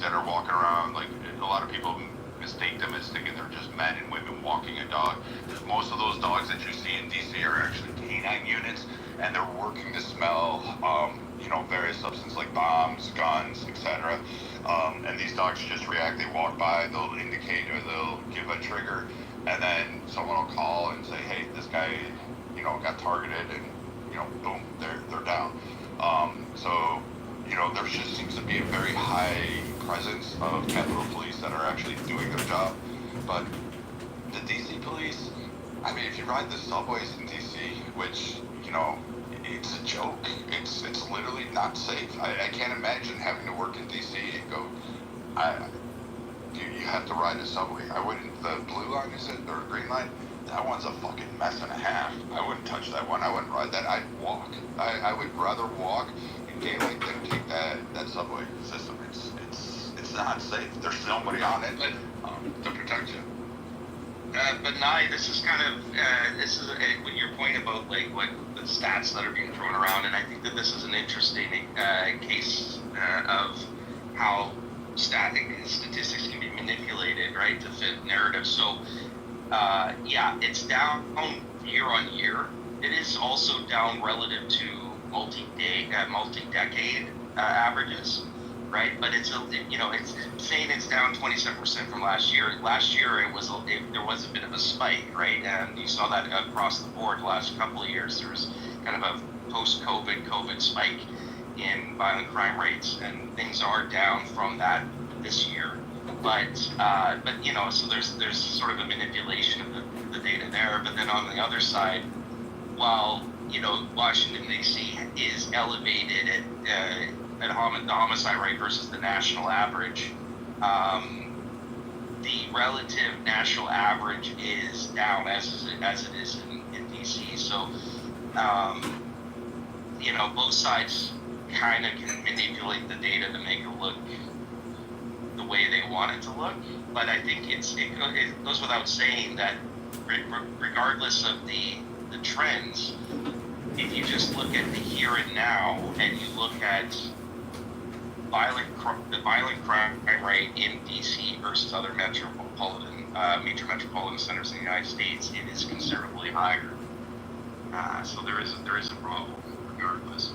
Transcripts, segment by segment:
that are walking around. Like a lot of people mistake them as thinking they're just men and women walking a dog. Most of those dogs that you see in DC are actually canine units, and they're working to smell, various substances like bombs, guns, etc. And these dogs just react. They walk by, they'll indicate, or they'll give a trigger, and then someone will call and say, "Hey, this guy, got targeted," and boom, they're down. So there just seems to be a very high presence of Capitol Police that are actually doing their job. But the DC Police, I mean, if you ride the subways in DC, which, it's a joke. It's literally not safe. I can't imagine having to work in DC and go, you have to ride a subway. I wouldn't, the blue line, is it, or the green line? That one's a fucking mess and a half. I wouldn't touch that one. I wouldn't ride that. I'd walk. I would rather walk in daylight than take that subway system. It's not safe. There's somebody on it to protect you. But Nye, this is kind of with your point about like what the stats that are being thrown around, and I think that this is an interesting case of how statistics can be manipulated, right, to fit narrative. So, it's down year on year. It is also down relative to multi-decade averages. Right, but it's saying it's down 27% from last year. Last year there was a bit of a spike, right, and you saw that across the board. The last couple of years, there was kind of a post-COVID spike in violent crime rates, and things are down from that this year. But so there's sort of a manipulation of the data there. But then on the other side, while Washington D.C. is elevated at the homicide rate versus the national average, the relative national average is down as it is in DC. So, both sides kind of can manipulate the data to make it look the way they want it to look. But I think it goes without saying that regardless of the trends, if you just look at the here and now and you look at the violent crime rate in DC versus other major metropolitan centers in the United States, it is considerably higher. So there is a problem regardless.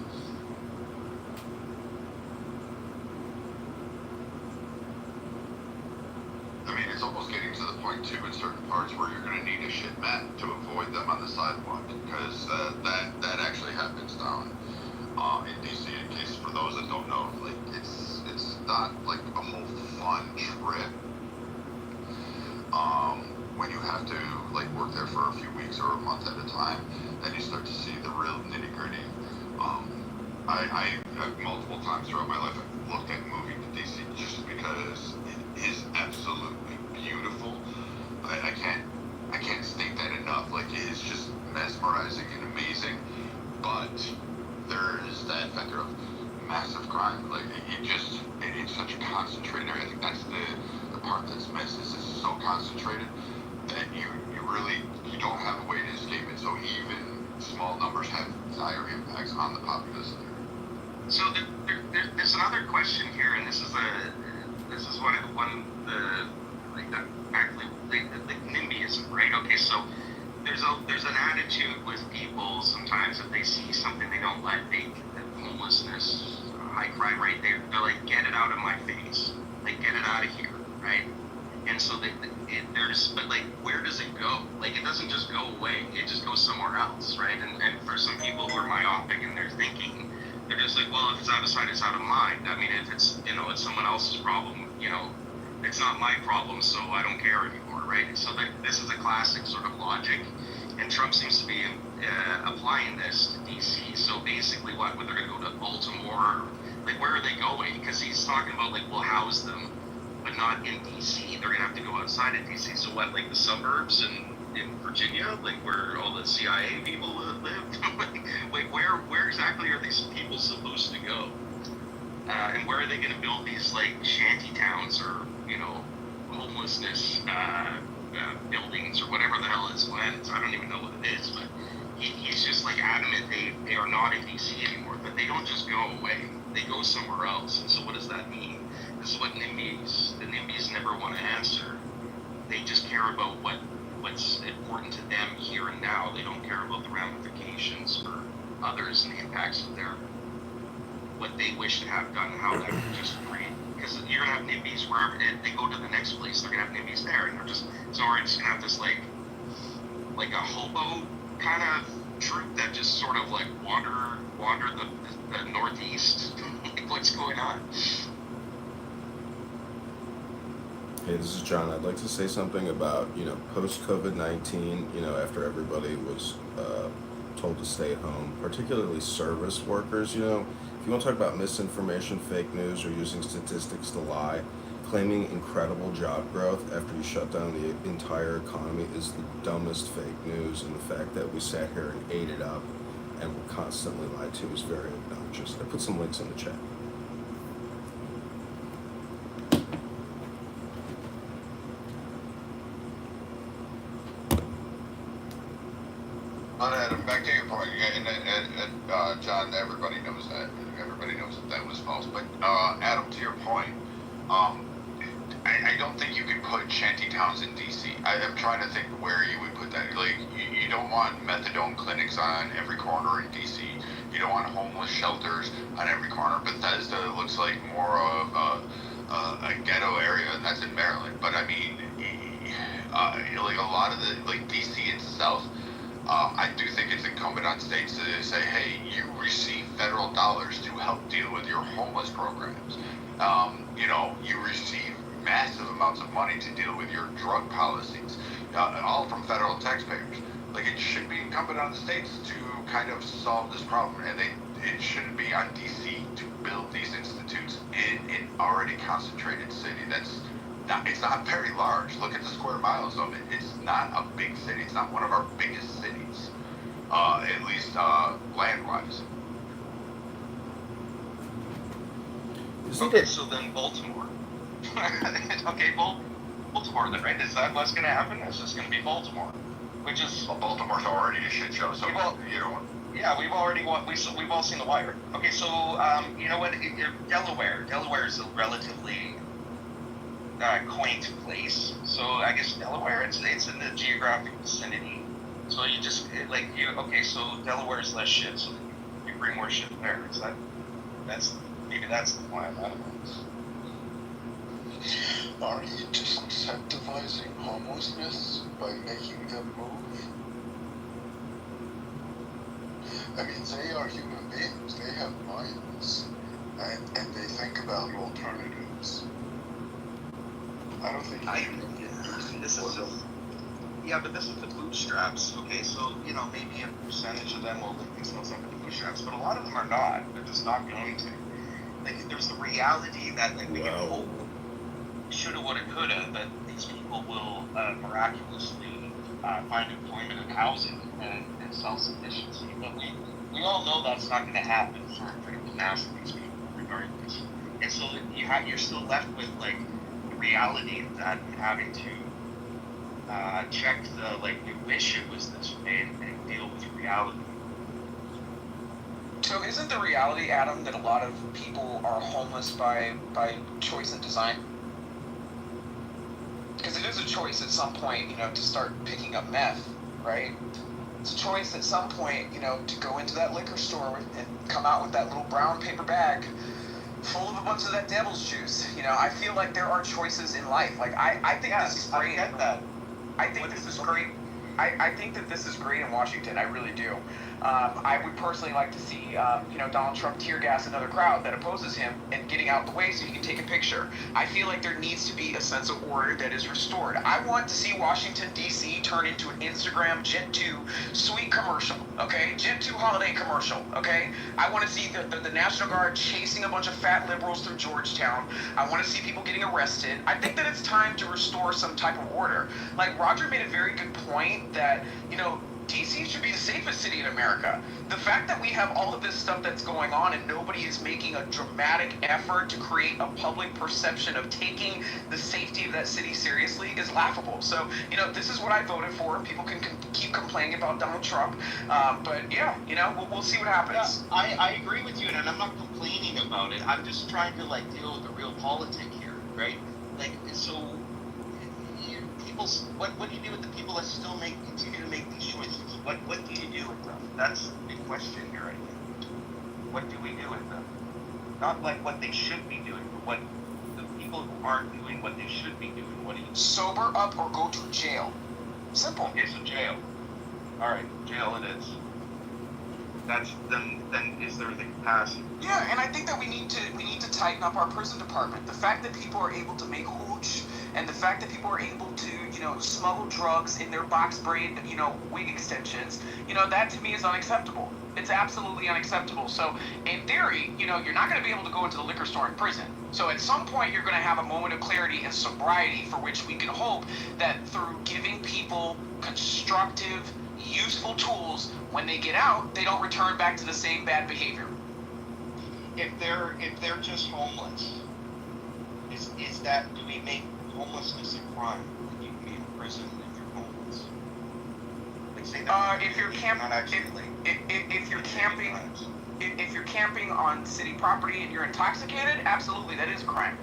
I mean, it's almost getting to the point too in certain parts where you're going to need a shit mat to avoid them on the sidewalk, because that actually happens down in DC. In case for those that don't know, like it's not like a whole fun trip when you have to like work there for a few weeks or a month at a time, and you start to see the real nitty gritty. I have multiple times throughout my life I've looked at moving to DC just because it is absolutely beautiful. I can't state that enough. Like, it is just mesmerizing and amazing, but there is that factor of massive crime. Like, it's such a concentrated area. I think that's the part that's missed. Is it's so concentrated that you don't have a way to escape it. So even small numbers have dire impacts on the populace there. So there's another question here, and this is NIMBYism, right? Okay, so there's an attitude with people sometimes if they see something they don't like, homelessness, high crime rate, they're like, get it out of my face, like, get it out of here, right? And so but like, where does it go? Like, it doesn't just go away, it just goes somewhere else, right? And for some people who are myopic in their thinking, they're just like, well, if it's out of sight, it's out of mind. I mean, if it's, it's someone else's problem, it's not my problem, so I don't care anymore, right? So this is a classic sort of logic, and Trump seems to be applying this to DC. So basically, they're going to go to Baltimore, like, where are they going? Because he's talking about, like, we'll house them, but not in DC. They're going to have to go outside of DC. So what, like the suburbs in Virginia, like where all the CIA people live? Like, where exactly are these people supposed to go? And where are they going to build these, like, shanty towns or, homelessness buildings or whatever the hell it's planned? I don't even know what it is, but he's just, like, adamant they are not in DC anymore, but they don't just go away. They go somewhere else. And so what does that mean? This is what NIMBY NIMBYs. The NIMBYs never want to answer. They just care about what's important to them here and now. They don't care about the ramifications for others and the impacts of what they wish to have done and how that would just create. Because you're gonna have NIMBYs wherever they go to the next place, they're gonna have NIMBYs there, and so we're just gonna have this like a hobo kind of troop that just sort of like wander the northeast. Like, what's going on? Hey, this is John. I'd like to say something about, post-COVID-19, after everybody was told to stay at home, particularly service workers, if you want to talk about misinformation, fake news, or using statistics to lie, claiming incredible job growth after you shut down the entire economy is the dumbest fake news, and the fact that we sat here and ate it up and were constantly lied to is very obnoxious. I put some links in the chat. Adam, back to your point, and John, everybody knows that. Everybody knows that was false. But Adam, to your point, I don't think you can put shanty towns in DC. I'm trying to think where you would put that. Like, you don't want methadone clinics on every corner in DC. You don't want homeless shelters on every corner. Bethesda looks like more of a ghetto area, and that's in Maryland. But I mean, like a lot of the DC itself. I do think it's incumbent on states to say, hey, you receive federal dollars to help deal with your homeless programs. You receive massive amounts of money to deal with your drug policies, all from federal taxpayers. Like, it should be incumbent on the states to kind of solve this problem, and it shouldn't be on DC to build these institutes in an already concentrated city it's not very large. Look at the square miles of it. It's not a big city. It's not one of our biggest cities, at least land-wise. Okay, so then Baltimore. Okay, Baltimore then, right? Is that what's going to happen? Is this going to be Baltimore? Which is... Well, Baltimore's already a shit show, so Yeah, we've all seen The Wire. Okay, so, you know what? Delaware is a relatively... quaint place. So I guess Delaware, it's in the geographic vicinity. So you just so Delaware is less shit, so you bring more shit there. Is that's the plan. I don't know. Are you just incentivizing homelessness by making them move? I mean, they are human beings. They have minds, and they think about alternatives. I don't think this is the bootstraps. Okay, so maybe a percentage of them will link themselves up with the bootstraps, but a lot of them are not. They're just not going to. Like, there's the reality that we can hope, shoulda, woulda, coulda, that these people will miraculously find employment and housing and self-sufficiency. But we all know that's not going to happen for the mass of these people, regardless. And so you're still left with reality of that, and having to check we wish it was this way and deal with reality. So isn't the reality, Adam, that a lot of people are homeless by choice and design? Because it is a choice at some point, to start picking up meth, right? It's a choice at some point, to go into that liquor store and come out with that little brown paper bag full of a bunch of that devil's juice. I feel like there are choices in life. Like, I think this is great. I get that. I think this is great. I think that this is great in Washington. I really do. I would personally like to see, Donald Trump tear gas another crowd that opposes him and getting out the way so he can take a picture. I feel like there needs to be a sense of order that is restored. I want to see Washington, D.C. turn into an Instagram Jet 2 sweet commercial, okay? Jet 2 holiday commercial, okay? I want to see the National Guard chasing a bunch of fat liberals through Georgetown. I want to see people getting arrested. I think that it's time to restore some type of order. Like, Roger made a very good point that, DC should be the safest city in America. The fact that we have all of this stuff that's going on and nobody is making a dramatic effort to create a public perception of taking the safety of that city seriously is laughable. So, this is what I voted for. People can keep complaining about Donald Trump. But yeah, we'll see what happens. Yeah, I agree with you, and I'm not complaining about it. I'm just trying to deal with the real politic here. right? Like, so what do you do with the people that still continue to make these choices? What do you do with them? That's the big question here, I think. What do we do with them? Not like what they should be doing, but what the people who aren't doing what they should be doing. What do you do? Sober up or go to jail. Simple. Okay, so jail. All right, jail it is. That's then is there the capacity? Yeah, and I think that we need to tighten up our prison department. The fact that people are able to make hooch, and the fact that people are able to, smuggle drugs in their box braid, wig extensions, that to me is unacceptable. It's absolutely unacceptable. So in theory, you're not going to be able to go into the liquor store in prison. So at some point, you're going to have a moment of clarity and sobriety for which we can hope that through giving people constructive, useful tools, when they get out, they don't return back to the same bad behavior. If they're just homeless, do we make homelessness a crime? Like you can be in prison if you're homeless. Like say that. If you're camping, if you're camping on city property and you're intoxicated, absolutely, that is a crime.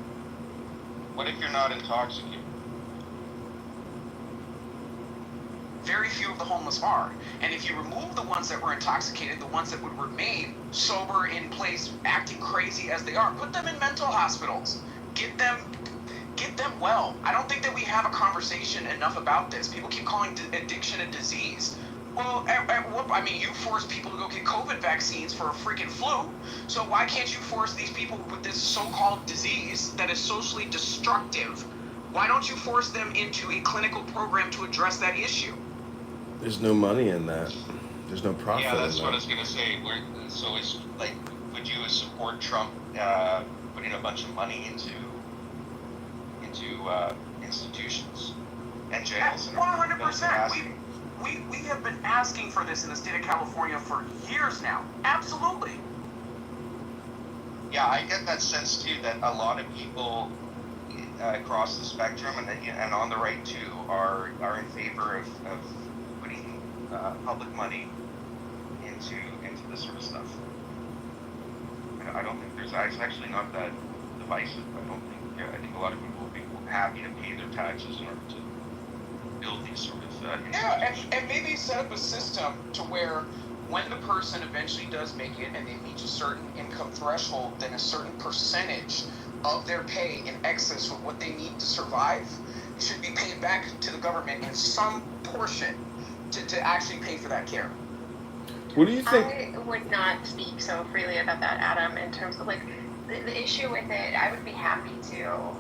What if you're not intoxicated? Very few of the homeless are. And if you remove the ones that were intoxicated, the ones that would remain sober in place, acting crazy as they are, put them in mental hospitals. Get them well. I don't think that we have a conversation enough about this. People keep calling addiction a disease. Well, you force people to go get COVID vaccines for a freaking flu. So why can't you force these people with this so-called disease that is socially destructive? Why don't you force them into a clinical program to address that issue? There's no money in that. There's no profit. Yeah, that's in what I that. was gonna say. So it's like, would you support Trump putting a bunch of money into institutions and jails? 100%. We have been asking for this in the state of California for years now. Absolutely. Yeah, I get that sense too that a lot of people across the spectrum and on the right too are in favor of putting public money into this sort of stuff. I don't think it's actually not that divisive. I think a lot of people will be happy to pay their taxes in order to build these sort of and maybe set up a system to where when the person eventually does make it and they reach a certain income threshold, then a certain percentage of their pay in excess of what they need to survive should be paid back to the government in some portion to actually pay for that care. What do you think? I would not speak so freely about that, Adam, in terms of the issue with it. I would be happy to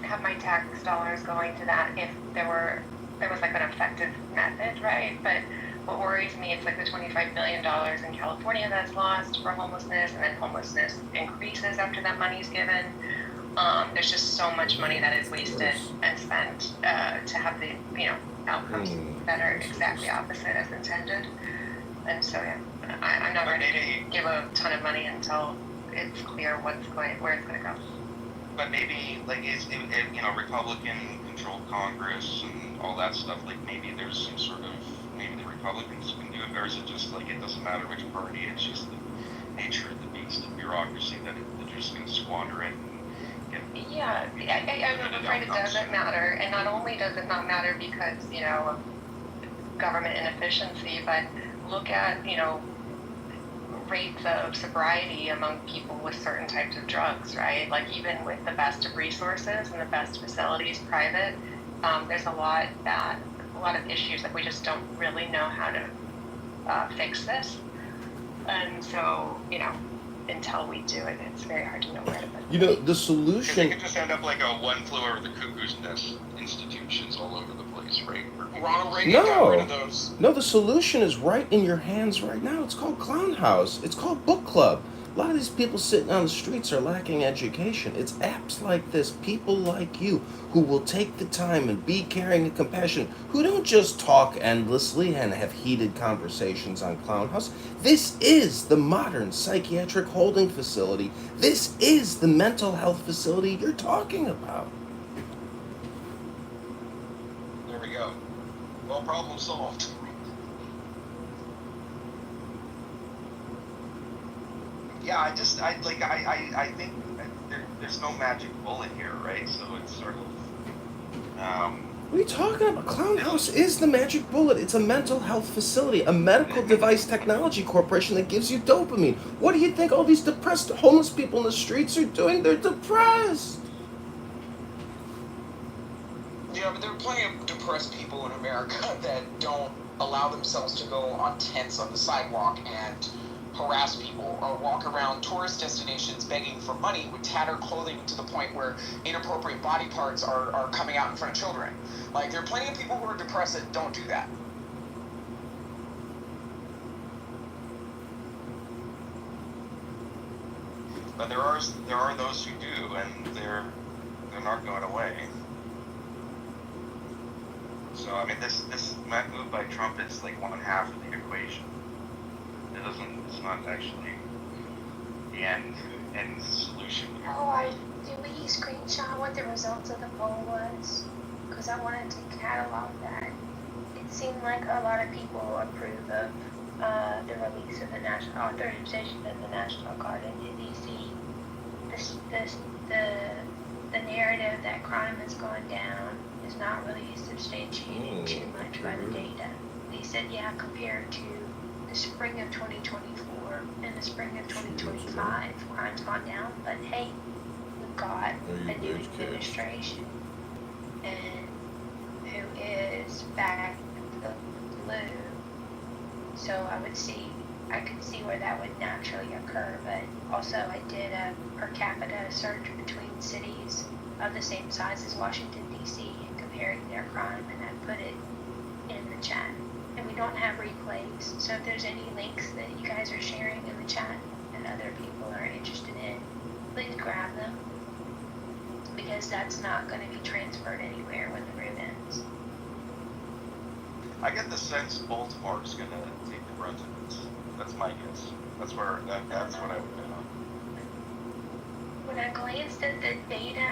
have my tax dollars going to that if there was an effective method, right? But what worries me is the $25 billion in California that's lost for homelessness, and then homelessness increases after that money's given. There's just so much money that is wasted and spent to have the outcomes that are exactly opposite as intended. And so I'm not ready to give a ton of money until it's clear where it's going to go. But maybe it's Republican controlled Congress and all that stuff. Maybe there's some sort of maybe the Republicans can do it, or is it just it doesn't matter which party? It's just the nature of the beast of bureaucracy that they're just going to squander it. Yeah, I'm afraid it doesn't matter, and not only does it not matter because of government inefficiency, but look at rates of sobriety among people with certain types of drugs, right? Even with the best of resources and the best facilities, private, there's a lot of issues that we just don't really know how to fix this, and so until we do it, it's very hard to know where to put The solution. They could just end up like a one flew over the cuckoo's nest institutions all over the place, right? Ronald Reagan got rid of those. No, the solution is right in your hands right now. It's called Clown House. It's called Book Club. A lot of these people sitting on the streets are lacking education. It's apps like this, people like you, who will take the time and be caring and compassionate, who don't just talk endlessly and have heated conversations on Clown House. This is the modern psychiatric holding facility. This is the mental health facility you're talking about. There we go. Well, problem solved. Yeah, I think there's there's no magic bullet here, right? So it's sort of What are you talking about? Clown House is the magic bullet. It's a mental health facility, a medical device technology corporation that gives you dopamine. What do you think all these depressed homeless people in the streets are doing? They're depressed. Yeah, but there are plenty of depressed people in America that don't allow themselves to go on tents on the sidewalk and harass people or walk around tourist destinations begging for money with tattered clothing to the point where inappropriate body parts are coming out in front of children. Like, there are plenty of people who are depressed that don't do that. but there are those who do, and they're not going away. So I mean, this move by Trump is like one half of the equation. It's not actually the end solution. Did we screenshot what the results of the poll was? Because I wanted to catalog that. It seemed like a lot of people approve of the release of the national authorization of the National Guard into D.C. The narrative that crime has gone down is not really substantiated too much by the data. They said, yeah, compared to the spring of 2024 and the spring of 2025, crime's gone down, but hey, we've got a new administration and who is back to the blue. So I could see where that would naturally occur, but also I did a per capita search between cities of the same size as Washington, D.C. and comparing their crime, and I put it in the chat. And we don't have replays, so if there's any links that you guys are sharing in the chat and other people are interested in, please grab them, because that's not going to be transferred anywhere when the room ends. I get the sense Baltimore is going to take the brunt of it. That's my guess. That's what I would bet on. When I glanced at the data,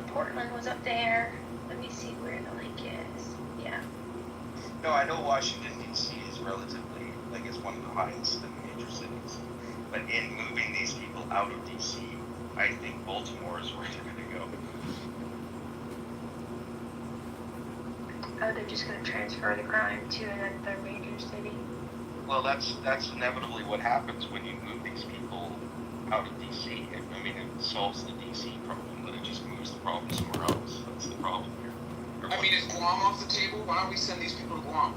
Portland was up there. Let me see where the link is. Yeah. No, I know Washington, D.C. is relatively, like, it's one of the highest in the major cities. But in moving these people out of D.C., I think Baltimore is where they're going to go. Oh, they're just going to transfer the crime to another major city. Well, that's inevitably what happens when you move these people out of D.C. I mean, it solves the D.C. problem, but it just moves the problem somewhere else. That's the problem here. I mean, is Guam off the table? Why don't we send these people to Guam?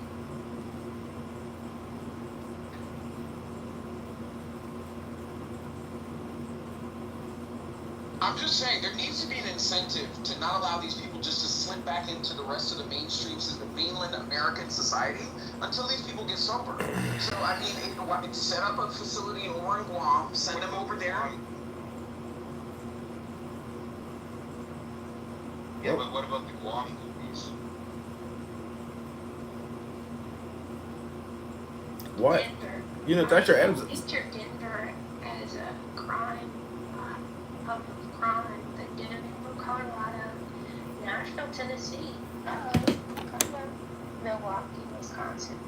I'm just saying, there needs to be an incentive to not allow these people just to slip back into the rest of the mainstreams of the mainland American society until these people get sober. So, I mean, set up a facility over in Guam, send them over there. Yeah, but what about the Guam movies? What? Denver. You know, Dr. Adams. Picture Denver as a crime, hub of crime. The Denver, Colorado, Nashville, Tennessee, Milwaukee, Wisconsin.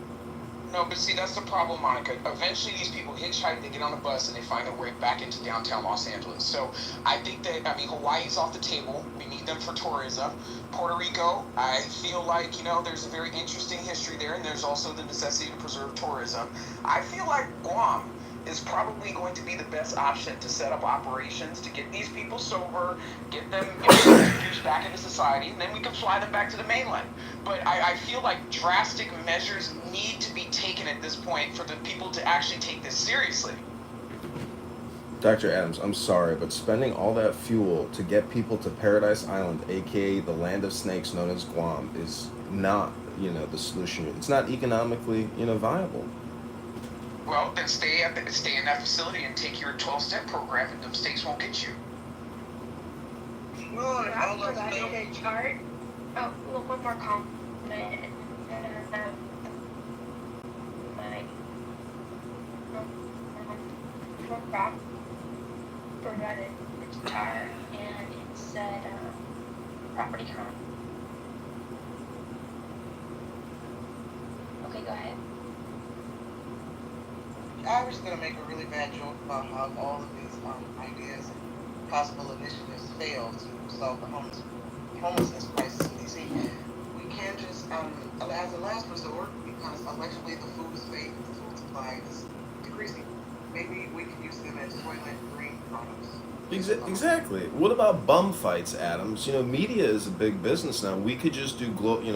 No, but see, that's the problem, Monica. Eventually, these people hitchhike, they get on a bus, and they find their way back into downtown Los Angeles. So I think that, Hawaii's off the table. We need them for tourism. Puerto Rico, I feel like, there's a very interesting history there, and there's also the necessity to preserve tourism. I feel like Guam is probably going to be the best option to set up operations to get these people sober, get them introduced back into society, and then we can fly them back to the mainland. But I feel like drastic measures need to be taken at this point for the people to actually take this seriously. Dr. Adams, I'm sorry, but spending all that fuel to get people to Paradise Island, aka the land of snakes known as Guam, is not, the solution. It's not economically, viable. Well, then stay in that facility and take your 12-step program, and the mistakes won't get you. I provided a chart. Oh, look, one more comment. Provided a chart, and it said property crime. Okay, go ahead. I was gonna make a really bad joke about how all of these ideas possible initiatives fail to solve the homelessness crisis in DC. We can't just, as a last resort, because allegedly the food is fake, the food supply is decreasing. Maybe we can use them as Soylent Green products. Exactly. What about bum fights, Adams? Media is a big business now. We could just do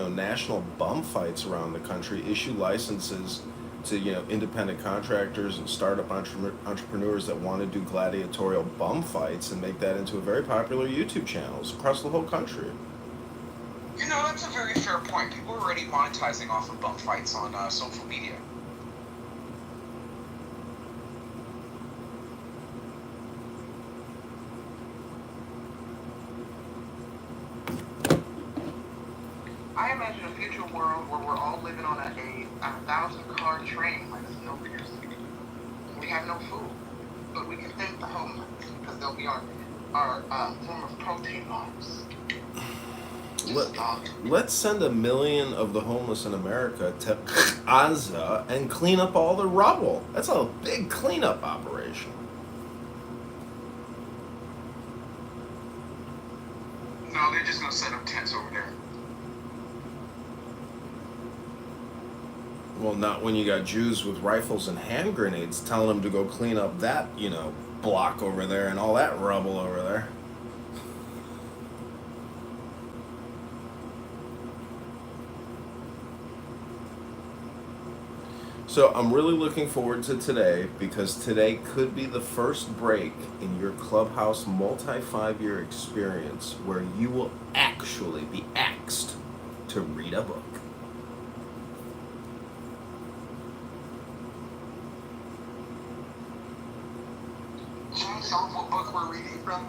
national bum fights around the country, issue licenses to independent contractors and startup entrepreneurs that want to do gladiatorial bum fights, and make that into a very popular YouTube channels across the whole country. That's a very fair point. People are already monetizing off of bum fights on social media. I imagine a future world where we're all living on a 1,000-car train like a snowbears. We have no food, but we can thank the homeless because they'll be our form of protein bombs. Let's send 1 million of the homeless in America to Gaza and clean up all the rubble. That's a big cleanup operation. No, they're just gonna set up tents over there. Well, not when you got Jews with rifles and hand grenades telling them to go clean up that, block over there and all that rubble over there. So I'm really looking forward to today, because today could be the first break in your Clubhouse multi-5-year experience where you will actually be asked to read a book. Can you tell them what book we're reading from?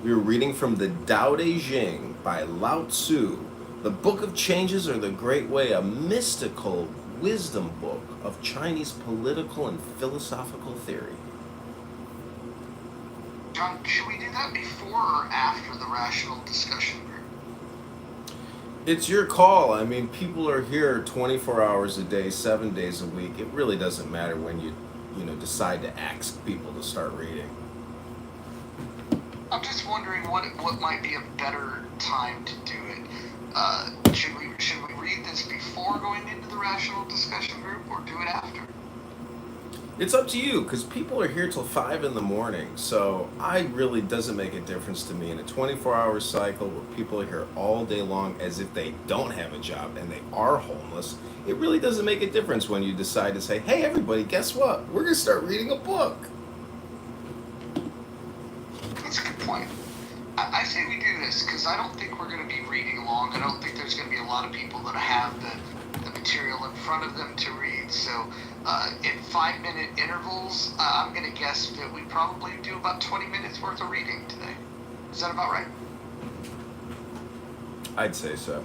We're reading from the Tao Te Ching by Lao Tzu, the Book of Changes or the Great Way, a mystical wisdom book of Chinese political and philosophical theory. John, should we do that before or after the rational discussion group? It's your call. I mean, people are here 24 hours a day, 7 days a week. It really doesn't matter when you decide to ask people to start reading. I'm just wondering what might be a better time to do it. Should we read this before going into the rational discussion group, or do it after? It's up to you, because people are here till 5 in the morning, so it really doesn't make a difference to me in a 24-hour cycle where people are here all day long as if they don't have a job and they are homeless. It really doesn't make a difference when you decide to say, hey everybody, guess what? We're going to start reading a book. That's a good point. I say we do this because I don't think we're going to be reading long. I don't think there's going to be a lot of people that have the material in front of them to read. So in 5-minute intervals, I'm going to guess that we probably do about 20 minutes worth of reading today. Is that about right? I'd say so.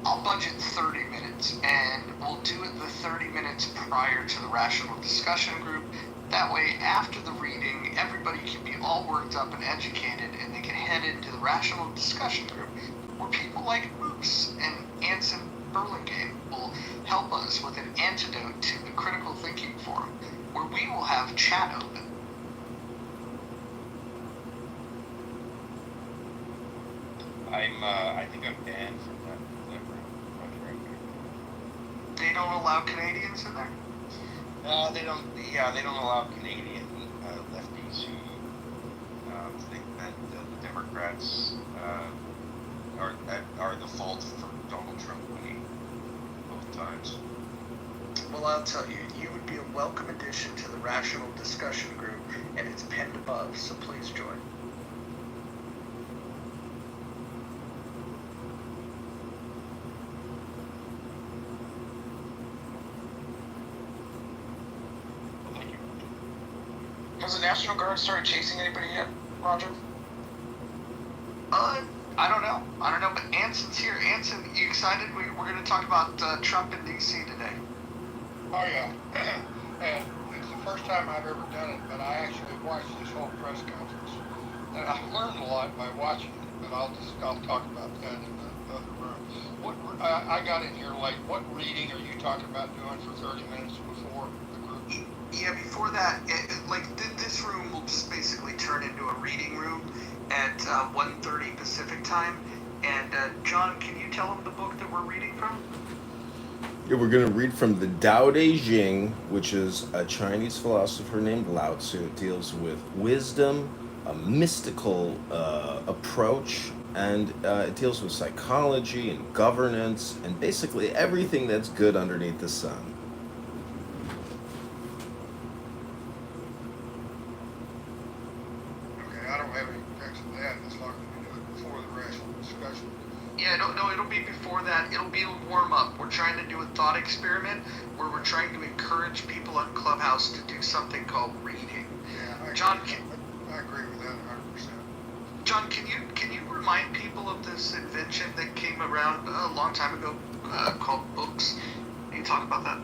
I'll budget 30 minutes, and we'll do it the 30 minutes prior to the rational discussion group. That way, after the reading, everybody can be all worked up and educated, and they can head into the rational discussion group, where people like Bruce and Anson Burlingame will help us with an antidote to the critical thinking forum, where we will have chat open. I think I'm banned from that room. They don't allow Canadians in there? No, they don't. Yeah, they don't allow Canadian lefties who think that the Democrats are the fault for Donald Trump winning both times. Well, I'll tell you, you would be a welcome addition to the rational discussion group, and it's pinned above, so please join. Has the National Guard started chasing anybody yet, Roger? I don't know. But Anson's here. Anson, you excited? We're going to talk about Trump in D.C. today. Oh yeah, and it's the first time I've ever done it, but I actually watched this whole press conference, and I learned a lot by watching it. But I'll talk about that in the other room. I got in here late. What reading are you talking about doing for 30 minutes before the group? Yeah, before that, this room will just basically turn into a reading room at 1:30 Pacific time. And John, can you tell them the book that we're reading from? Yeah, we're going to read from the Tao Te Ching, which is a Chinese philosopher named Lao Tzu. It deals with wisdom, a mystical approach, and it deals with psychology and governance and basically everything that's good underneath the sun. Okay, I don't have any objection to that as long as we do it before the rational discussion. Yeah, no, it'll be before that. It'll be a warm up. We're trying to do a thought experiment where we're trying to encourage people on Clubhouse to do something called reading. Yeah, John, I agree with that 100%. John, can you remind people of this invention that came around a long time ago called books? Can you talk about that?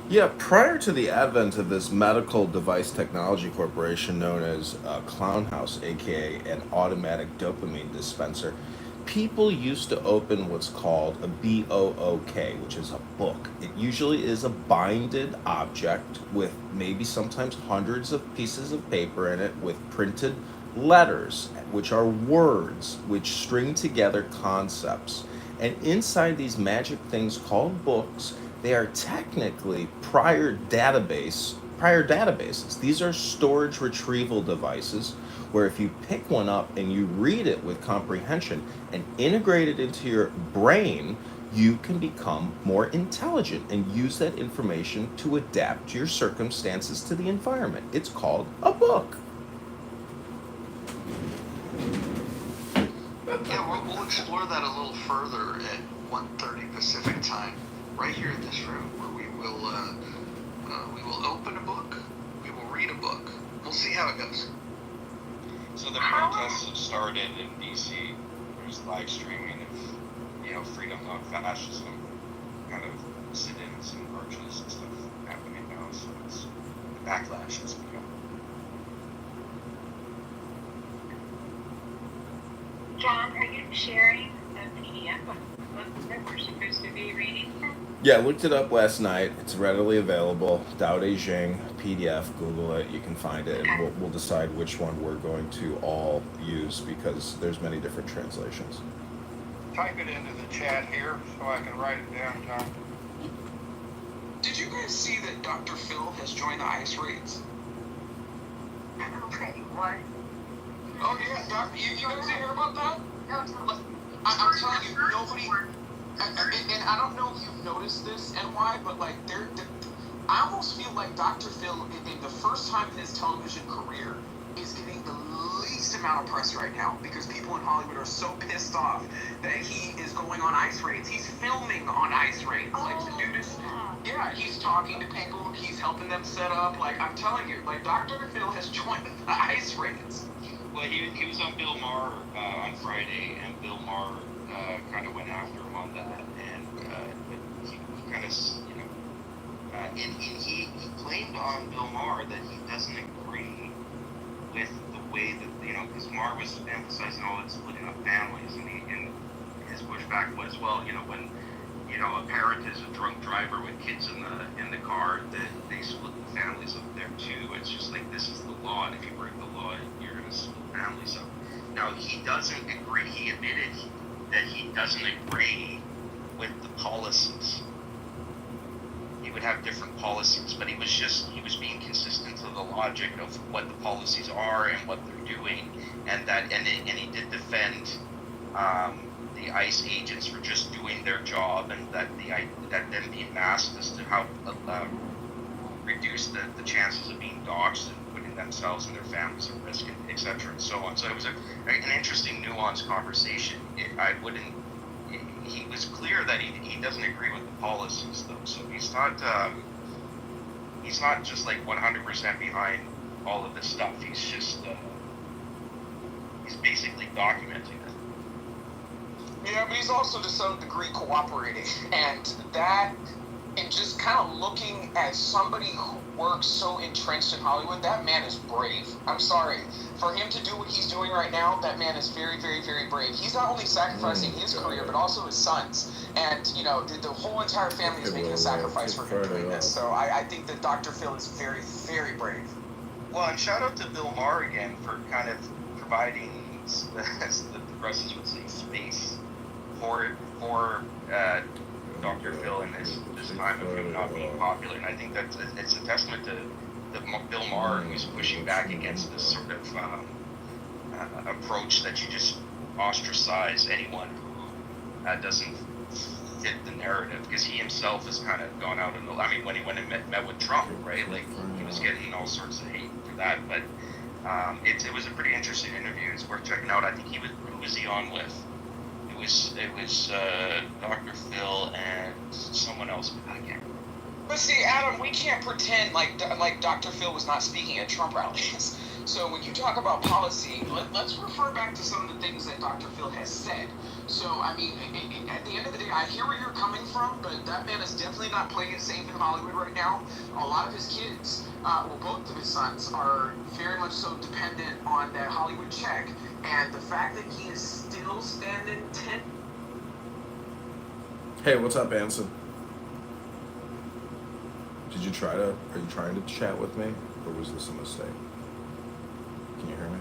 Yeah, prior to the advent of this medical device technology corporation known as Clown House, aka an automatic dopamine dispenser, people used to open what's called a BOOK, which is a book. It usually is a binded object with maybe sometimes hundreds of pieces of paper in it with printed letters, which are words which string together concepts. And inside these magic things called books, they are technically prior databases. These are storage retrieval devices where if you pick one up and you read it with comprehension and integrate it into your brain, you can become more intelligent and use that information to adapt to your circumstances to the environment. It's called a book. Yeah, we'll explore that a little further at 1:30 Pacific time, right here in this room, where we will open a book, we will read a book. We'll see how it goes. So the protests have started in DC. There's live streaming of, freedom, not fascism, kind of sit-ins and marches and stuff happening now. So it's the backlash has begun. John, are you sharing the PDF of the book that we're supposed to be reading from? Yeah, I looked it up last night. It's readily available. Tao Te Ching, PDF, Google it, you can find it, and we'll decide which one we're going to all use because there's many different translations. Type it into the chat here so I can write it down, John. Did you guys see that Dr. Phil has joined the ICE raids? Okay, what? Oh yeah, you guys didn't hear about that? No, tell me. I'm telling you, nobody. And I don't know if you've noticed this and why, but I almost feel like Dr. Phil, in the first time in his television career, is getting the least amount of press right now because people in Hollywood are so pissed off that he is going on ICE raids. He's filming on ICE raids. The dude is, he's talking to people. He's helping them set up. I'm telling you, Dr. Phil has joined the ICE raids. Well, he was on Bill Maher on Friday, and Bill Maher kind of went after him on that, and he kind of, and he claimed on Bill Maher that he doesn't agree with the way that, because Maher was emphasizing it's splitting up families, and his pushback was, well, when, a parent is a drunk driver with kids in the car, that they split the families up there too. It's just this is the law, and if you break the law, you're going to split families up. Now, he doesn't agree. He admitted that he doesn't agree with the policies. He would have different policies, but he was being consistent to the logic of what the policies are and what they're doing, and he did defend the ICE agents for just doing their job, and that them being masked is to help reduce the chances of being doxxed and putting themselves and their families at risk, et cetera, and so on. So it was an interesting, nuanced conversation. He was clear that he doesn't agree with the policies, though. So he's not just 100% behind all of this stuff. He's just he's basically documenting it. Yeah, but he's also to some degree cooperating, and that, in just kind of looking at somebody who works so entrenched in Hollywood, that man is brave. I'm sorry. For him to do what he's doing right now, that man is very, very, very brave. He's not only sacrificing his career, but also his son's. And, you know, the whole entire family is making a sacrifice for him doing this. So I think that Dr. Phil is very, very brave. Well, and shout out to Bill Maher again for kind of providing, as the progressives would say, space for Dr. Phil in this time of him not being popular. And I think that it's a testament to Bill Maher, who's pushing back against this sort of approach that you just ostracize anyone who doesn't fit the narrative, because he himself has kind of gone out when he went and met with Trump, right? Like, he was getting all sorts of hate for that, but it was a pretty interesting interview. It's worth checking out. I think who was he on with? It was Dr. Phil and someone else. I can't. But see, Adam, we can't pretend like Dr. Phil was not speaking at Trump rallies. So when you talk about policy, let's refer back to some of the things that Dr. Phil has said. So, I mean, at the end of the day, I hear where you're coming from, but that man is definitely not playing it safe in Hollywood right now. A lot of his kids, well, both of his sons, are very much so dependent on that Hollywood check. And the fact that he is still standing 10. Hey, what's up, Anson? Are you trying to chat with me? Or was this a mistake? Can you hear me?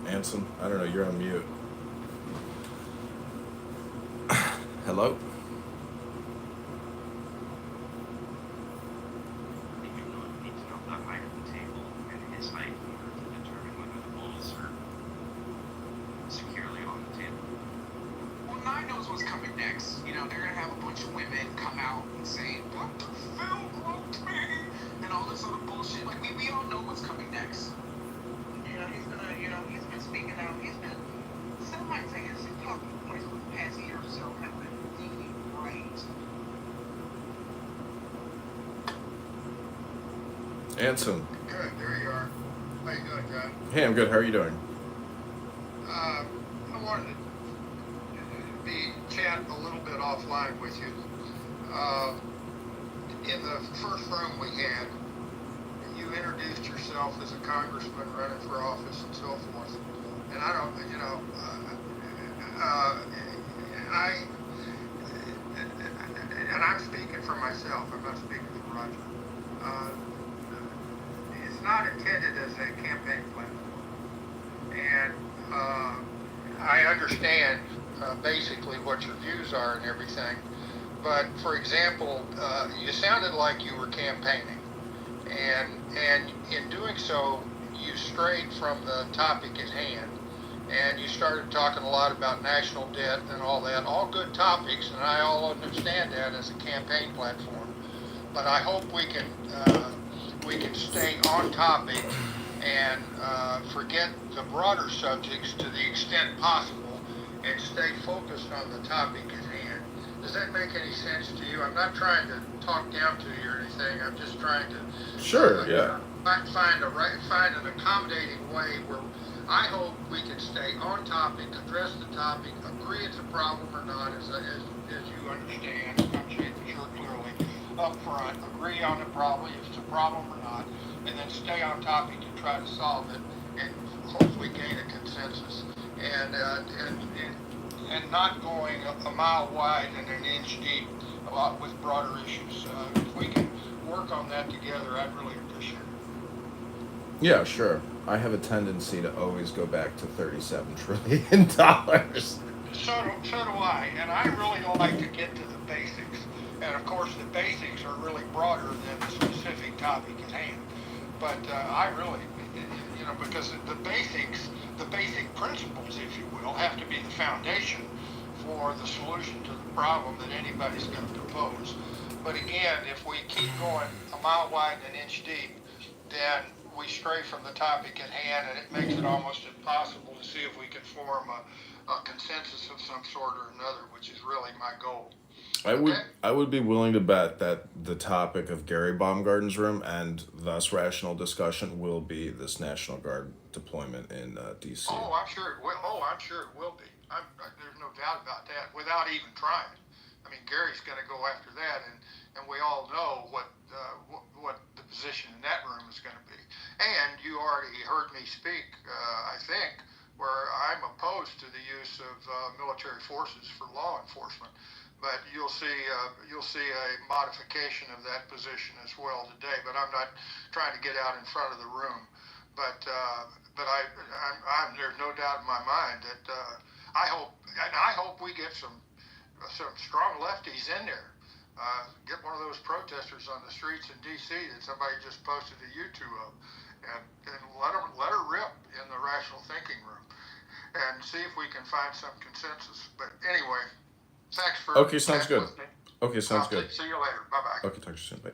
Anson, I don't know, you're on mute. Hello? Anson. Good, there you are. How you doing, John? Hey, I'm good. How are you doing? I wanted to chat a little bit offline with you. In the first room we had, you introduced yourself as a congressman running for office and so forth. And I don't, and I'm speaking for myself. I'm not speaking for Roger. It's not intended as a campaign platform. And I understand basically what your views are and everything. But for example, you sounded like you were campaigning. And in doing so, you strayed from the topic at hand. And you started talking a lot about national debt and all that. All good topics, and I all understand that as a campaign platform. But I hope we can stay on topic and forget the broader subjects to the extent possible and stay focused on the topic at hand. Does that make any sense to you? I'm not trying to talk down to you or anything. I'm just trying to find an accommodating way where I hope we can stay on topic, address the topic, agree it's a problem or not, as you understand. I'm sure clearly up front, agree on the problem, if it's a problem or not, and then stay on topic and try to solve it, and hopefully gain a consensus, and not going a mile wide and an inch deep with broader issues. If we can work on that together, I'd really appreciate it. Yeah, sure. I have a tendency to always go back to $37 trillion. So do I, and I really like to get to the basics. And of course, the basics are really broader than the specific topic at hand. But I really, because the basic principles, if you will, have to be the foundation for the solution to the problem that anybody's going to propose. But again, if we keep going a mile wide and an inch deep, then we stray from the topic at hand, and it makes it almost impossible to see if we can form a consensus of some sort or another, which is really my goal. I would be willing to bet that the topic of Gary Baumgarten's room and thus rational discussion will be this National Guard deployment in D.C. Oh, I'm sure it will. Oh, I'm sure it will be. There's no doubt about that, without even trying. I mean, Gary's going to go after that, and we all know what the position in that room is going to be. And you already heard me speak, I think, where I'm opposed to the use of military forces for law enforcement. But you'll see a modification of that position as well today. But I'm not trying to get out in front of the room. But there's no doubt in my mind that I hope we get some strong lefties in there. Get one of those protesters on the streets in D.C. that somebody just posted a YouTube of, and let her rip in the rational thinking room, and see if we can find some consensus. But anyway. Thanks for Okay, sounds good. listening. Okay, sounds good. See you later. Bye-bye. Okay, talk to you soon. Bye.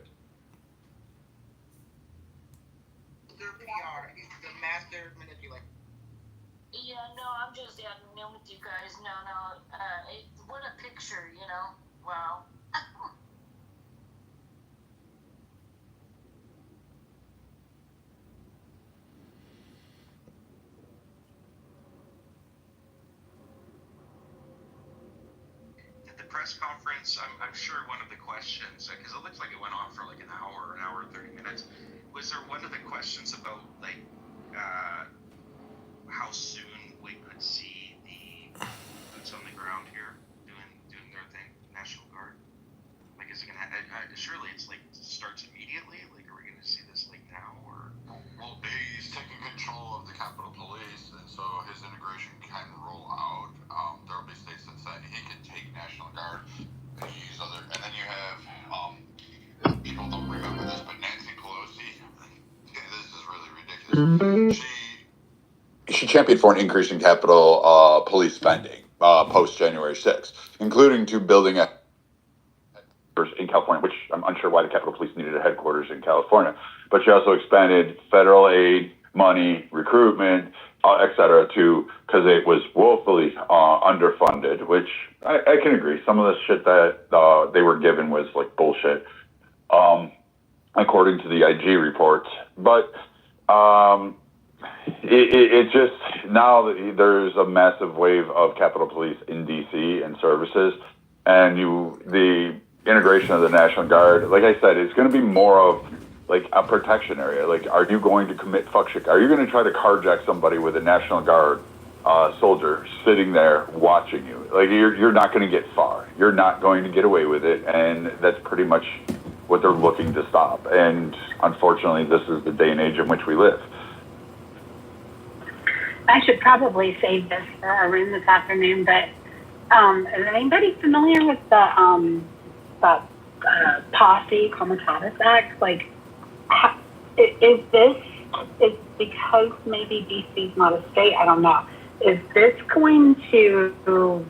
Their PR is the master manipulator. Yeah, no, I'm just adding in with you guys. No, what a picture, you know? Wow. Press conference, I'm sure one of the questions, because it looks like it went on for like an hour and 30 minutes. Was there one of the questions about like how soon we could see the boots on the ground here doing their thing, National Guard? Like, is it gonna? Surely it's like starts immediately. Like, are we gonna see this like now or? Well, he's taking control of the Capitol Police, and so his integration can roll out. There will be states that say he can take National Guard and use other. And then you have people don't remember this, but Nancy Pelosi. This is really ridiculous. She championed for an increase in Capitol Police spending post January 6th, including to building a in California, which I'm unsure why the Capitol Police needed a headquarters in California. But she also expanded federal aid, money, recruitment, et cetera, because it was woefully underfunded, which I can agree. Some of the shit that they were given was like bullshit, according to the IG reports. But it just, now there's a massive wave of Capitol Police in D.C. and services, and the integration of the National Guard, like I said, it's going to be more of like a protection area. Like, are you going to commit fuck shit? Are you going to try to carjack somebody with a National Guard soldier sitting there watching you? Like, you're not going to get far. You're not going to get away with it, and that's pretty much what they're looking to stop. And unfortunately, this is the day and age in which we live. I should probably save this for our room this afternoon, but is anybody familiar with the Posse Comitatus Act? Like, is because maybe DC's not a state, I don't know, is this going to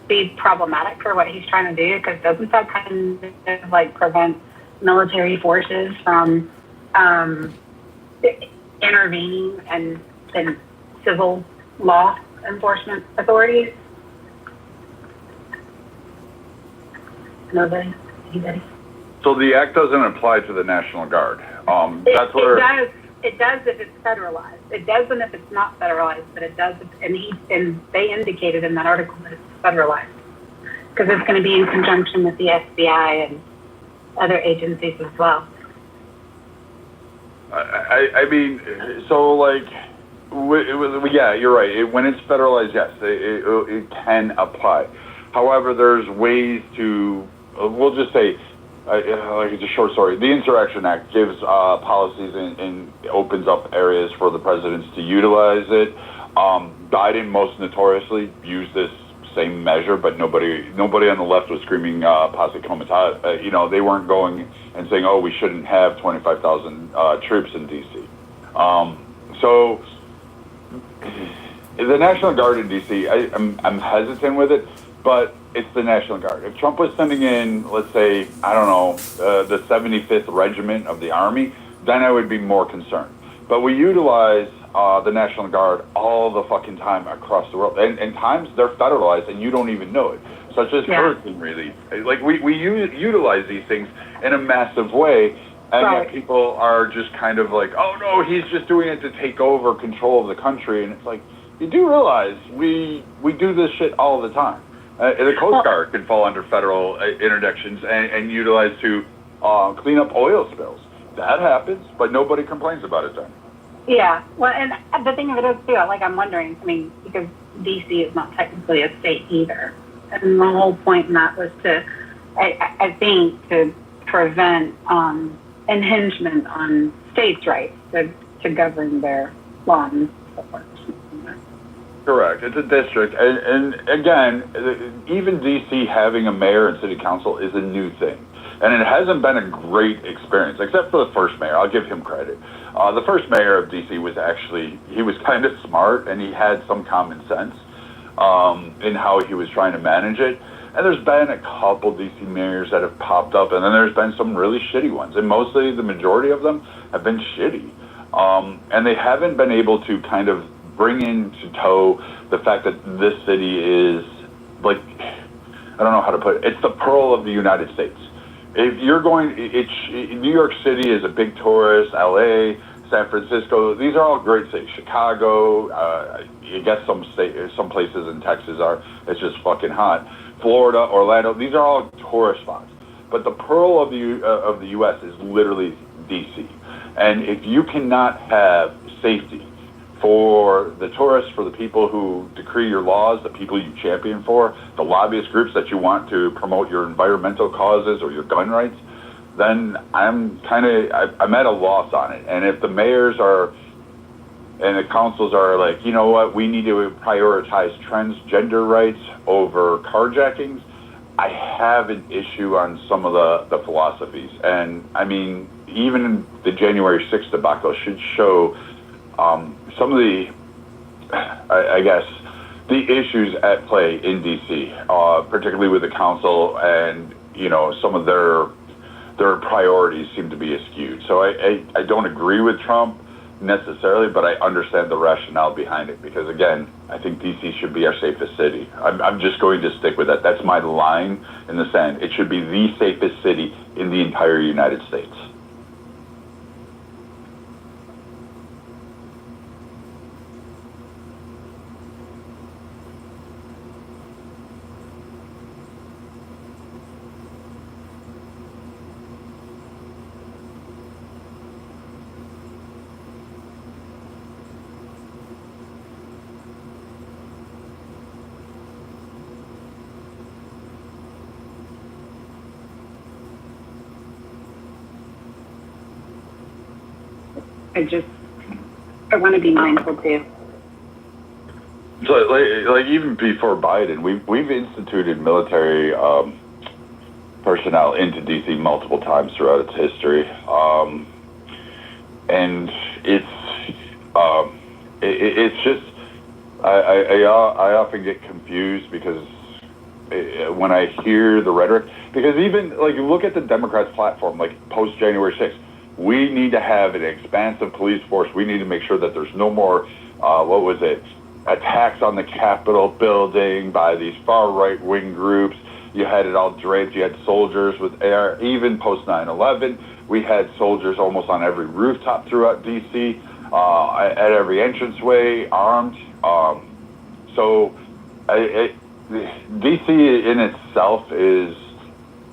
be problematic for what he's trying to do? Because doesn't that kind of like prevent military forces from intervening and civil law enforcement authorities? Nobody? Anybody? So the act doesn't apply to the National Guard. That's where it does if it's federalized. It doesn't if it's not federalized, but it does. And they indicated in that article that it's federalized because it's going to be in conjunction with the FBI and other agencies as well. I mean, so like, yeah, you're right. When it's federalized, yes, it can apply. However, there's ways to, we'll just say, like it's a short story. The Insurrection Act gives policies and opens up areas for the presidents to utilize it. Biden most notoriously used this same measure, but nobody on the left was screaming Posse Comitatus. They weren't going and saying, "Oh, we shouldn't have 25,000 troops in D.C." So the National Guard in D.C., I'm hesitant with it, but it's the National Guard. If Trump was sending in, let's say, I don't know, the 75th Regiment of the Army, then I would be more concerned. But we utilize the National Guard all the fucking time across the world. And times they're federalized and you don't even know it, such as hurricane relief. Like, we utilize these things in a massive way, and yet people are just kind of like, oh no, he's just doing it to take over control of the country. And it's like, you do realize we do this shit all the time. The Coast Guard can fall under federal interdictions and utilized to clean up oil spills. That happens, but nobody complains about it then. Yeah, well, and the thing of it is too, like I'm wondering, I mean, because DC is not technically a state either, and the whole point in that was to, I think, to prevent impingement on states' rights to govern their law and so forth. Correct. It's a district, and again, even DC having a mayor and city council is a new thing, and it hasn't been a great experience, except for the first mayor. I'll give him credit. The first mayor of DC was he was kind of smart, and he had some common sense in how he was trying to manage it. And there's been a couple DC mayors that have popped up, and then there's been some really shitty ones, and mostly the majority of them have been shitty, and they haven't been able to kind of bring into tow the fact that this city is, like, I don't know how to put it, it's the pearl of the United States. If you're going, New York City is a big tourist, LA, San Francisco, these are all great cities. Chicago, I guess some places in Texas it's just fucking hot. Florida, Orlando, these are all tourist spots. But the pearl of the U.S. is literally DC. And if you cannot have safety for the tourists, for the people who decree your laws, the people you champion for, the lobbyist groups that you want to promote your environmental causes or your gun rights, then I'm at a loss on it. And if the mayors and the councils are like, you know what, we need to prioritize transgender rights over carjackings, I have an issue on some of the philosophies. And I mean, even the January 6th debacle should show some of the, I guess, the issues at play in DC, particularly with the council, and some of their priorities seem to be askewed. So I don't agree with Trump necessarily, but I understand the rationale behind it, because again, I think DC should be our safest city. I'm just going to stick with that. That's my line in the sand. It should be the safest city in the entire United States. I want to be mindful too. So, like even before Biden, we've instituted military personnel into DC multiple times throughout its history, and it's just I often get confused because when I hear the rhetoric, because even like you look at the Democrats' platform, like post January 6th. We need to have an expansive police force. We need to make sure that there's no more, attacks on the Capitol building by these far right-wing groups. You had it all draped. You had soldiers with air. Even post 9/11, we had soldiers almost on every rooftop throughout D.C., at every entranceway, armed. D.C. in itself is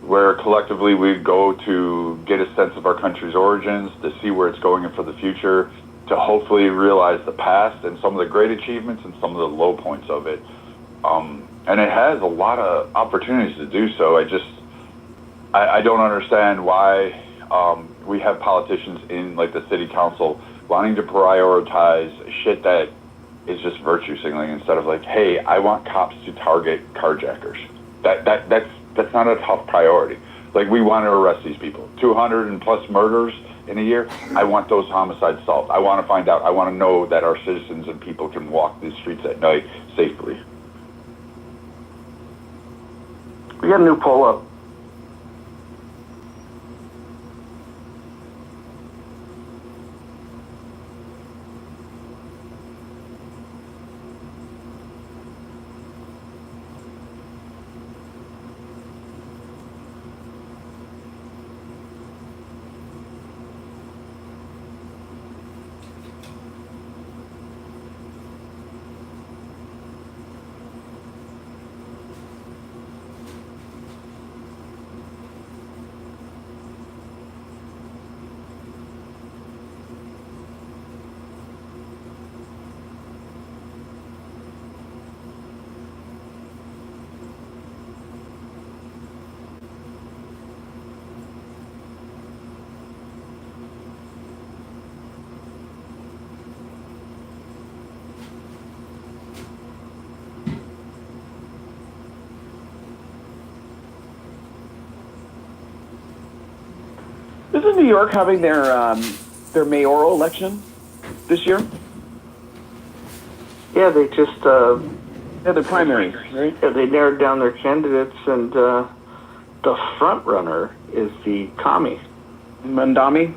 where collectively we go to get a sense of our country's origins, to see where it's going and for the future, to hopefully realize the past and some of the great achievements and some of the low points of it. And it has a lot of opportunities to do so. I don't understand why we have politicians in like the city council wanting to prioritize shit that is just virtue signaling instead of like, hey, I want cops to target carjackers. That's not a tough priority. Like, we want to arrest these people. 200 and plus murders in a year. I want those homicides solved. I want to find out. I want to know that our citizens and people can walk these streets at night safely. We got a new poll up. Isn't New York having their mayoral election this year? Yeah, they just Yeah, the primaries, right? yeah, they narrowed down their candidates, and the front runner is the commie. Mandami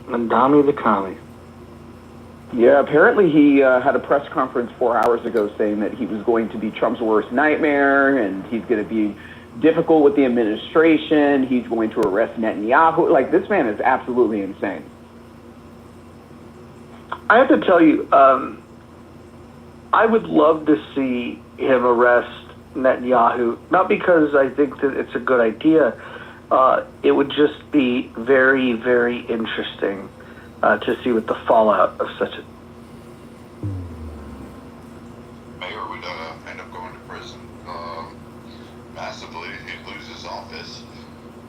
the commie. Yeah, apparently he had a press conference 4 hours ago saying that he was going to be Trump's worst nightmare, and he's going to be difficult with the administration. He's going to arrest Netanyahu. Like, this man is absolutely insane. I have to tell you, I would love to see him arrest Netanyahu, not because I think that it's a good idea. It would just be very, very interesting to see what the fallout of such a mayor would end up going to prison massively. He'd lose his office,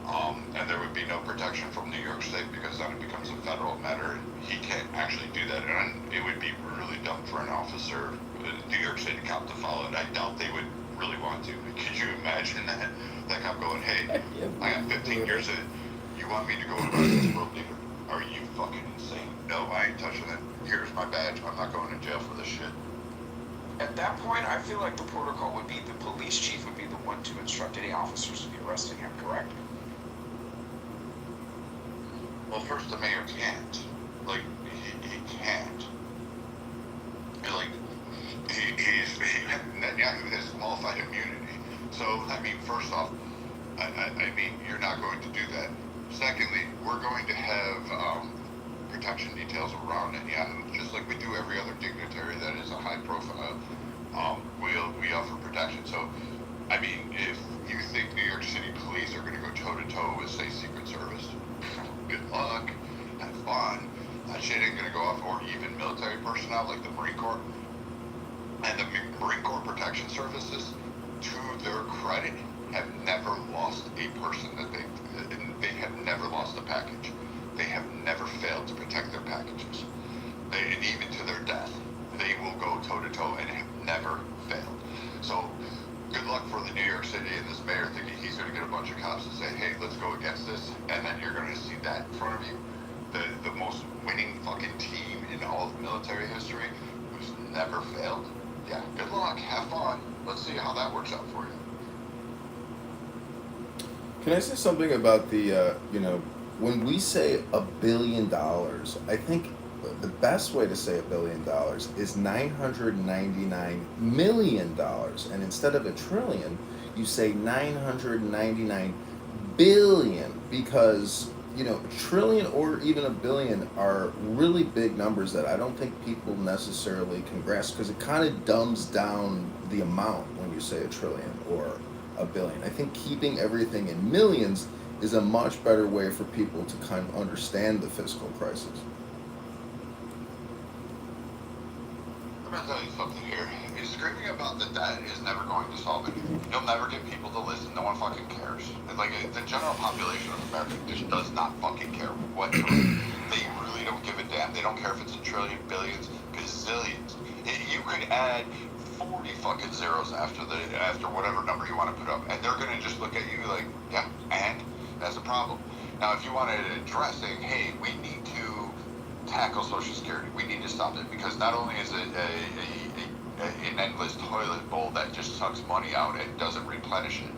and there would be no protection from New York State because then it becomes a federal matter. He can't actually do that, and it would be really dumb for an officer, New York State cop, to follow it. I doubt they would really want to. Could you imagine that cop going, "Hey, I got 15 years in it. You want me to go arrest this road leader? Are you fucking insane? No, I ain't touching it. Here's my badge. I'm not going to jail for this shit." At that point, I feel like the protocol would be the police chief would be the one to instruct any officers to be arresting him, correct? Well, first, the mayor can't. Like, he can't. Like, Netanyahu has qualified immunity. So, I mean, first off, I mean, you're not going to do that. Secondly, we're going to have protection details around Netanyahu, just like we do every other dignitary that is a high profile. We offer protection. So, I mean, if you think New York City police are going to go toe-to-toe with, say, Secret Service, good luck, have fun. That shit ain't going to go off, or even military personnel like the Marine Corps. And the Marine Corps Protection Services, to their credit, have never lost a person that they have never lost a package. They have never failed to protect their packages. And even to their death, they will go toe-to-toe and have never failed. So, good luck for the New York City and this mayor thinking he's going to get a bunch of cops to say, "Hey, let's go against this," and then you're going to see that in front of you. The most winning fucking team in all of military history, who's never failed. Yeah, good luck, have fun. Let's see how that works out for you. Can I say something about the, when we say $1 billion, I think the best way to say $1 billion is $999 million. And instead of $1 trillion, you say 999 billion, because, $1 trillion or even $1 billion are really big numbers that I don't think people necessarily can grasp, because it kind of dumbs down the amount when you say $1 trillion or $1 billion. I think keeping everything in millions is a much better way for people to kind of understand the fiscal crisis. I'm going to tell you something here. Screaming about the debt is never going to solve anything. You'll never get people to listen. No one fucking cares. Like, the general population of America just does not fucking care whatsoever. They really don't give a damn. They don't care if it's a trillion, billions, gazillions. You could add 40 fucking zeros after whatever number you want to put up, and they're going to just look at you like, yeah, and that's a problem. Now, if you wanted to address saying, hey, we need to tackle Social Security, we need to stop it, because not only is it an endless toilet bowl that just sucks money out and doesn't replenish it,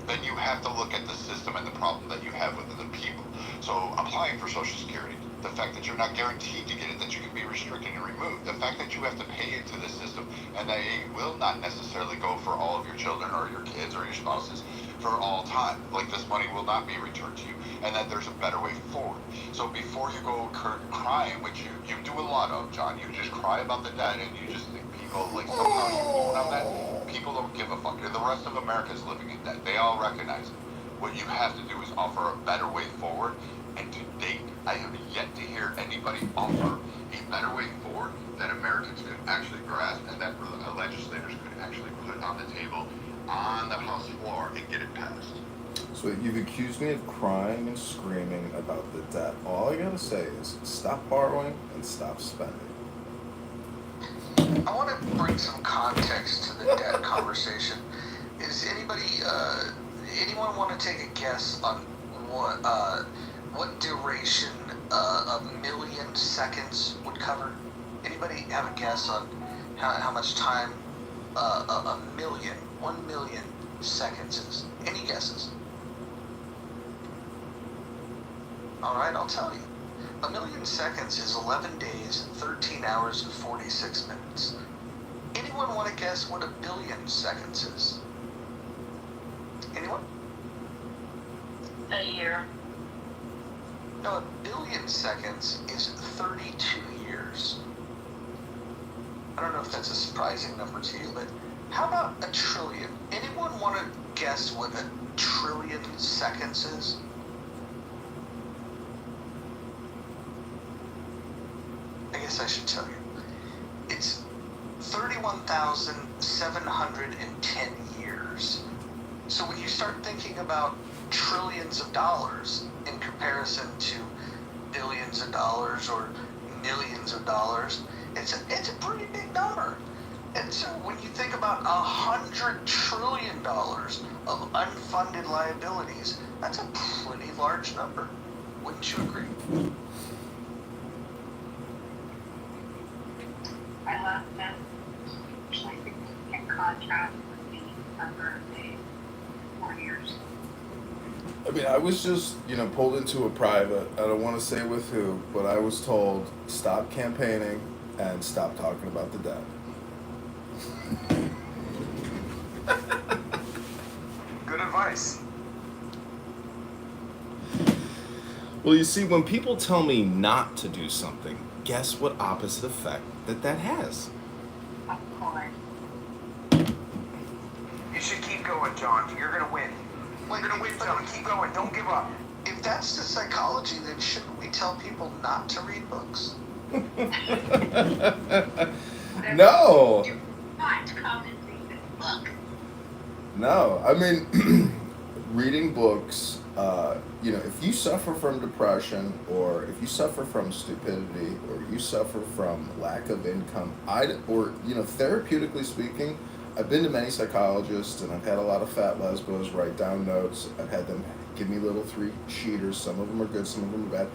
then you have to look at the system and the problem that you have with the people. So applying for Social Security, the fact that you're not guaranteed to get it, that you can be restricted and removed, the fact that you have to pay into the system and that it will not necessarily go for all of your children or your kids or your spouses for all time. Like, this money will not be returned to you, and that there's a better way forward. So before you go crying, which you do a lot of, John, you just cry about the debt and you just think people, like, somehow you won't have that. People don't give a fuck. The rest of America is living in debt. They all recognize it. What you have to do is offer a better way forward, and to date, I have yet to hear anybody offer a better way forward that Americans could actually grasp and that legislators could actually put on the table on the House floor and get it passed. So you've accused me of crying and screaming about the debt. All I gotta say is stop borrowing and stop spending. I want to bring some context to the debt conversation. Is anyone want to take a guess on what duration a million seconds would cover? Anybody have a guess on how much time a million, 1 million seconds is? Any guesses? All right, I'll tell you. A million seconds is 11 days, 13 hours, and 46 minutes. Anyone want to guess what a billion seconds is? Anyone? A year. No, a billion seconds is 32 years. I don't know if that's a surprising number to you, but how about a trillion? Anyone want to guess what a trillion seconds is? I guess I should tell you. It's 31,710 years. So when you start thinking about trillions of dollars in comparison to billions of dollars or millions of dollars, it's a pretty big number. And so when you think about $100 trillion of unfunded liabilities, that's a pretty large number. Wouldn't you agree? I love that. I think in contrast with the number of days, 4 years. I mean, I was just, pulled into a private. I don't want to say with who, but I was told, stop campaigning and stop talking about the debt. Good advice. Well, you see, when people tell me not to do something, guess what opposite effect that has? Of course. You should keep going, John. You're gonna win. You're gonna win, John. Keep going. Don't give up. If that's the psychology, then shouldn't we tell people not to read books? No. Do not come and read this book. No. I mean, reading books, if you suffer from depression or if you suffer from stupidity or you suffer from lack of income, therapeutically speaking, I've been to many psychologists and I've had a lot of fat lesbos write down notes. I've had them give me little 3-sheeters. Some of them are good, some of them are bad.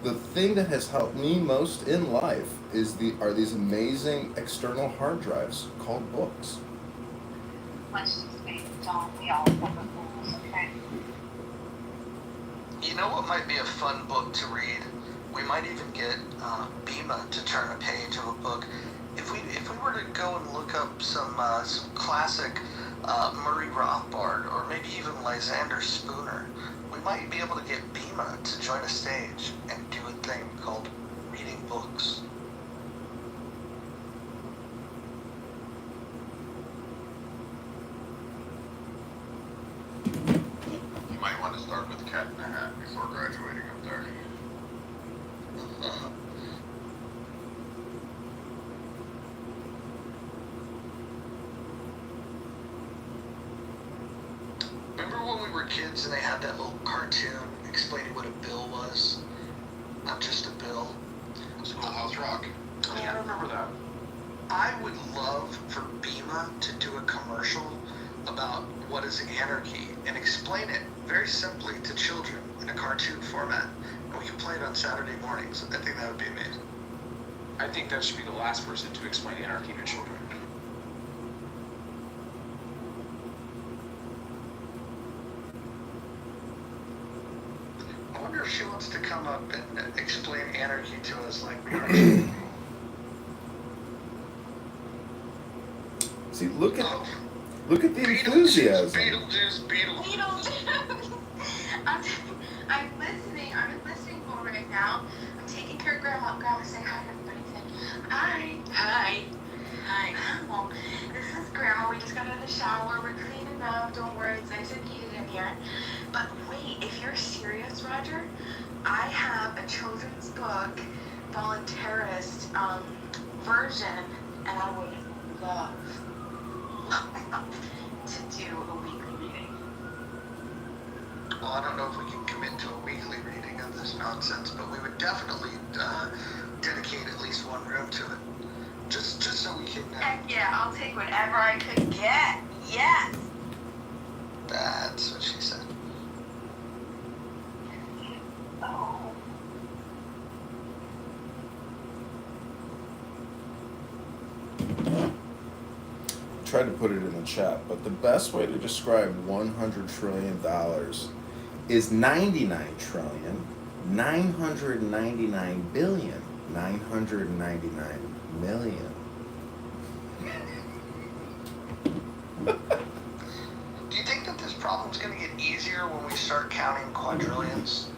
The thing that has helped me most in life are these amazing external hard drives called books. Let's just make it all, we all have a goals, okay? You know what might be a fun book to read? We might even get Bima to turn a page of a book. If we were to go and look up some classic Murray Rothbard or maybe even Lysander Spooner, we might be able to get Bima to join a stage and do a thing called reading books. You might want to start with Cat in the Hat before graduating up there. Remember when we were kids and they had that little cartoon explaining what a bill was? Not just a bill. Schoolhouse Rock. Oh, yeah, I remember that. I would love for Bima to do a commercial about what is anarchy and explain it very simply to children in a cartoon format. And we can play it on Saturday mornings. I think that would be amazing. I think that should be the last person to explain anarchy to children. I wonder if she wants to come up and explain anarchy to us like we are. See, look at the enthusiasm. Beetlejuice. I'm listening. I'm in listening mode right now. I'm taking care of Grandma. Grandma, say hi to everybody. Say hi. Hi. Hi. Well, this is Grandma. We just got out of the shower. We're cleaning up. Don't worry. It's nice and heated in here. But wait, if you're serious, Roger, I have a children's book, voluntarist version, and I would love to do a weekly reading. Well, I don't know if we can commit to a weekly reading of this nonsense, but we would definitely dedicate at least one room to it. Just so we can... Heck yeah, I'll take whatever I could get. Yes! That's what she said. I tried to put it in the chat, but the best way to describe $100 trillion is 99 trillion, 999 billion, 999 million. Do you think that this problem's going to get easier when we start counting quadrillions?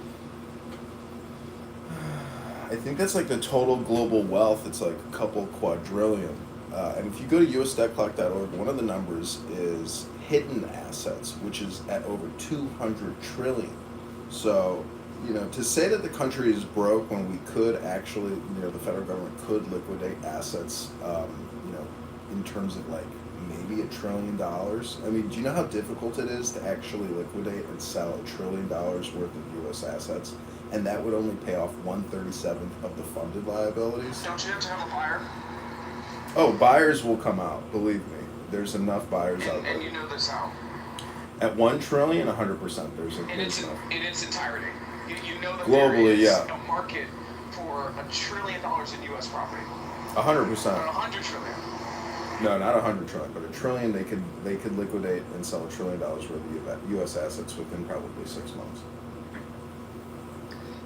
I think that's like the total global wealth. It's like a couple quadrillion. And if you go to usdebtclock.org, one of the numbers is hidden assets, which is at over 200 trillion. So, to say that the country is broke when we could actually, the federal government could liquidate assets, in terms of like maybe $1 trillion. I mean, do you know how difficult it is to actually liquidate and sell $1 trillion worth of U.S. assets? And that would only pay off 1/37 of the funded liabilities. Don't you have to have a buyer? Oh, buyers will come out. Believe me, there's enough buyers out there. And you know this how? At 1 trillion, 100%. There's In its entirety. You know that globally, there is yeah, a market for $1 trillion in U.S. property. 100%. 100 trillion. No, not 100 trillion, but $1 trillion. They could liquidate and sell $1 trillion worth of U.S. assets within probably 6 months.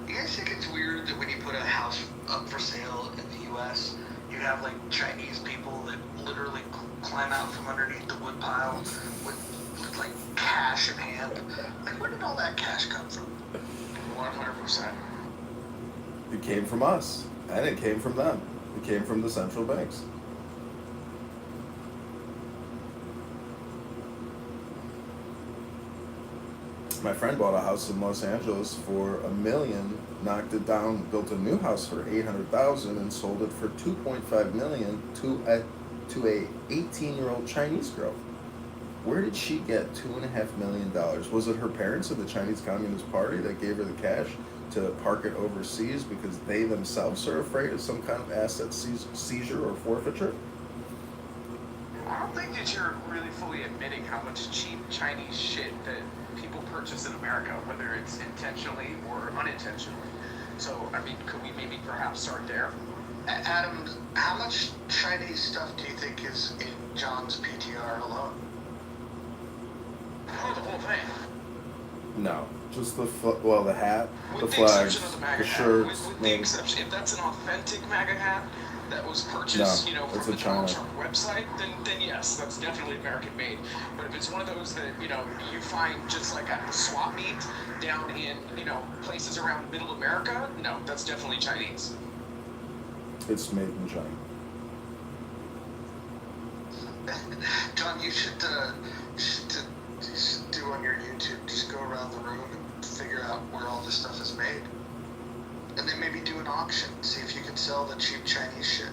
You guys think it's weird that when you put a house up for sale in the U.S., you have like Chinese people that literally climb out from underneath the wood pile with like cash in hand? Like, where did all that cash come from? 100%. It came from us, and it came from them. It came from the central banks. My friend bought a house in Los Angeles for $1 million, knocked it down, built a new house for $800,000, and sold it for $2.5 million to a 18-year-old Chinese girl. Where did she get $2.5 million? Was it her parents in the Chinese Communist Party that gave her the cash to park it overseas because they themselves are afraid of some kind of asset seizure or forfeiture? I don't think that you're really fully admitting how much cheap Chinese shit that people purchase in America, whether it's intentionally or unintentionally. So, I mean, could we maybe perhaps start there? Adam, how much Chinese stuff do you think is in John's PTR alone? Oh, the whole thing. No, just the hat, With the the flags, exception of the MAGA the hat. shirts. With the exception, if that's an authentic MAGA hat that was purchased, No, from it's the a China. Donald Trump website, then yes, that's definitely American made. But if it's one of those that, you find just like at the swap meet down in, places around middle America, no, that's definitely Chinese. It's made in China. John, you should do on your YouTube, just go around the room and figure out where all this stuff is made. And then maybe do an auction, see if you can sell the cheap Chinese shit.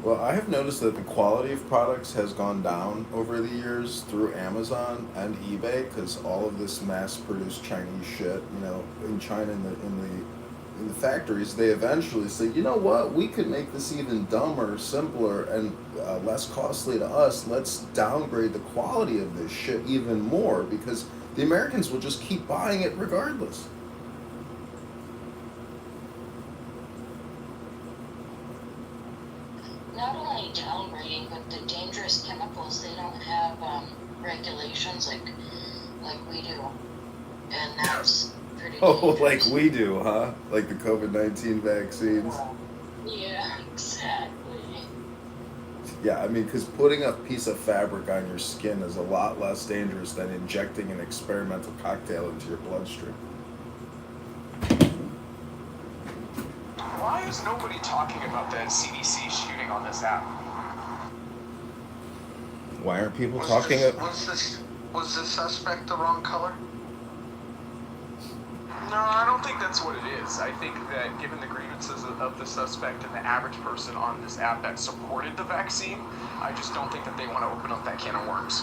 Well, I have noticed that the quality of products has gone down over the years through Amazon and eBay because all of this mass-produced Chinese shit, in China in the factories, they eventually say, you know what, we could make this even dumber, simpler, and less costly to us. Let's downgrade the quality of this shit even more because the Americans will just keep buying it regardless. Not only downgrading, but the dangerous chemicals, they don't have regulations like we do. And that's pretty Oh, dangerous. like we do, huh? Like the COVID-19 vaccines. Yeah, exactly. Yeah, I mean, because putting a piece of fabric on your skin is a lot less dangerous than injecting an experimental cocktail into your bloodstream. Why is nobody talking about that CDC shooting on this app? Why aren't people Was talking? was the suspect the wrong color? No, I don't think that's what it is. I think that given the grievances of the suspect and the average person on this app that supported the vaccine, I just don't think that they want to open up that can of worms.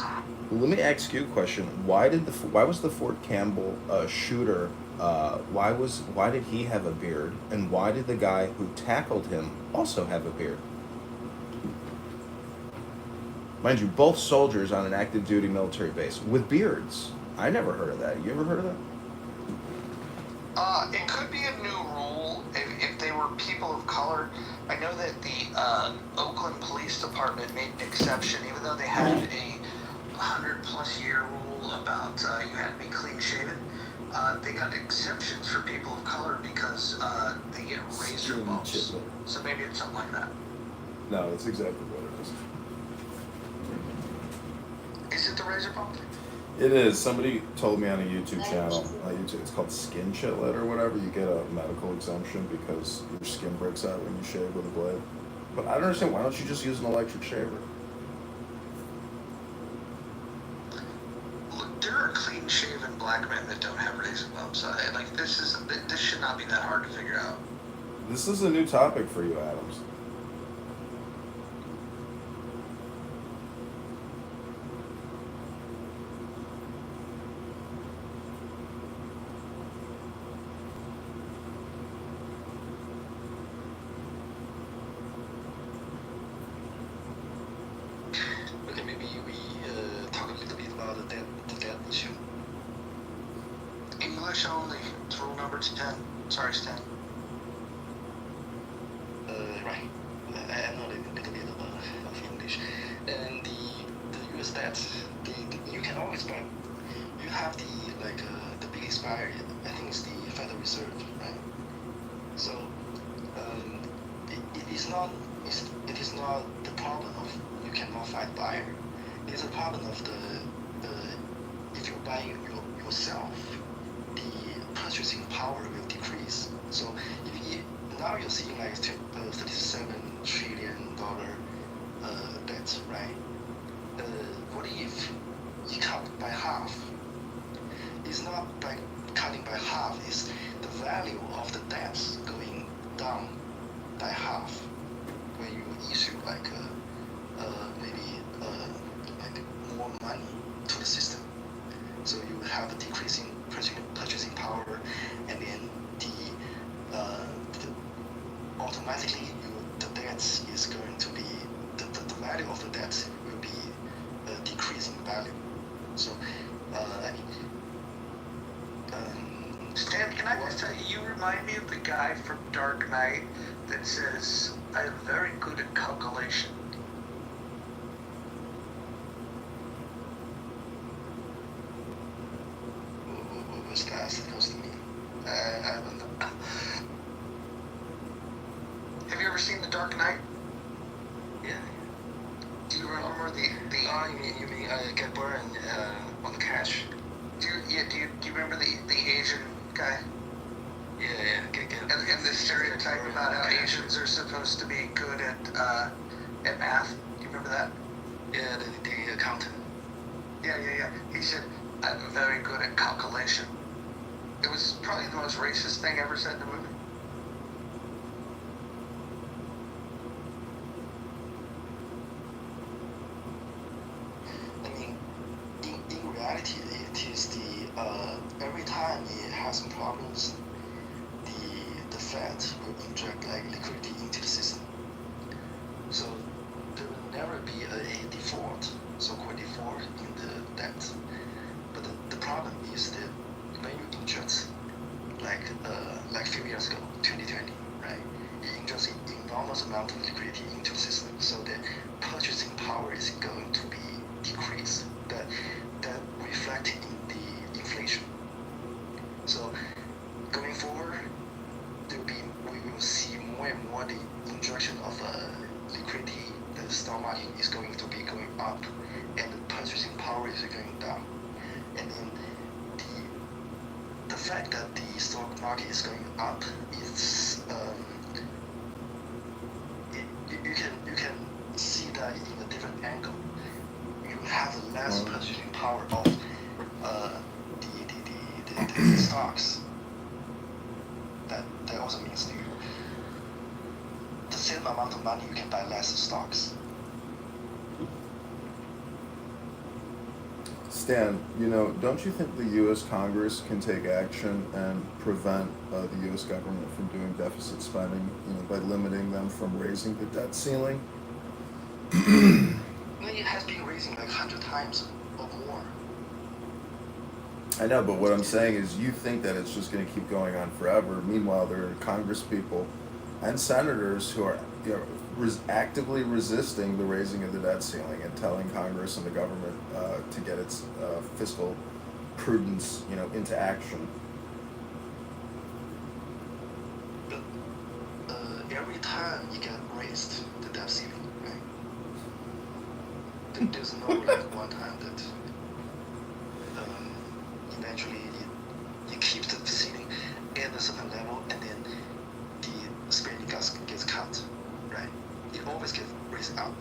Let me ask you a question. Why was the Fort Campbell shooter? Why did he have a beard? And why did the guy who tackled him also have a beard? Mind you, both soldiers on an active duty military base with beards. I never heard of that. You ever heard of that? It could be a new rule if they were were people of color, I know that the Oakland Police Department made an exception, even though they had a 100+ year rule about you had to be clean shaven. They got exceptions for people of color because they get razor bumps. So maybe it's something like that. No, that's exactly what it is. Is it the razor bump? It is. Somebody told me on a YouTube channel, it's called skin chitlet or whatever. You get a medical exemption because your skin breaks out when you shave with a blade. But I don't understand. Why don't you just use an electric shaver? Look, there are clean-shaven black men that don't have razor bumps. This should not be that hard to figure out. This is a new topic for you, Adams. Okay, maybe we talk a little bit about the debt issue. English only. It's rule number 10. Sorry, Stan. Right. I know a little bit of English. And the US debt, you can always buy. You have the biggest buyer, I think it's the Federal Reserve, right? So it is not the problem of you cannot find buyer. It is a problem of the if you're buying yourself, the purchasing power will decrease. So now you're seeing like $37 trillion debt, right? What if you cut by half? It's not by cutting by half, it's the value of the debts going down by half when you issue maybe more money to the system. So you have a decreasing purchasing power, and then automatically the debts is going to be the value of the debts will be decreasing value. So Stan, can I just tell you, you remind me of the guy from Dark Knight that says, I am very good at calculation. What was that supposed to mean? I don't know. Have you ever seen The Dark Knight? Yeah. Do you remember the you mean get burned on the couch? Do you remember the Asian guy? Yeah, and the stereotype about how Asians are supposed to be good at math. Do you remember that? Yeah, the accountant. Yeah. He said, I'm very good at calculation. It was probably the most racist thing ever said in the movie. I mean, in reality, it is every time it has some problems, the Fed will inject liquidity into the system. So there will never be a default, so-called default in the debt. But the problem is that when you inject, like a few years ago, 2020, right? It injects enormous amount of liquidity into the system, so the purchasing power is going to be decreased. That reflects in the inflation. So going forward, we will see more and more the injection of liquidity. The stock market is going to be going up, and the purchasing power is going down. And then the fact that the stock market is going up is you can see that in a different angle. You have less purchasing power of the stocks. That also means the same amount of money you can buy less stocks. Stan, don't you think the U.S. Congress can take action and prevent the U.S. government from doing deficit spending, by limiting them from raising the debt ceiling? It has been raising 100 times or more. I know, but what I'm saying is you think that it's just going to keep going on forever. Meanwhile, there are Congress people and senators who are actively resisting the raising of the debt ceiling and telling Congress and the government to get its fiscal prudence, into action. But every time you get raised the debt ceiling, right? There's no like one time that eventually you keep the ceiling at a certain level, and then the spending gets cut, right? It always gets raised up.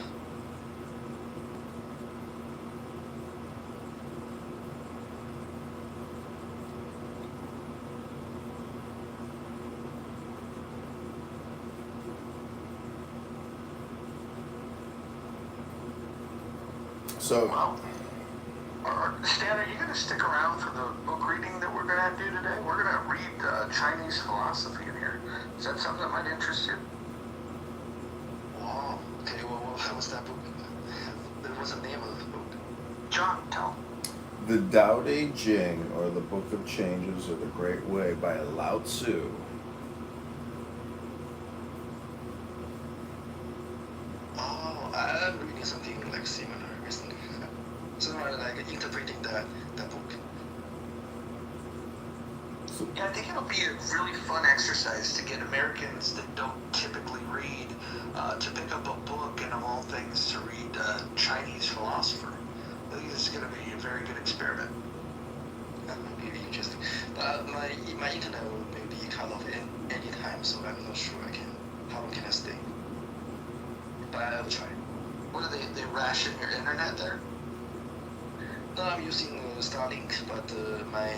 So, Wow. Stan, are you going to stick around for the book reading that we're going to do today? We're going to read Chinese philosophy in here. Is that something that might interest you? Wow. Okay. Well, how was that book? What's the name of the book? John, tell me. The Tao Te Ching, or the Book of Changes, or the Great Way by Lao Tzu. Oh, I'm reading something like similar recently. Similar like interpreting that book. Yeah, I think it'll be a really fun exercise to get Americans that don't typically read to pick up a book and of all things to read Chinese philosopher. I think this is going to be a very good experiment. That would be interesting. But my internet will maybe cut off any time, so I'm not sure how long can I stay. But I'll try. What do they ration your internet there? No, I'm using Starlink, but my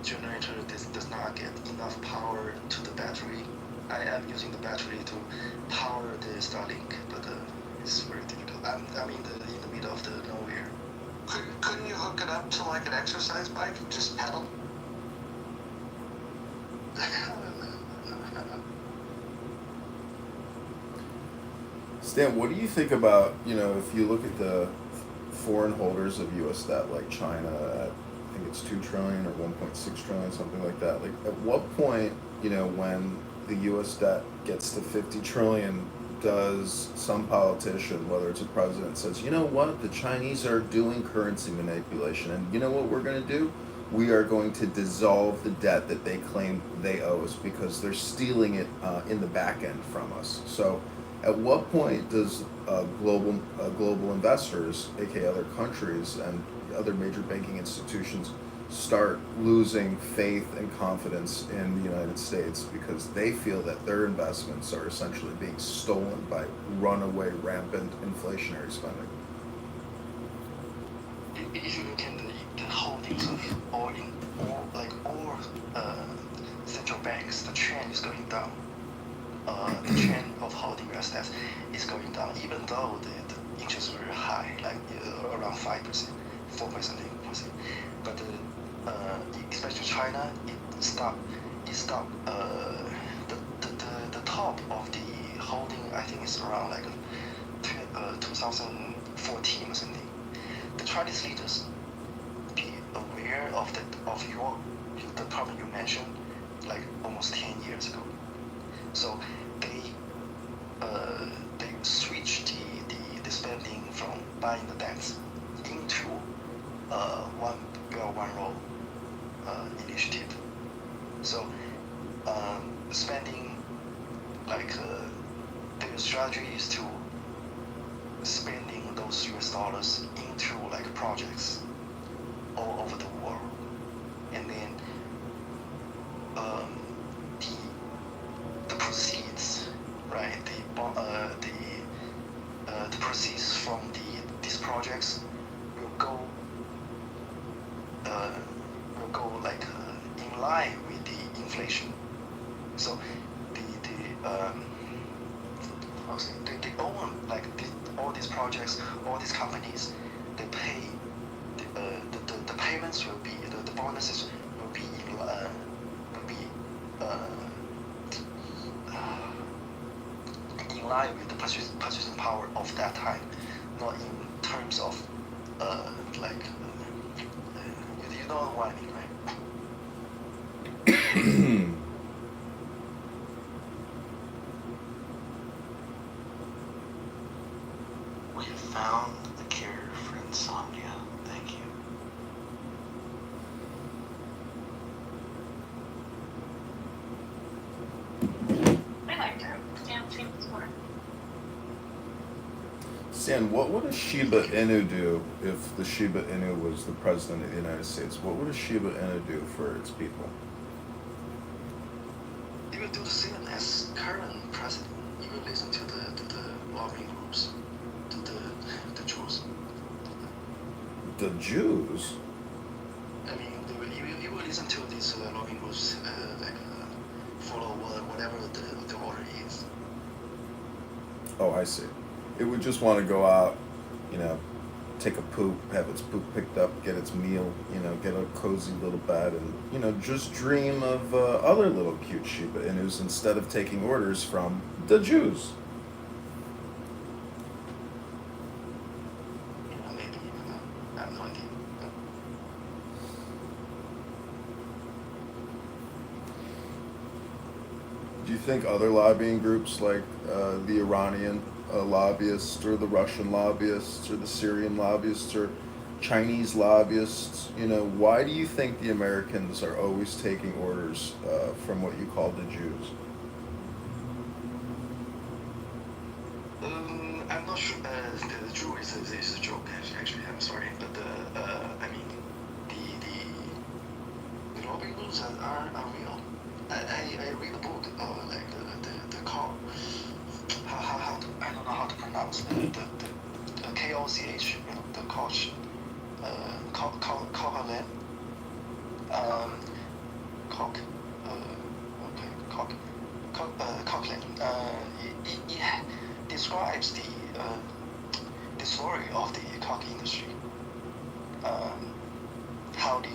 generator does not get enough power to the battery. I am using the battery to power the Starlink, but it's very difficult. I'm in the middle of the nowhere. Couldn't you hook it up to like an exercise bike and just pedal? Stan, what do you think about, if you look at the foreign holders of U.S. debt, like China at, I think it's 2 trillion or 1.6 trillion, something like that. Like, at what point, when the U.S. debt gets to 50 trillion, does some politician, whether it's a president, says, you know what, the Chinese are doing currency manipulation, and you know what we're going to do? We are going to dissolve the debt that they claim they owe us because they're stealing it in the back end from us. So, at what point does global investors, aka other countries and other major banking institutions, start losing faith and confidence in the United States because they feel that their investments are essentially being stolen by runaway, rampant inflationary spending? If you look at the holdings of all central banks, the trend is going down. The trend of holding US debts is going down, even though the interest is very high, like around 5%, 4%, 8%. But especially China, it stopped. The top of the holding, I think, is around like 2014 or something. The Chinese leaders be aware of the problem you mentioned, like almost 10 years ago. So they switched the spending from buying the debts into one Belt One Road initiative. So spending their strategy is to spending those US dollars into projects all over the world, and then the proceeds, right? The proceeds from these projects will go in line with the inflation. So they own all these projects, all these companies. They pay the payments will be the bonuses will be in line with the purchasing power of that time, not in terms of you know what I mean, right? changes more. Stan, what would a Shiba Inu do if the Shiba Inu was the president of the United States? What would a Shiba Inu do for its people? You will do the same as current president. You will listen to the lobbying groups, to the Jews. The Jews? I mean, you will listen to these lobbying groups, follow whatever the order is. Oh, I see. It would just want to go out, take a poop, have its poop picked up, get its meal, get a cozy little bed, and, just dream of other little cute Shiba Inus instead of taking orders from the Jews. Maybe, I have no idea. Do you think other lobbying groups like the Iranian lobbyists or the Russian lobbyists or the Syrian lobbyists or Chinese lobbyists, why do you think the Americans are always taking orders from what you call the Jews? I'm not sure. The Jew is a joke. Actually, I'm sorry, but I mean, the lobbying groups are real. I read the book, like the call. How to, I don't know how to pronounce the KOCH, the coach, Cochran, Cochran. It describes the story of the cock industry. How they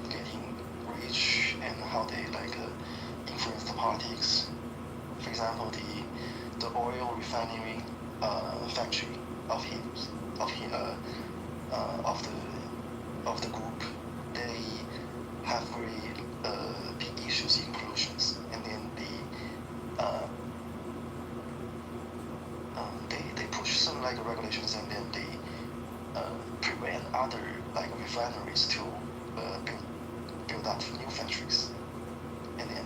getting rich and how they influence the politics. For example, the oil refinery factory of the group, they have very big issues in pollutions, and then they push some regulations, and then they prevent other refineries to build up new factories, and then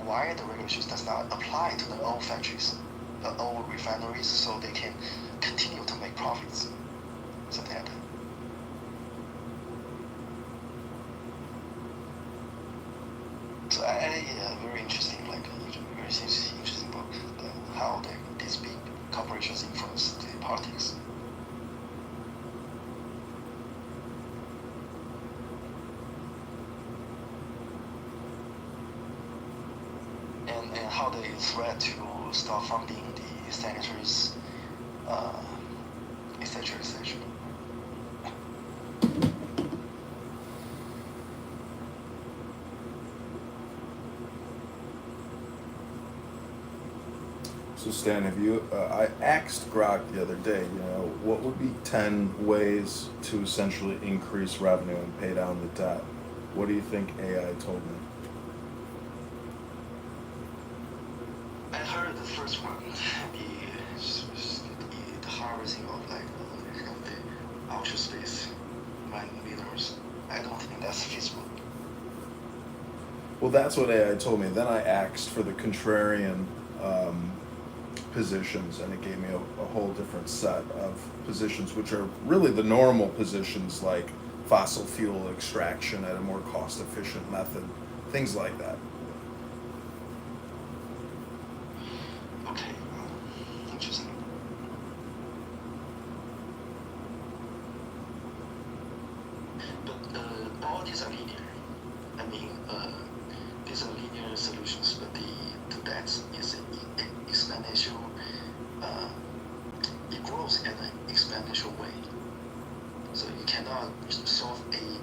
why the regulations does not apply to the old factories, the old refineries, so they can continue to make profits, something like that. So very interesting, very interesting book, how these big corporations influence the politics. And how they threat to stop funding the senators, etc., etc. So Stan, I asked Grok the other day, what would be 10 ways to essentially increase revenue and pay down the debt? What do you think AI told me? I heard the first one, the harvesting of the outer space minerals. I don't think that's feasible. Well, that's what AI told me. Then I asked for the contrarian positions, and it gave me a whole different set of positions, which are really the normal positions, like fossil fuel extraction at a more cost-efficient method, things like that. Okay, interesting. But all these are linear. I mean, these are linear solutions, but the debt is exponential. It grows in an exponential way. So you cannot solve a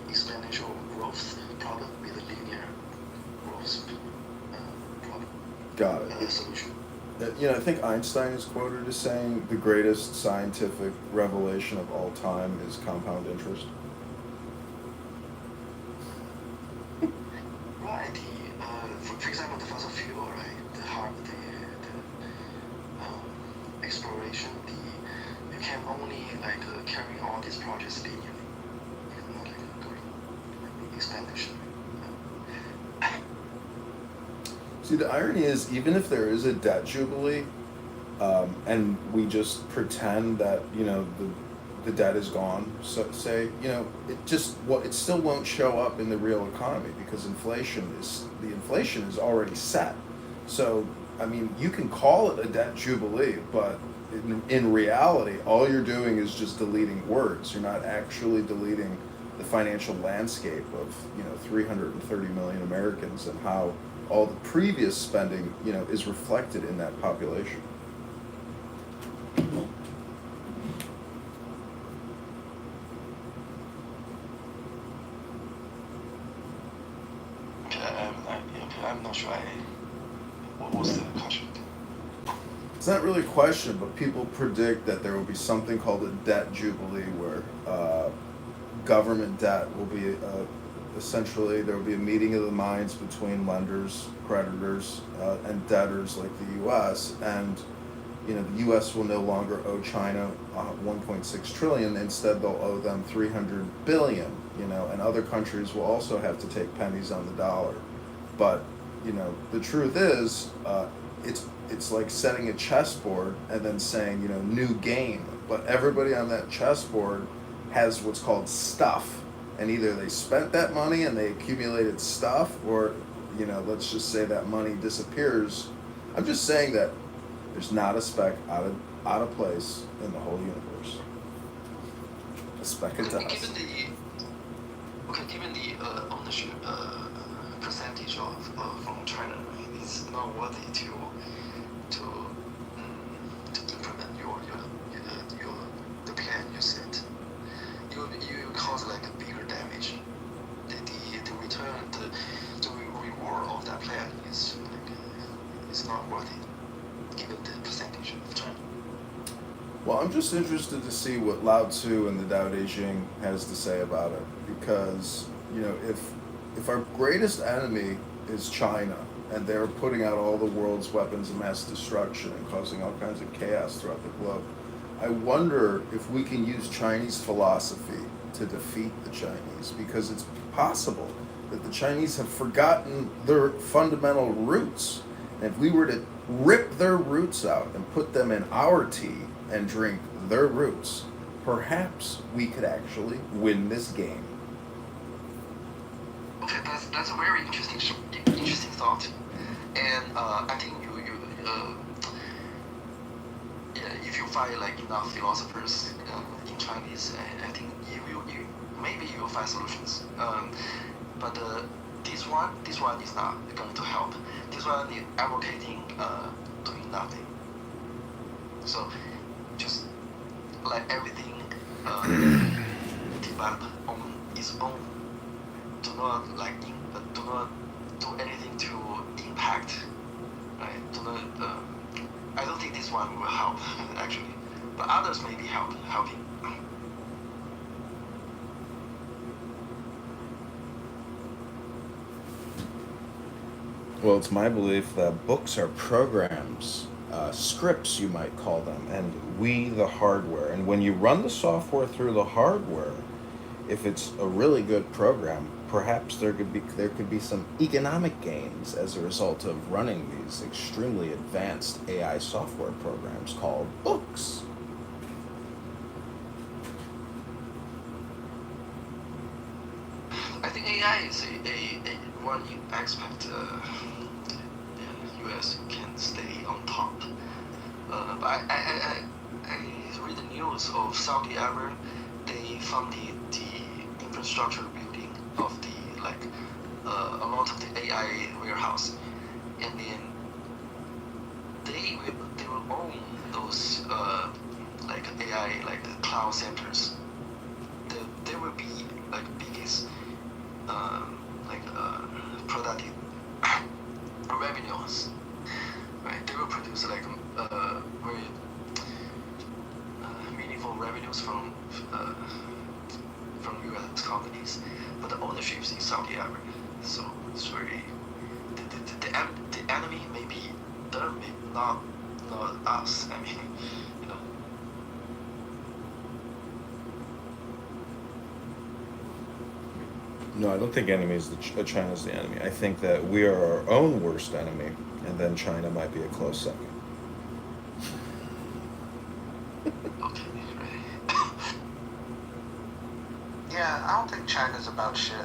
exponential growth problem with a linear growth problem. Got it. Solution. I think Einstein is quoted as saying the greatest scientific revelation of all time is compound interest. Right. For example, the fossil fuel, right? The exploration. You can only carry all these projects linearly. You cannot going exponentially. See, the irony is, even if there is a debt jubilee, and we just pretend that the debt is gone, so say it still won't show up in the real economy because the inflation is already set. So I mean, you can call it a debt jubilee, but in reality, all you're doing is just deleting words. You're not actually deleting the financial landscape of 330 million Americans and how all the previous spending is reflected in that population. I'm not sure. What was the question? It's not really a question, but people predict that there will be something called a debt jubilee where government debt will be essentially there will be a meeting of the minds between lenders, creditors, and debtors like the U.S. and the U.S. will no longer owe China 1.6 trillion. Instead, they'll owe them 300 billion. And other countries will also have to take pennies on the dollar. But the truth is, it's like setting a chessboard and then saying new game. But everybody on that chessboard has what's called stuff, and either they spent that money and they accumulated stuff, or let's just say that money disappears. I'm just saying that there's not a speck out of place in the whole universe. A speck of dust. Given the ownership percentage from China, it's not worthy to implement the plan you set. You cause like a bigger damage. The return, the reward of that plan is not worthy, given the percentage of China. Well, I'm just interested to see what Lao Tzu and the Tao Te Ching has to say about it, because if our greatest enemy is China, and they're putting out all the world's weapons of mass destruction and causing all kinds of chaos throughout the globe, I wonder if we can use Chinese philosophy to defeat the Chinese, because it's possible that the Chinese have forgotten their fundamental roots. And if we were to rip their roots out and put them in our tea and drink their roots, perhaps we could actually win this game. Okay, that's a very interesting thought, and I think if you find like enough philosophers in Chinese, I think maybe you will find solutions. But this one is not going to help. This one is advocating doing nothing. So just let everything develop on its own. Do not do not do anything to impact. Right? I don't think this one will help actually, but others may be helping. Well, it's my belief that books are programs, scripts you might call them, and we the hardware. And when you run the software through the hardware, if it's a really good program, perhaps there could be some economic gains as a result of running these extremely advanced AI software programs called books. I think AI is a one aspect the U.S. can stay on top. But I read the news of Saudi Arabia. They funded the infrastructure building of a lot of the AI warehouse, and then they will own those AI cloud centers. They will be biggest productive revenues. Right? They will produce very meaningful revenues from U.S. companies, but the ownership is in Saudi Arabia. So it's really the enemy may be them, maybe not us. I mean, No, I don't think China's the enemy. I think that we are our own worst enemy, and then China might be a close second. Okay, right. Yeah, I don't think China's about shit.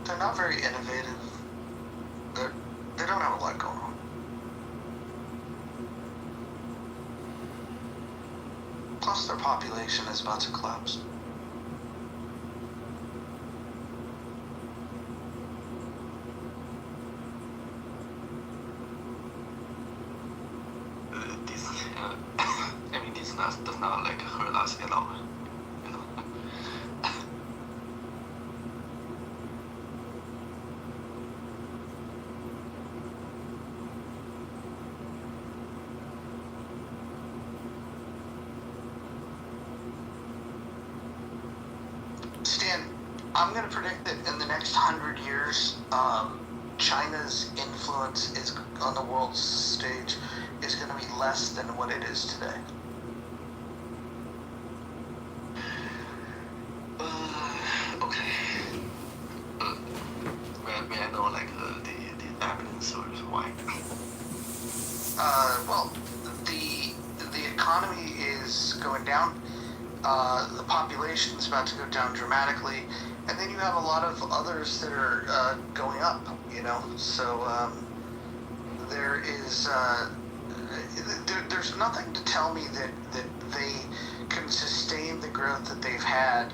They're not very innovative. They don't have a lot going on. Plus, their population is about to collapse. This does not like hurt us at all. You know. Stan, I'm going to predict that in the next 100 years, China's influence is on the world stage is going to be less than what it is today. Okay. May I know like the evidence or why? Well, the economy is going down. The population is about to go down dramatically, and then you have a lot of others that are going up. You know, so there is there's nothing to tell me that they can sustain the growth that they've had.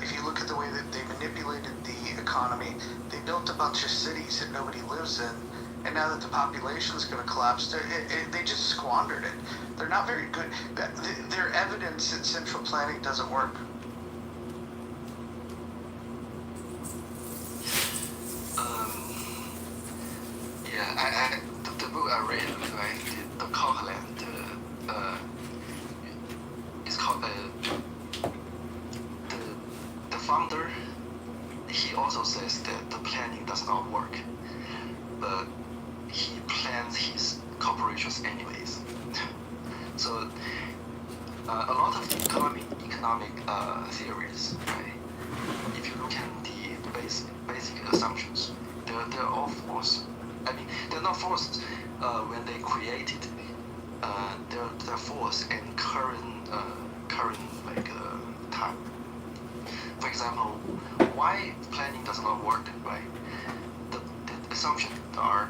If you look at the way that they manipulated the economy, they built a bunch of cities that nobody lives in, and now that the population is going to collapse, they just squandered it. They're not very good. Their evidence that central planning doesn't work. Yeah, the book I read, right, the Cochlear, it's called the founder. He also says that the planning does not work, but he plans his corporations anyways. So a lot of economic theories, right? If you look at the basic assumptions, they're all false. I mean, they're not false when they created. They're false in current time. For example, why planning does not work, right? The assumptions are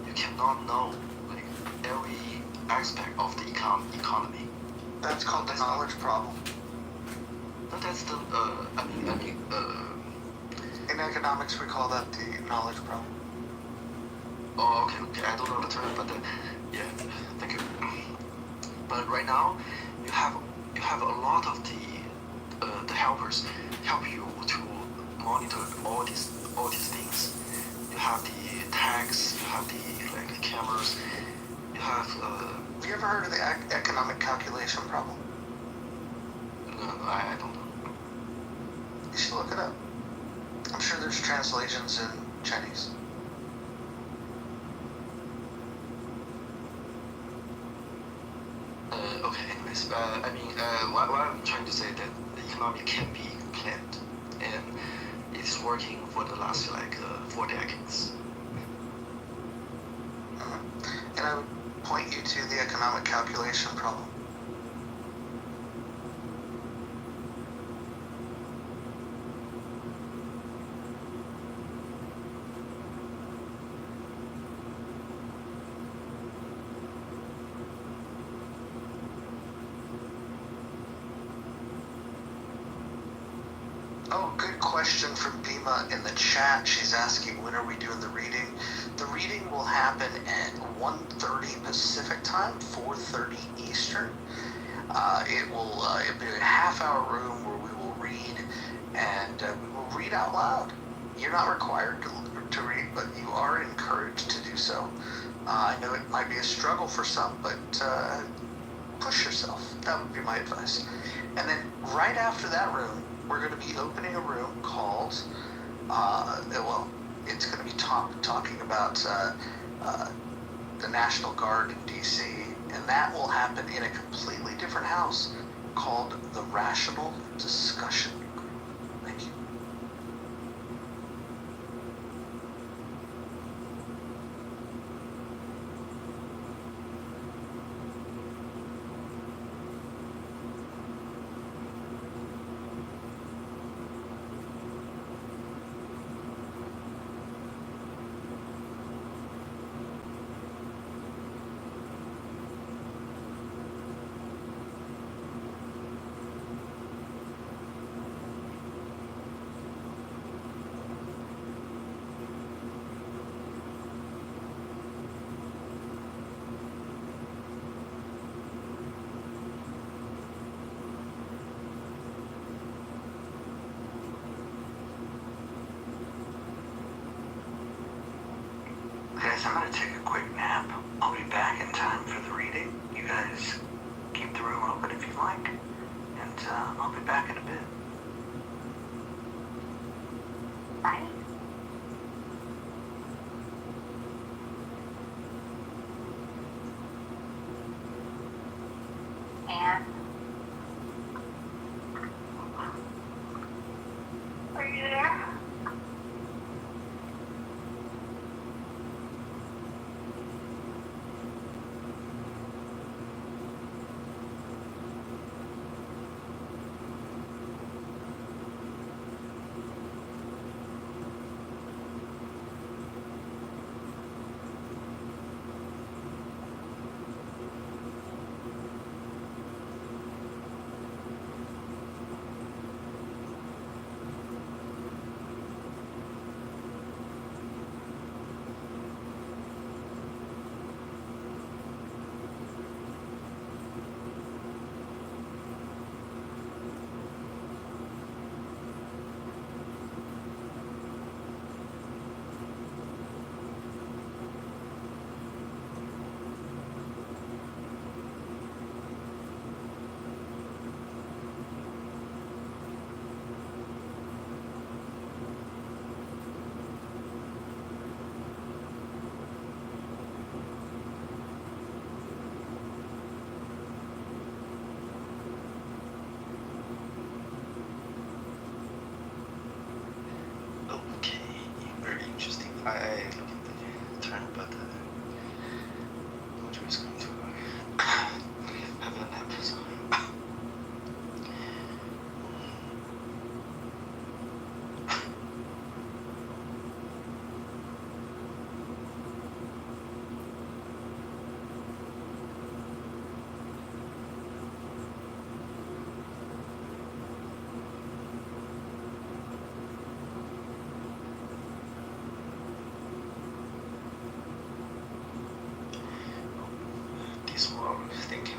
you cannot know like every aspect of the economy. That's called the knowledge problem. But that's the in economics we call that the knowledge problem. Oh, okay. I don't know the term, but yeah, thank you. But right now, you have a lot of the helpers help you to monitor all these things. You have the tags, you have the cameras, you have. Have you ever heard of the economic calculation problem? No, I don't know. You should look it up. I'm sure there's translations in Chinese. Okay, anyways, what I'm trying to say that the economy can be planned, and it's working for the last 4 decades. And I would point you to the economic calculation problem. Oh, good question from Bima in the chat. She's asking, when are we doing the reading? The reading will happen at 1:30 Pacific time, 4:30 Eastern. It'll be a half-hour room where we will read, and we will read out loud. You're not required to read, but you are encouraged to do so. I know it might be a struggle for some, but push yourself. That would be my advice. And then right after that room, we're going to be opening a room called, it's going to be talking about the National Guard in DC, and that will happen in a completely different house called the Rational Discussion Group. Thank you. Guys, I'm gonna take a quick nap. I'll be back in time for the reading. You guys keep the room open if you like, and I'll be back in a bit. Bye. And are you there? Okay, very interesting. I look at the turn, but Roger is going to have a nap. So. This world, thank you.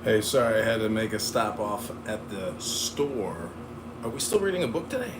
Hey, sorry, I had to make a stop off at the store. Are we still reading a book today?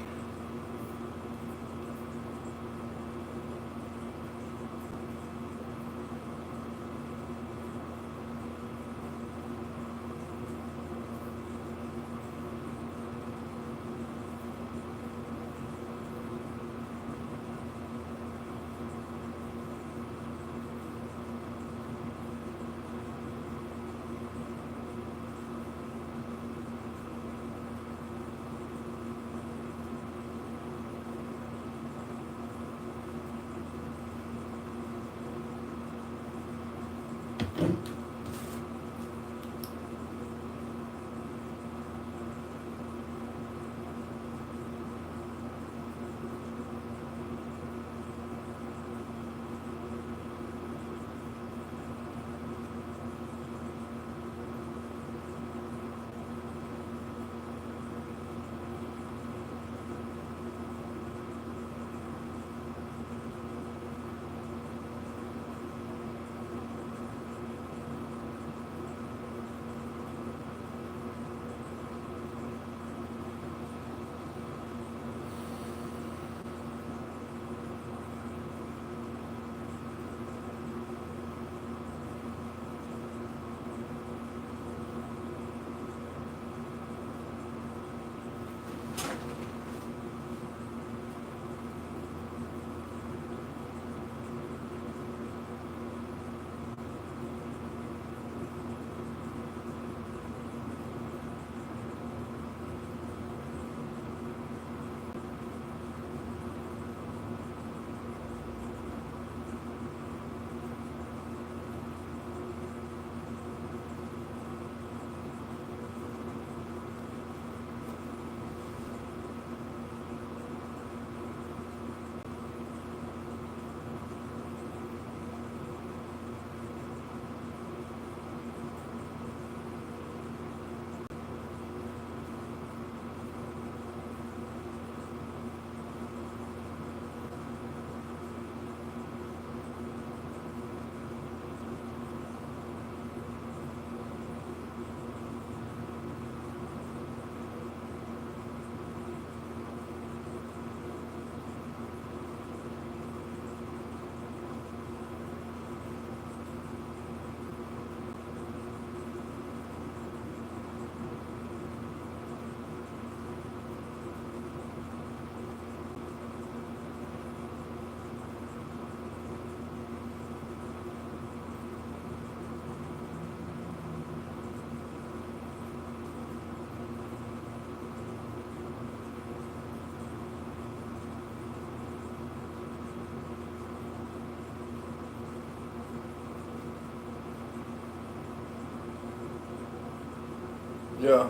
Yeah.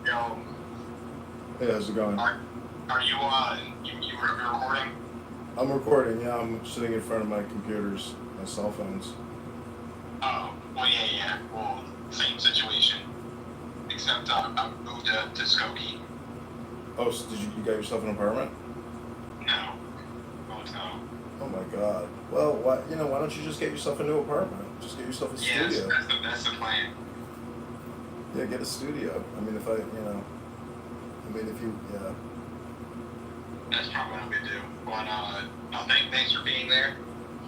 Yo, Hey, how's it going? are you recording? I'm recording, yeah. I'm sitting in front of my computers, my cell phones. Oh, well, yeah. Well, same situation. Except I moved to Skokie. Oh, so you got yourself an apartment? No. Oh, no. Oh my god. Well, why don't you just get yourself a new apartment? Just get yourself a Yeah, studio. that's the plan. Yeah, get a studio. I mean, if you, yeah. That's probably what I'm gonna do. But no, thanks for being there.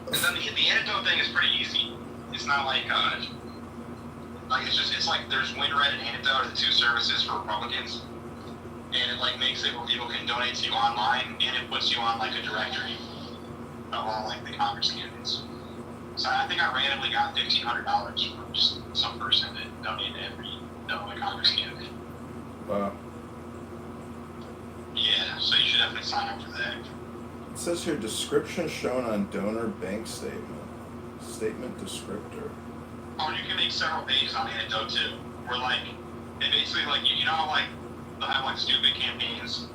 And then the antidote thing is pretty easy. It's not like it's like there's WinRed and Antidote are the two services for Republicans, and it like makes it where people can donate to you online, and it puts you on like a directory of all like the Congress candidates. So I think I randomly got $1,500 from just some person that donated to every Congress candidate. Wow. Yeah, so you should definitely sign up for that. It says here, description shown on donor bank statement. Statement descriptor. Oh, you can make several pages on Antidote too, where like, they basically like, you know how like, they'll have like stupid campaigns,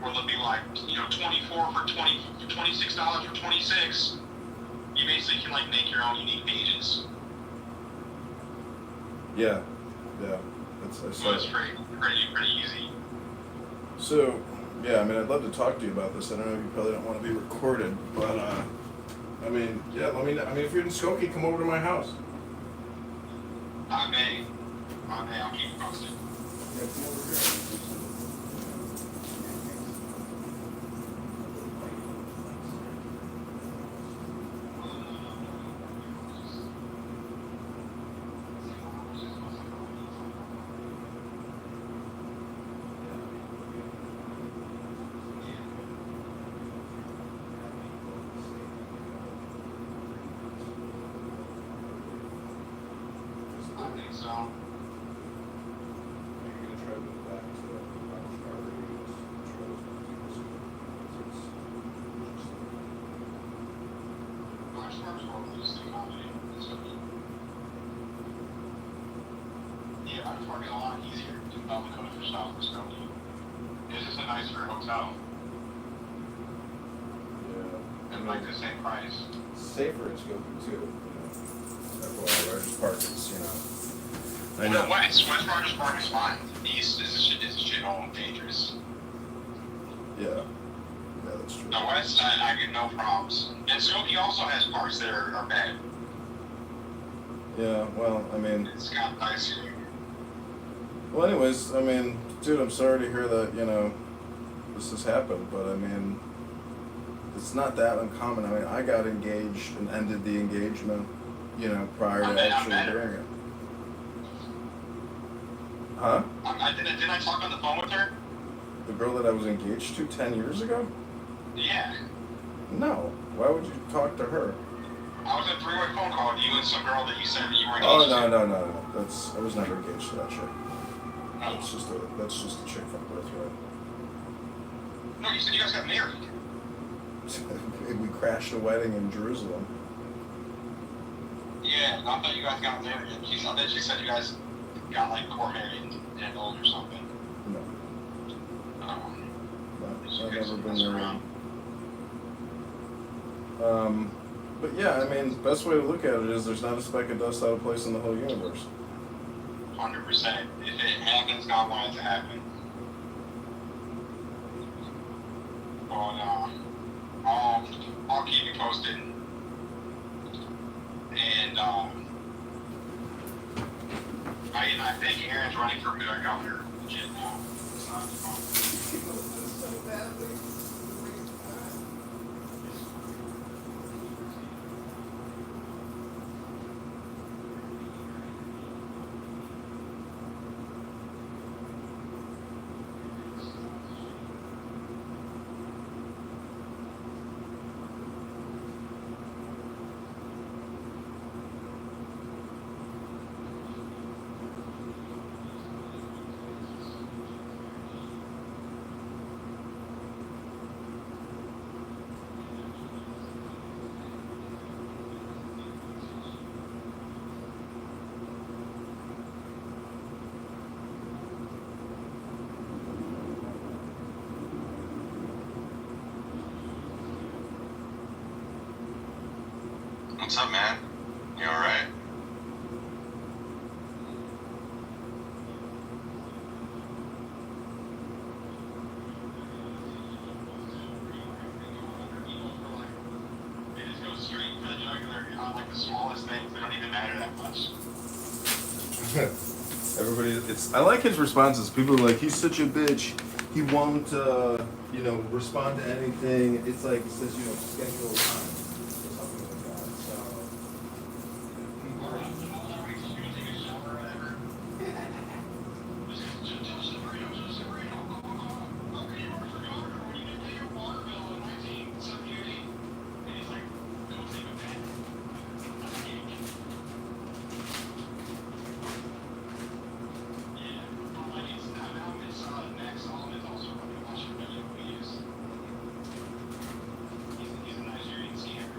where they'll be like, 24 for 20, $26 for 26. You basically can like make your own unique pages. Yeah. So it's pretty easy. So, yeah, I mean, I'd love to talk to you about this. I don't know, you probably don't want to be recorded, but, I mean, yeah, let me know. I mean, if you're in Skokie, come over to my house. I may. I'll keep you posted. Yeah, come over here. I think so. Yeah, I just work it a lot easier to probably go to South Wisconsin. It's just a nicer hotel Yeah. and like the same price. Safer in Skokie too, you know. FYI, Rogers Park is, you know. I Well, know. West Rogers Park is fine. East is a shithole and dangerous. Yeah. Yeah, that's true. The West, I get no problems. And Skokie also has parts that are bad. Yeah, well, I mean. It's got nice. Well, anyways, I mean, dude, I'm sorry to hear that, you know, this has happened, but I mean, it's not that uncommon. I mean, I got engaged and ended the engagement, you know, prior to actually doing it. Huh? Didn't I talk on the phone with her? The girl that I was engaged to 10 years ago? Yeah. No. Why would you talk to her? I was on a three-way phone call with you and some girl that you said that you were engaged Oh, to. no. I was never engaged to that chick. No. That's just a chick from Birthright. No, you said you guys got married. We crashed a wedding in Jerusalem. Yeah, I thought you guys got married. She said you guys got like court married and old or something. No. I've never been married. But yeah, I mean, best way to look at it is there's not a speck of dust out of place in the whole universe. 100%. If it happens, God wanted it to happen. But I'll keep you posted. And I think Aaron's running for governor legit now. It's not What's up, man? You alright? They just go straight for the jugular on like the smallest things. They don't even matter that much. I like his responses. People are like, he's such a bitch. He won't, you know, respond to anything. It's like, he says, you know, schedule time. He's a Nigerian singer.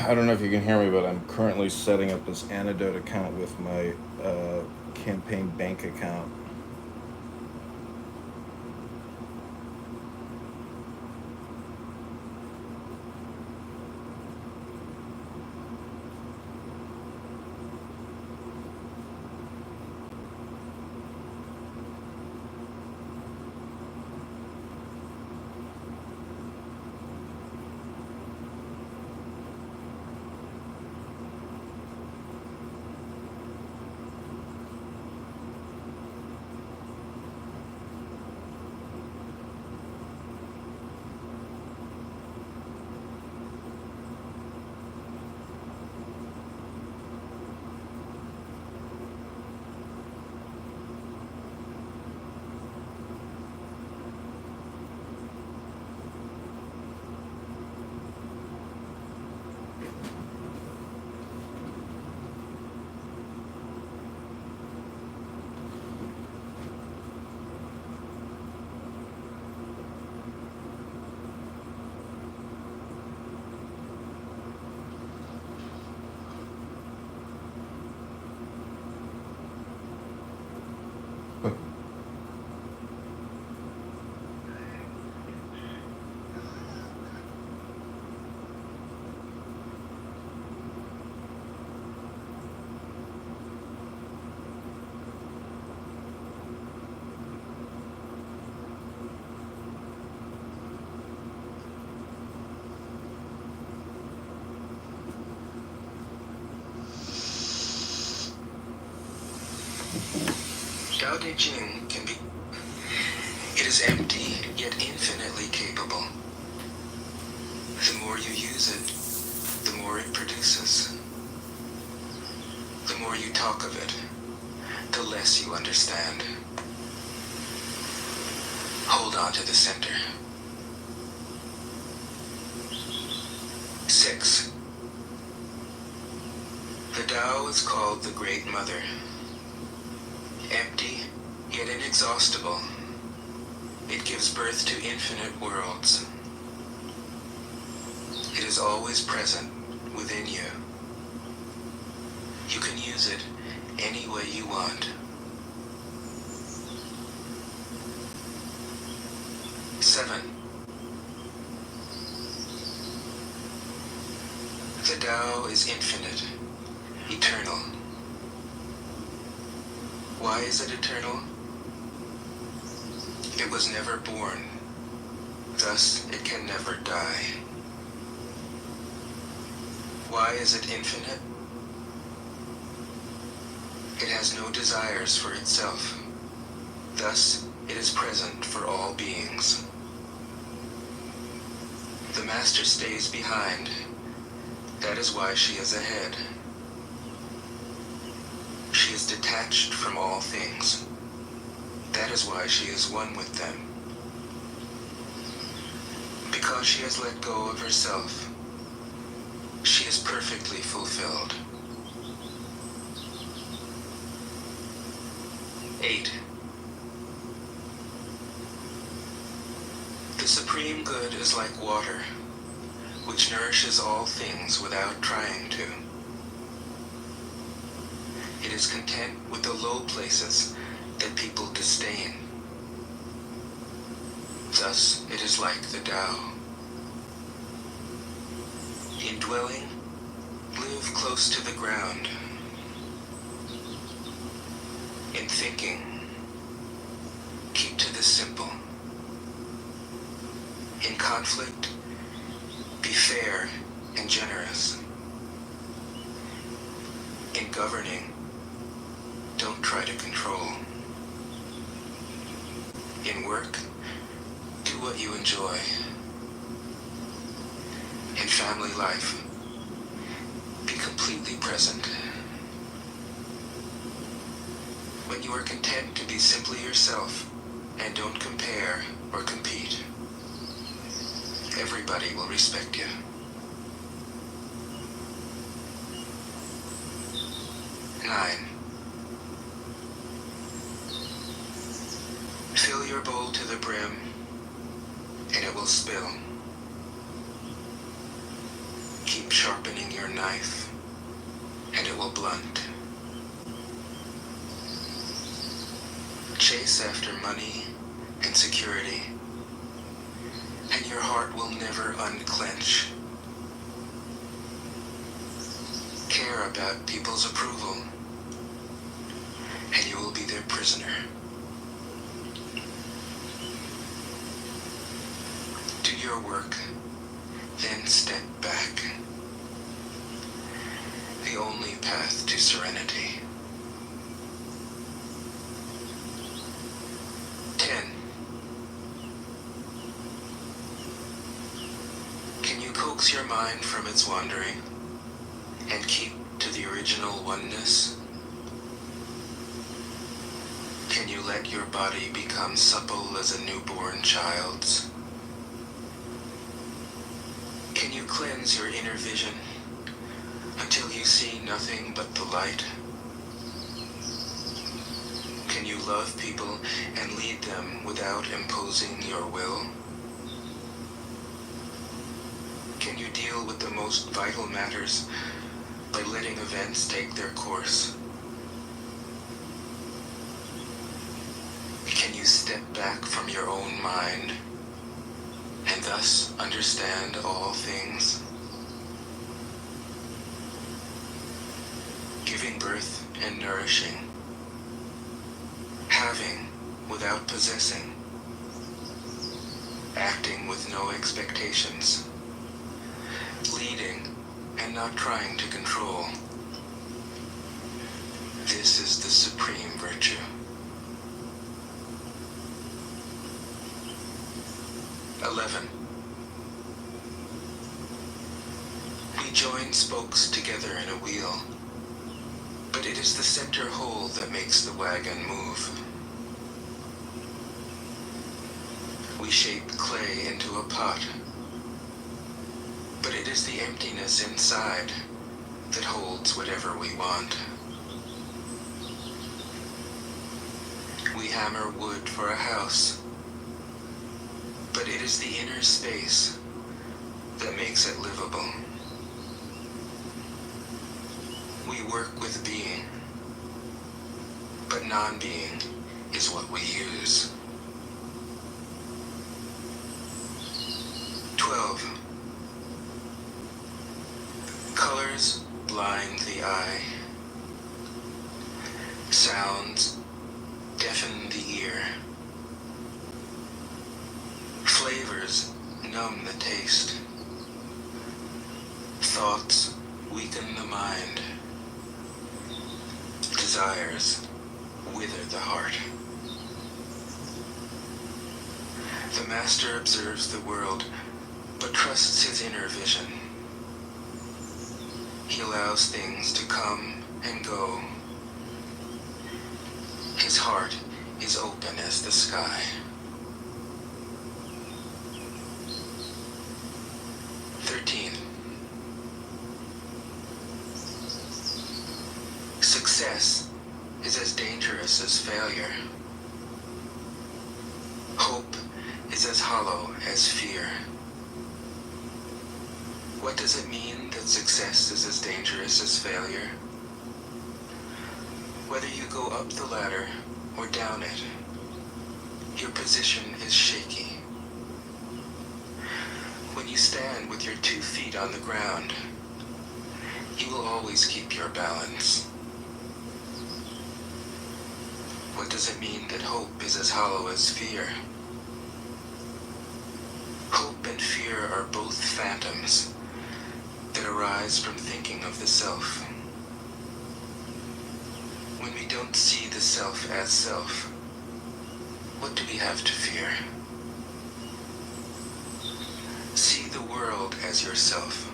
I don't know if you can hear me, but I'm currently setting up this antidote account with my campaign bank account. Tao Te Ching can be. It is empty, yet infinitely capable. The more you use it, the more it produces. The more you talk of it, the less you understand. Hold on to the center. 6. The Tao is called the Great Mother. Empty, yet inexhaustible, it gives birth to infinite worlds. It is always present within you. You can use it any way you want. 7. The Tao is infinite, eternal. Why is it eternal? It was never born, thus it can never die. Why is it infinite? It has no desires for itself, thus it is present for all beings. The Master stays behind, that is why she is ahead. She is detached from all things. That is why she is one with them. Because she has let go of herself, she is perfectly fulfilled. 8. The supreme good is like water, which nourishes all things without trying to. It is content with the low places that people disdain. Thus, it is like the Tao. In dwelling, live close to the ground. In thinking, keep to the simple. In conflict, be fair and generous. In governing, don't try to control. In work, do what you enjoy. In family life, be completely present. When you are content to be simply yourself and don't compare or compete, everybody will respect you. 9. Fill your bowl to the brim, and it will spill. Keep sharpening your knife, and it will blunt. Chase after money and security, and your heart will never unclench. Care about people's approval, and you will be their prisoner. Do your work, then step back. The only path to serenity. 10. Can you coax your mind from its wandering and keep to the original oneness? Can you let your body become supple as a newborn child's? Can you cleanse your inner vision until you see nothing but the light? Can you love people and lead them without imposing your will? Can you deal with the most vital matters by letting events take their course? Can you step back from your own mind and thus understand all things? Giving birth and nourishing, having without possessing, acting with no expectations, leading and not trying to control. This is the supreme virtue. 11. We join spokes together in a wheel, but it is the center whole that makes the wagon move. We shape clay into a pot, but it is the emptiness inside that holds whatever we want. We hammer wood for a house, but it is the inner space that makes it livable. We work with being, but non-being is what we use. 12. Colors blind the eye. Sounds deafen the ear. Flavors numb the taste. Thoughts weaken the mind. Desires wither the heart. The master observes the world, but trusts his inner vision. He allows things to come and go. His heart is open as the sky. 13. Success is as dangerous as failure. Hope is as hollow as fear. What does it mean that success is as dangerous as failure? Whether you go up the ladder or down it, your position is shaky. When you stand with your 2 feet on the ground, you will always keep your balance. What does it mean that hope is as hollow as fear? Hope and fear are both phantoms that arise from thinking of the self. When we don't see the self as self, what do we have to fear? See the world as yourself.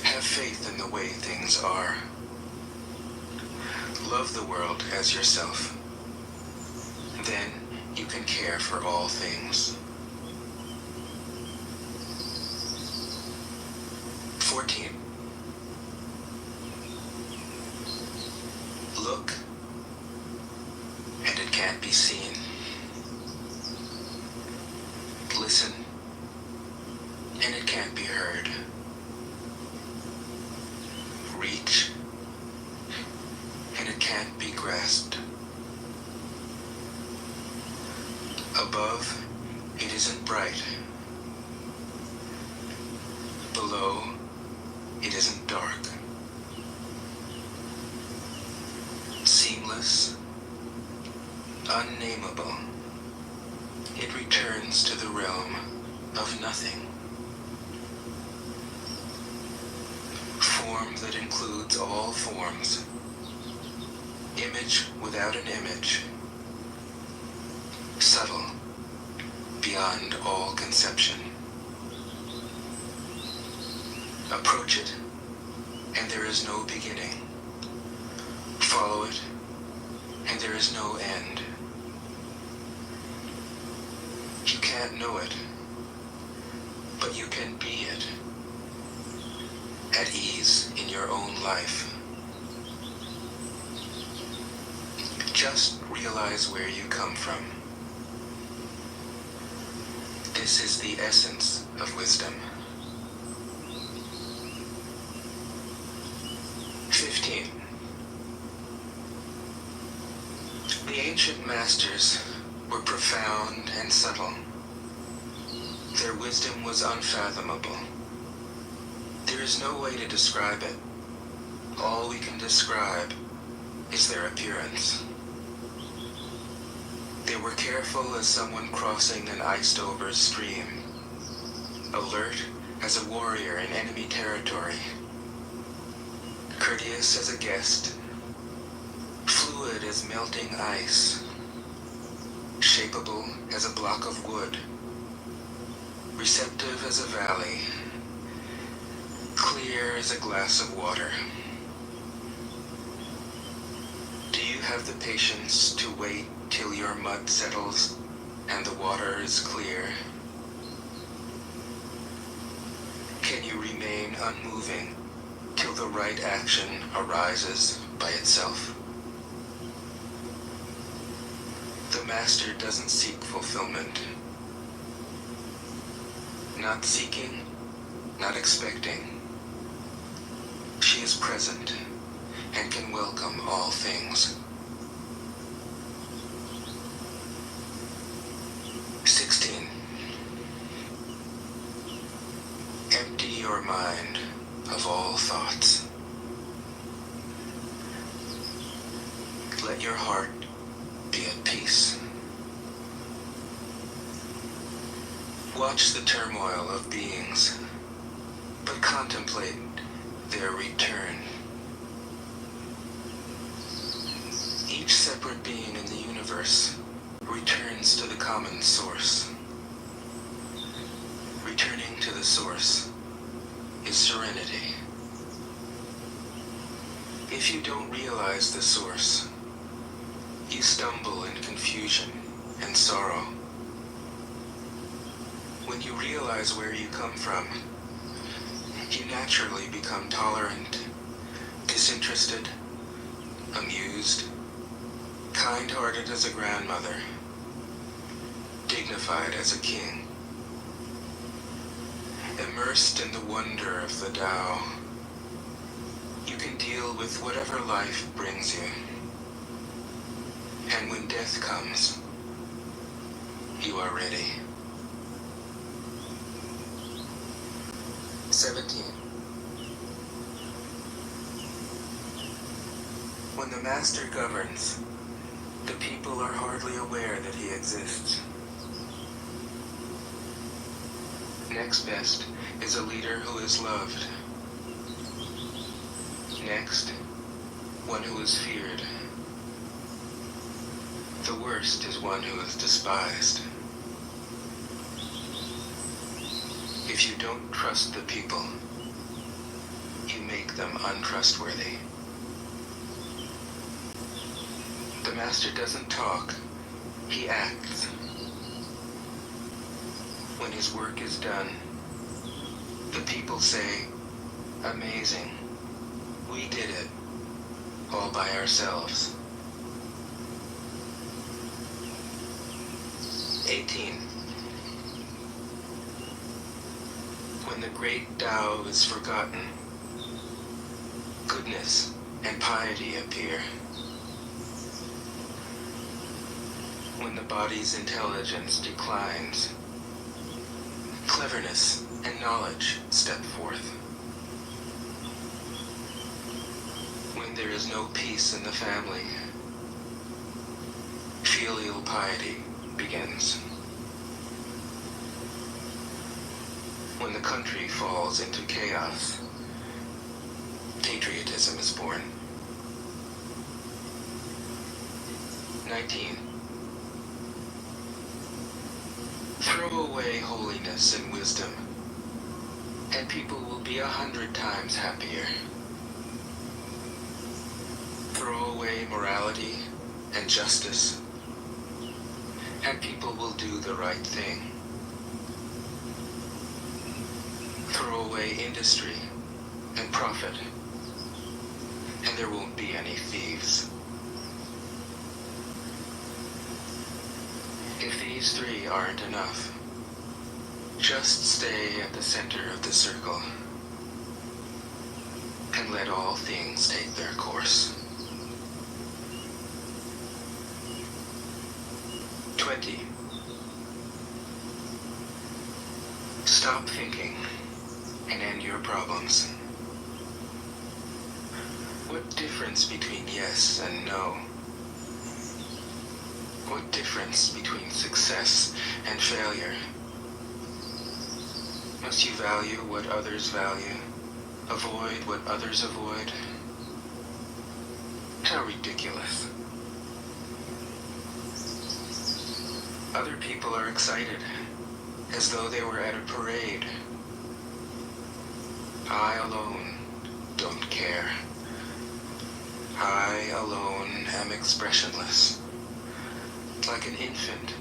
Have faith in the way things are. Love the world as yourself. Then you can care for all things. 14. Look, and it can't be seen. Listen, and it can't be heard. Reach, and it can't be grasped. Above, it isn't bright. Below, it isn't dark. Seamless, unnameable, it returns to the realm of nothing. Form that includes all forms. Image without an image. Subtle, beyond all conception. Approach it, and there is no beginning. Follow it, and there is no end. You can't know it, but you can be it. At ease in your own life. Just realize where you come from. This is the essence of wisdom. 15. The ancient masters were profound and subtle. Their wisdom was unfathomable. There is no way to describe it. All we can describe is their appearance. They were careful as someone crossing an iced-over stream, alert as a warrior in enemy territory, courteous as a guest, fluid as melting ice, shapeable as a block of wood, receptive as a valley, clear as a glass of water. Do you have the patience to wait till your mud settles and the water is clear? Can you remain unmoving till the right action arises by itself? The master doesn't seek fulfillment. Not seeking, not expecting. She is present and can welcome all things. 16. Empty your mind of all thoughts. Let your heart be at peace. Watch the turmoil of beings, but contemplate their return. Each separate being in the universe returns to the common source. Returning to the source is serenity. If you don't realize the source, you stumble in confusion and sorrow. When you realize where you come from, you naturally become tolerant, disinterested, amused, kind-hearted as a grandmother, dignified as a king. Immersed in the wonder of the Tao, you can deal with whatever life brings you. And when death comes, you are ready. 17. When the master governs, the people are hardly aware that he exists. Next best is a leader who is loved. Next, one who is feared. The worst is one who is despised. If you don't trust the people, you make them untrustworthy. The master doesn't talk, he acts. When his work is done, the people say, "Amazing, we did it, all by ourselves." 18. When the great Tao is forgotten, goodness and piety appear. When the body's intelligence declines, cleverness and knowledge step forth. When there is no peace in the family, filial piety begins. When the country falls into chaos, patriotism is born. 19. Throw away holiness and wisdom, and people will be 100 times happier. Throw away morality and justice, and people will do the right thing. Throw away industry and profit, and there won't be any thieves. If these three aren't enough, just stay at the center of the circle and let all things take their course. 20. Stop thinking and end your problems. What difference between yes and no? What difference between success and failure? Must you value what others value? Avoid what others avoid? How ridiculous. Other people are excited, as though they were at a parade. I alone don't care. I alone am expressionless, like an infant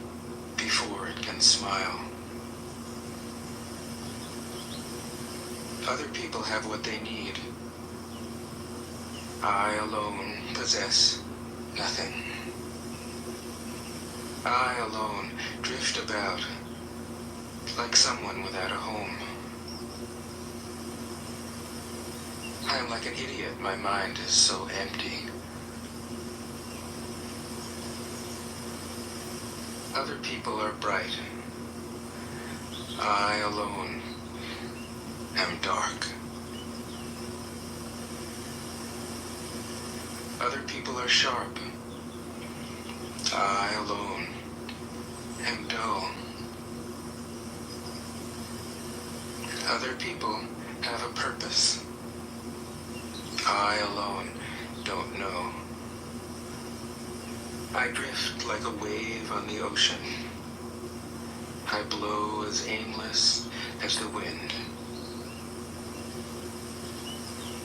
before it can smile. Other people have what they need. I alone possess nothing. I alone drift about like someone without a home. I am like an idiot. My mind is so empty. Other people are bright. I alone am dark. Other people are sharp. I alone am dull. Other people have a purpose. I alone don't know. I drift like a wave on the ocean. I blow as aimless as the wind.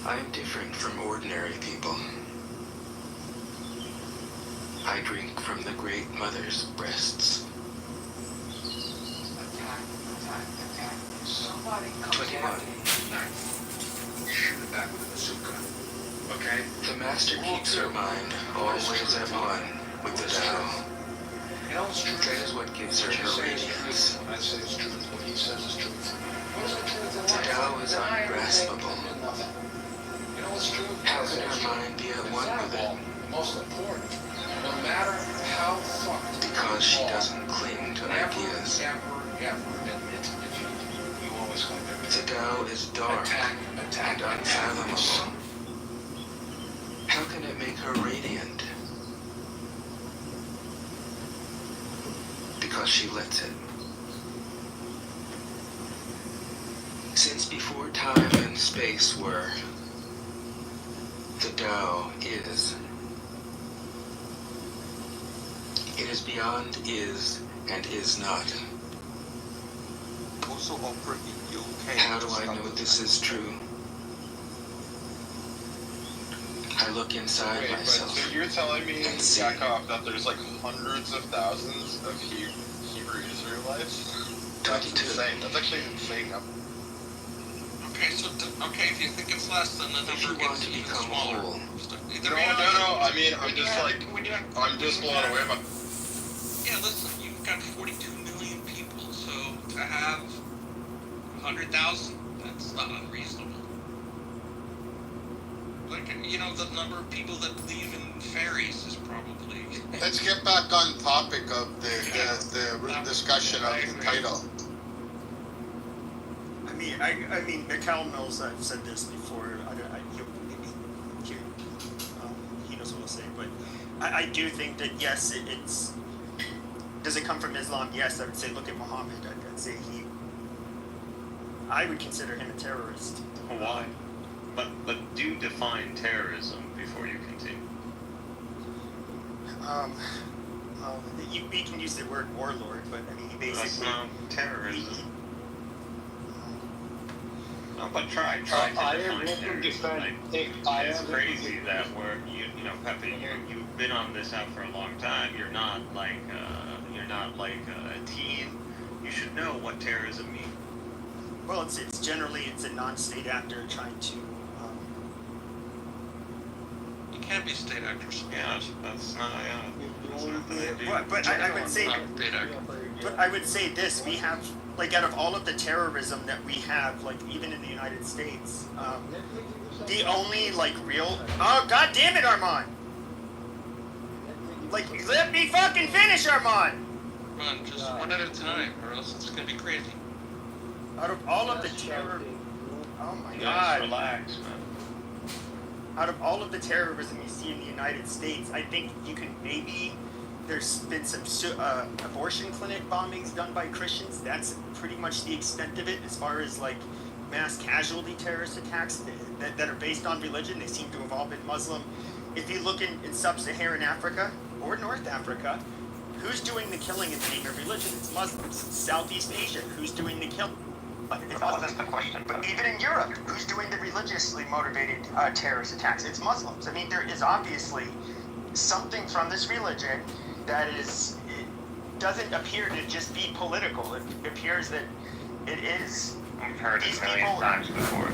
I am different from ordinary people. I drink from the Great Mother's breasts. 21. Shoot it back with a bazooka. Okay? The master keeps her mind always at one with the Tao. You know what's true? That is what gives her her radiance. I say it's truth. What he says is truth. What is the truth in The life? Tao is ungraspable. Nothing. You know what's true? How can her mind be at one with it? Most important, no matter how fucked. Because she doesn't cling to ideas. Ever admit defeat. You always find everything. The Tao is dark and unfathomable. How can it make her radiant? Because she lets it. Since before time and space were, the Tao is. It is beyond is and is not. How do I know this is true? I look inside Wait, myself. but so you're telling me, and see. Yakov, that there's like hundreds of thousands of Hebrew Israelites? That's 22. insane. That's actually an insane number. Okay, so if you think it's less, then the If you number want gets to even become smaller. whole, No. I mean, I'm just like, I'm just blown away by. Yeah, listen, you've got 42 million people, so to have 100,000, that's not unreasonable. Like, the number of people that believe in fairies is probably... Let's get back on topic of the discussion of the title. I mean, Cal knows I've said this before. He knows what I'll say, but I do think that yes, it's. Does it come from Islam? Yes, I would say look at Muhammad. I'd say I would consider him a terrorist. Why? But do define terrorism before you continue. We can use the word warlord, but I mean, he basically. That's not terrorism. No, but try to define terrorism. It's crazy that Pepe, you've been on this out for a long time. You're not like a teen. You should know what terrorism means. Well, it's generally a non-state actor trying to. You can't be state actors. Yeah, that's not. But I would say. But I would say this: we have, like, out of all of the terrorism that we have, like, even in the United States, the only, like, real. Oh, God damn it, Armand! Like, let me fucking finish, Armand! Come on, just one at a time, or else it's gonna be crazy. Out of all of the terror. Oh my God. Relax, man. Out of all of the terrorism you see in the United States, I think you can maybe. There's been some abortion clinic bombings done by Christians. That's pretty much the extent of it as far as, like, mass casualty terrorist attacks that are based on religion. They seem to have all been Muslim. If you look in sub-Saharan Africa or North Africa, who's doing the killing in the name of religion? It's Muslims. Southeast Asia, who's doing the killing? It wasn't the question. But even in Europe, who's doing the religiously motivated terrorist attacks? It's Muslims. I mean, there is obviously something from this religion that doesn't appear to just be political. It appears that it is. We've heard it a million times before.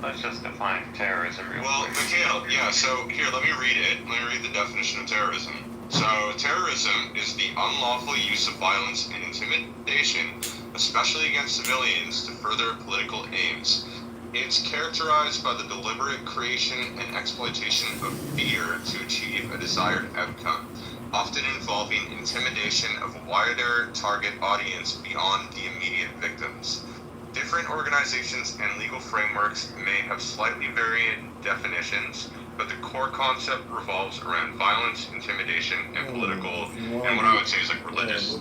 Let's just define terrorism real quick. Mikhail, yeah, so here, let me read it. Let me read the definition of terrorism. So, terrorism is the unlawful use of violence and intimidation, especially against civilians, to further political aims. It's characterized by the deliberate creation and exploitation of fear to achieve a desired outcome, often involving intimidation of a wider target audience beyond the immediate victims. Different organizations and legal frameworks may have slightly varying definitions, but the core concept revolves around violence, intimidation, and political, and what I would say is like religious,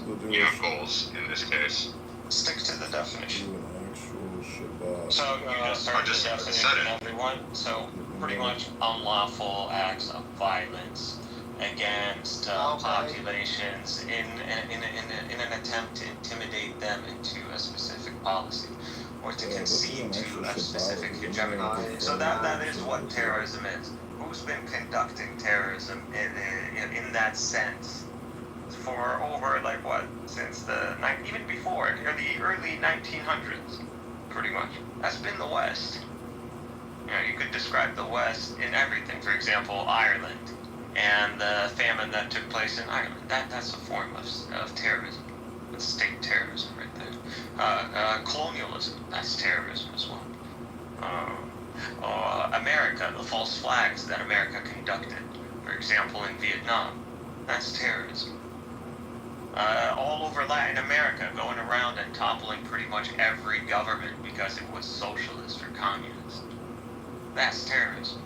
goals in this case. Stick to the definition. So you just heard the definition, everyone. So pretty much unlawful acts of violence against populations in an attempt to intimidate them into a specific policy or to concede to a specific hegemony. So that is what terrorism is. Who's been conducting terrorism in that sense for over since even before the early 1900s, pretty much. That's been the West. You could describe the West in everything. For example, Ireland and the famine that took place in Ireland. That's a form of terrorism. It's state terrorism right there. Colonialism, that's terrorism as well. America, the false flags that America conducted, for example, in Vietnam, that's terrorism. All over Latin America, going around and toppling pretty much every government because it was socialist or communist. That's terrorism.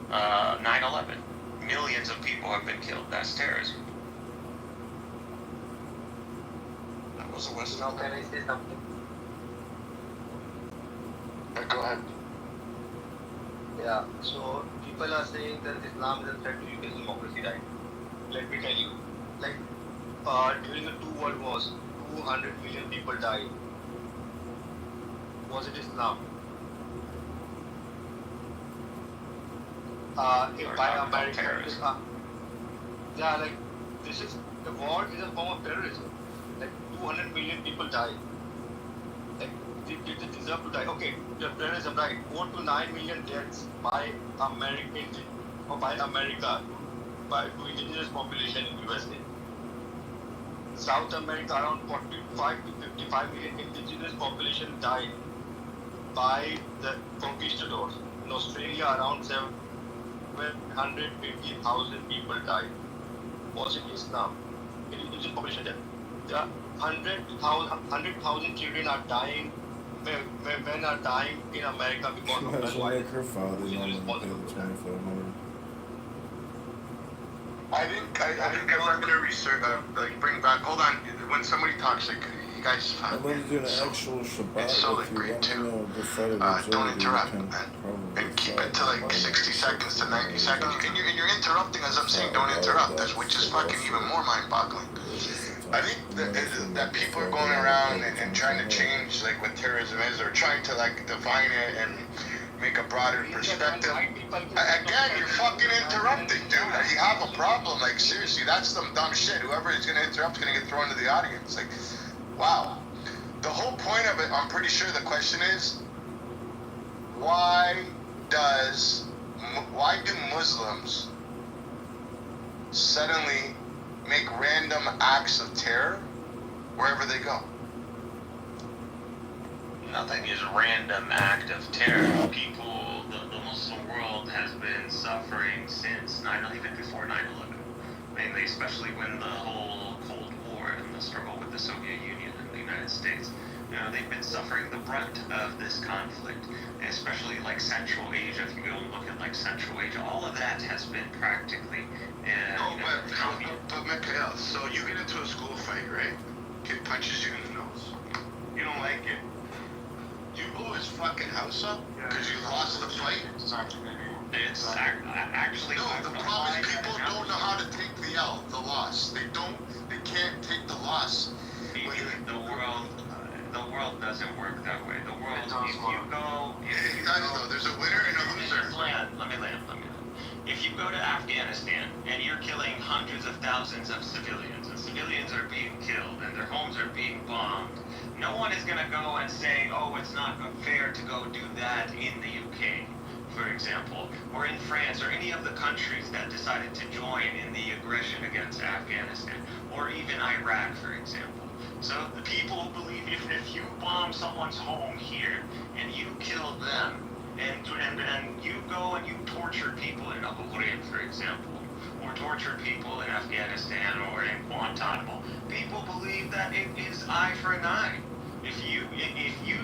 9/11. Millions of people have been killed. That's terrorism. That was a Western. Now can I say something? Go ahead. Yeah, so people are saying that Islam is a threat to UK democracy, right? Let me tell you, during the two world wars, 200 million people died. Was it Islam? If by America, this is the war is a form of terrorism. 200 million people died. They deserve to die. Okay, the terrorism, right? 4 to 9 million deaths by Americans or by America, by to indigenous population in USA. South America, around 45 to 55 million indigenous population died by the conquistadors. In Australia, around 750,000 people died. Was it Islam? Indigenous population death. There are 100,000 children are dying. Men are dying in America because of Imagine gun like her father only pay the $2,500. I think if I'm gonna research, like bring back. Hold on, when somebody talks, like you guys, I'd love to do an actual Shabbat it's so with you. great Let me to know a good fight of don't agility. interrupt, You can man, probably and keep fight it to like with 60 seconds to 90 seconds. And you're interrupting as I'm saying, don't interrupt. That's which is fucking even more mind-boggling. I think that people are going around and trying to change like what terrorism is, or trying to like define it and make a broader perspective. Again, you're fucking interrupting, dude. You have a problem. Like, seriously, that's some dumb shit. Whoever is going to interrupt is going to get thrown to the audience. Like, wow. The whole point of it, I'm pretty sure the question is, why do Muslims suddenly make random acts of terror wherever they go? Nothing is a random act of terror. People, the Muslim world has been suffering since even before 9/11. Mainly, especially when the whole Cold War and the struggle with the Soviet Union and the United States. They've been suffering the brunt of this conflict, especially like Central Asia. If you go and look at like Central Asia, all of that has been practically. But Mikhail, so you get into a school fight, right? Kid punches you in the nose. You don't like it. You blow his fucking house up because you lost the fight. It's actually no. The problem is people don't know how to take the L, the loss. They can't take the loss. The world doesn't work that way. The world, it does though. There's a winner and a loser. Let me land. If you go to Afghanistan and you're killing hundreds of thousands of civilians, and civilians are being killed and their homes are being bombed, no one is going to go and say, oh, it's not fair to go do that in the UK, for example, or in France, or any of the countries that decided to join in the aggression against Afghanistan, or even Iraq, for example. So the people who believe if you bomb someone's home here and you kill them, and you go and you torture people in Abu Ghraib, for example, or torture people in Afghanistan or in Guantanamo, people believe that it is eye for an eye. If you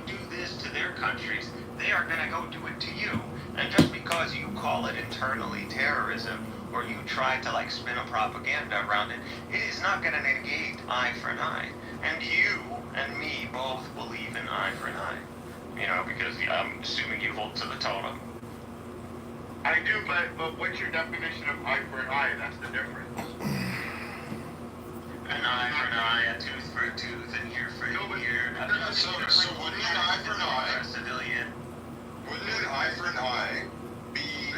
do this to their countries, they are going to go do it to you. And just because you call it internally terrorism, or you try to like spin a propaganda around it, it is not going to negate eye for an eye. And you and me both believe in eye for an eye. Because I'm assuming you hold to the totem. I do, but what's your definition of eye for an eye? That's the difference. An eye for an eye, a tooth for a tooth, an ear for an ear. So wouldn't an eye for an eye? A civilian. Wouldn't an eye for an eye be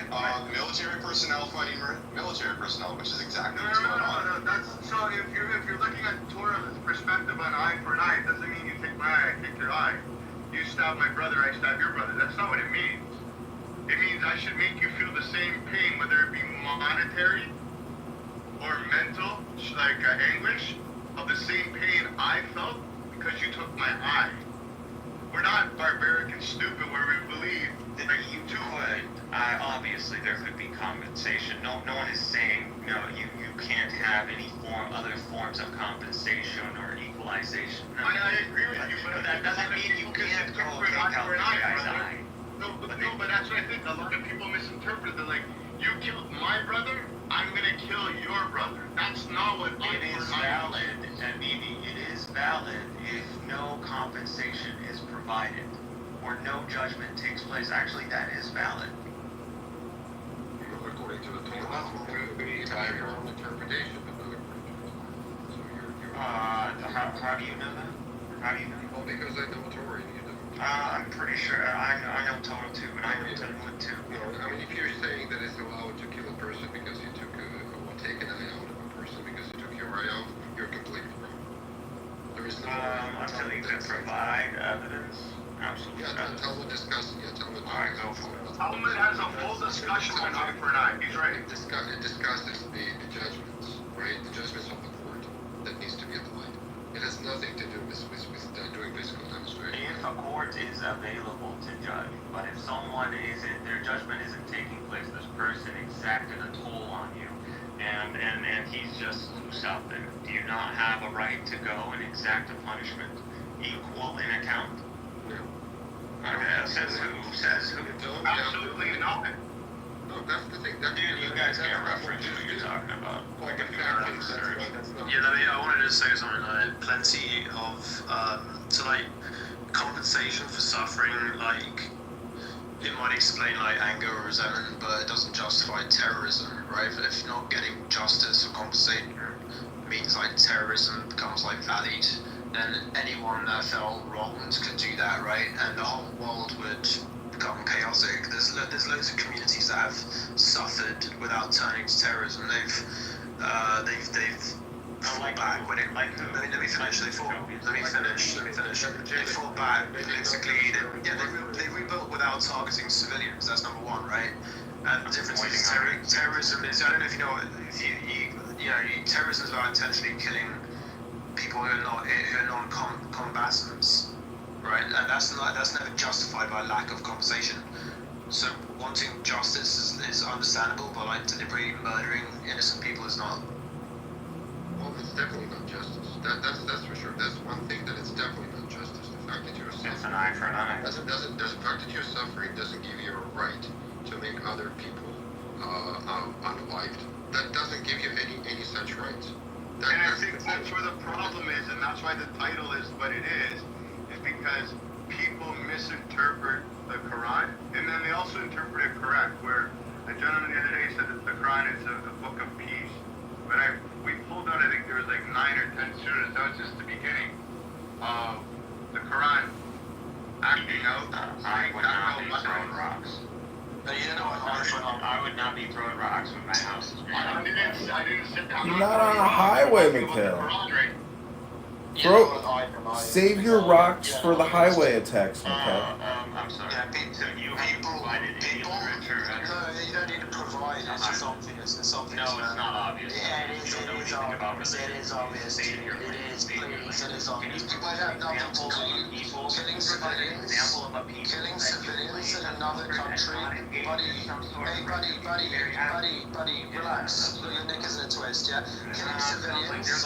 military personnel fighting military personnel, which is exactly what's going on? No. So if you're looking at Torah's perspective on eye for an eye, it doesn't mean you take my eye, I take your eye. You stab my brother, I stab your brother. That's not what it means. It means I should make you feel the same pain, whether it be monetary or mental, like anguish, of the same pain I felt because you took my eye. We're not barbaric and stupid where we believe that you too would. Obviously, there could be compensation. No one is saying you can't have any other forms of compensation or equalization. No. I agree with you, but that doesn't mean you can't go take out the guy's eye. No, but that's what I think. A lot of people misinterpret. They're like, you killed my brother, I'm gonna kill your brother. That's not what it is valid. It is valid if no compensation is provided or no judgment takes place. Actually, that is valid. According to the Torah, we have your own interpretation of other creatures. So you're how do you know that? How do you know? Well, because I know Torah and you don't. I'm pretty sure. I know Torah too, and I know Talmud too. I mean, if you're saying that it's allowed to kill a person because you took take an eye out of a person because you took your eye out, you're completely wrong. There is no. Until you can provide evidence. Absolutely. Yeah, Talmud discusses. Yeah, Talmud. All right, go for it. Talmud has a full discussion on eye for an eye. He's right. It discusses the judgments, right? The judgments of the court that needs to be applied. has nothing to do with doing physical demonstration. If a court is available to judge, but if someone isn't, their judgment isn't taking place, this person exacted a toll on you, and he's just loose out there, do you not have a right to go and exact a punishment equal in account? No. Okay, says who? Absolutely not. No, that's the thing. Dude, you guys can't reference who you're talking about. Like if you're not research. Yeah, I wanted to say something like plenty of so like compensation for suffering, like it might explain like anger or resentment, but it doesn't justify terrorism, right? If you're not getting justice or compensation means like terrorism becomes like valid, then anyone that felt wronged could do that, right? And the whole world would become chaotic. There's loads of communities that have suffered without turning to terrorism. They've fought back when it. Let me finish. They fought back politically. They rebuilt without targeting civilians. That's number one, right? And the difference is terrorism is. I don't know if you know. Terrorism is about intentionally killing people who are non-combatants, right? And that's never justified by lack of compensation. So wanting justice is understandable, but like deliberately murdering innocent people is not. Well, it's definitely not justice. That's for sure. That's one thing that it's definitely not justice. The fact that you're suffering. It's an eye for an eye. The fact that you're suffering doesn't give you a right to make other people unalived. That doesn't give you any such rights. And I think that's where the problem is, and that's why the title is what it is because people misinterpret the Quran, and then they also interpret it correct, where a gentleman the other day said that the Quran is a book of peace, but we pulled out, I think there was like 9 or 10 surahs, that was just the beginning of the Quran acting out. I would not be throwing rocks. I would not be throwing rocks when my house is burning. I didn't sit down. You're not on a highway, Mikhail. Bro, save your rocks for the highway attacks, Mikhail. I'm sorry. So you haven't provided any literature. No, you don't need to provide. It's just obvious. It's obvious. No, it's not obvious. Yeah, it is. It is obvious. It is obvious. It is. Please, it is obvious. People have nothing to do. Killing civilians. Killing civilians in another country. Buddy, relax. Your neck is in a twist, yeah? Killing civilians.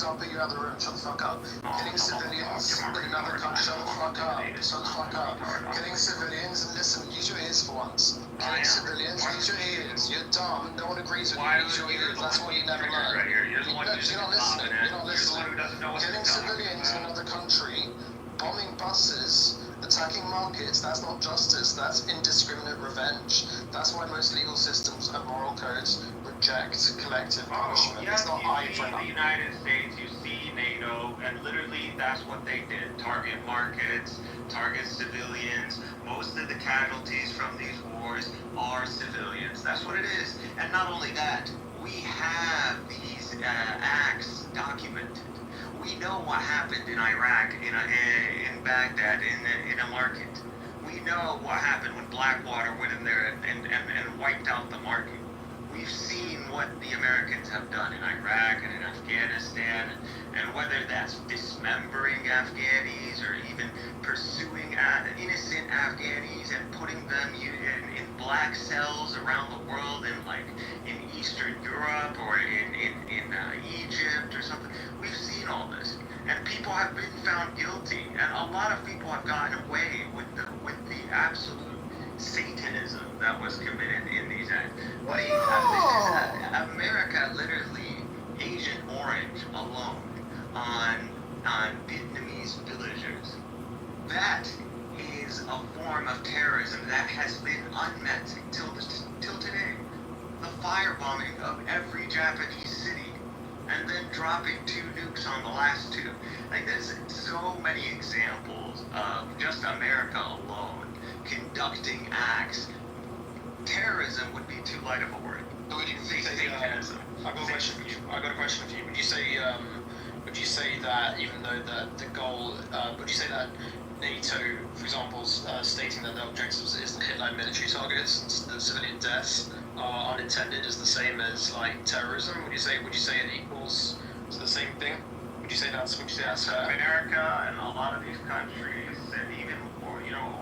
I'll put you out of the room. Shut the fuck up. Killing civilians in another country. Shut the fuck up. Shut the fuck up. Killing civilians, and listen, use your ears for once. Killing civilians, use your ears. You're dumb. No one agrees with you. Use your ears. That's what you never learn. You're not listening. You're not listening. Killing civilians in another country, bombing buses, attacking markets, that's not justice. That's indiscriminate revenge. That's why most legal systems and moral codes reject collective punishment. It's not eye for an eye. The United States, you see NATO, and literally that's what they did. Target markets, target civilians. Most of the casualties from these wars are civilians. That's what it is. And not only that, we have these acts documented. We know what happened in Iraq, in Baghdad, in a market. We know what happened when Blackwater went in there and wiped out the market. We've seen what the Americans have done in Iraq and in Afghanistan, and whether that's dismembering Afghanis or even pursuing innocent Afghanis and putting them in black cells around the world, in Eastern Europe or in Egypt or something. We've seen all this, and people have been found guilty, and a lot of people have gotten away with the absolute Satanism that was committed in these acts. But this is America, literally, Agent Orange alone on Vietnamese villagers. That is a form of terrorism that has been unmet till today. The firebombing of every Japanese city, and then dropping 2 nukes on the last 2. Like, there's so many examples of just America alone conducting acts. Terrorism would be too light of a word. Would you say Satanism? I got a question for you. Would you say that even though the goal, would you say that NATO, for example, stating that the objective is to hit like military targets and civilian deaths are unintended is the same as like terrorism? Would you say it equals to the same thing? Would you say that's America and a lot of these countries, and even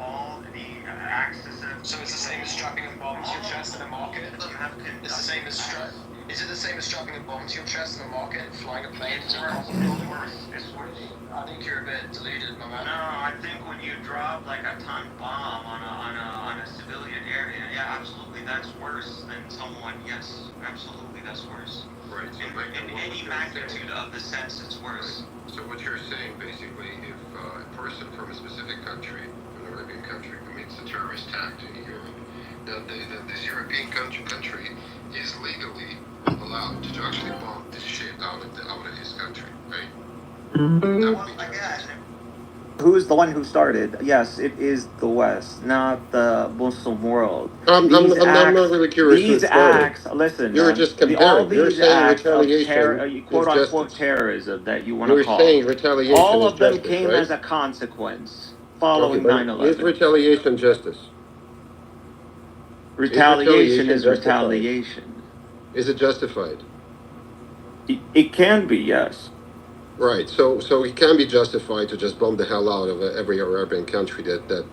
all the access. So it's the same as strapping a bomb to your chest in a market? It's the same as Is it the same as strapping a bomb to your chest in a market and flying a plane? It's worse. It's worse. I think you're a bit deluded, my man. No, I think when you drop like a ton bomb on a civilian area, yeah, absolutely, that's worse than someone. Yes, absolutely, that's worse. Right. So in any magnitude of the sense, it's worse. So what you're saying, basically, if a person from a specific country, an Arabian country, commits a terrorist act in Europe, then this European country is legally allowed to actually bomb this shit out of his country, right? Well, again, Who's the one who started? Yes, it is the West, not the Muslim world. I'm not really curious who These started. acts, listen, You were just all comparing. You're these saying acts of retaliation quote is unquote justice. terrorism that you want You to were call, saying retaliation all is of them justice, came right? as a consequence following Okay, but is 9/11. retaliation justice? Retaliation is justified? retaliation. Is it justified? It can be, yes. Right. So it can be justified to just bomb the hell out of every Arabian country that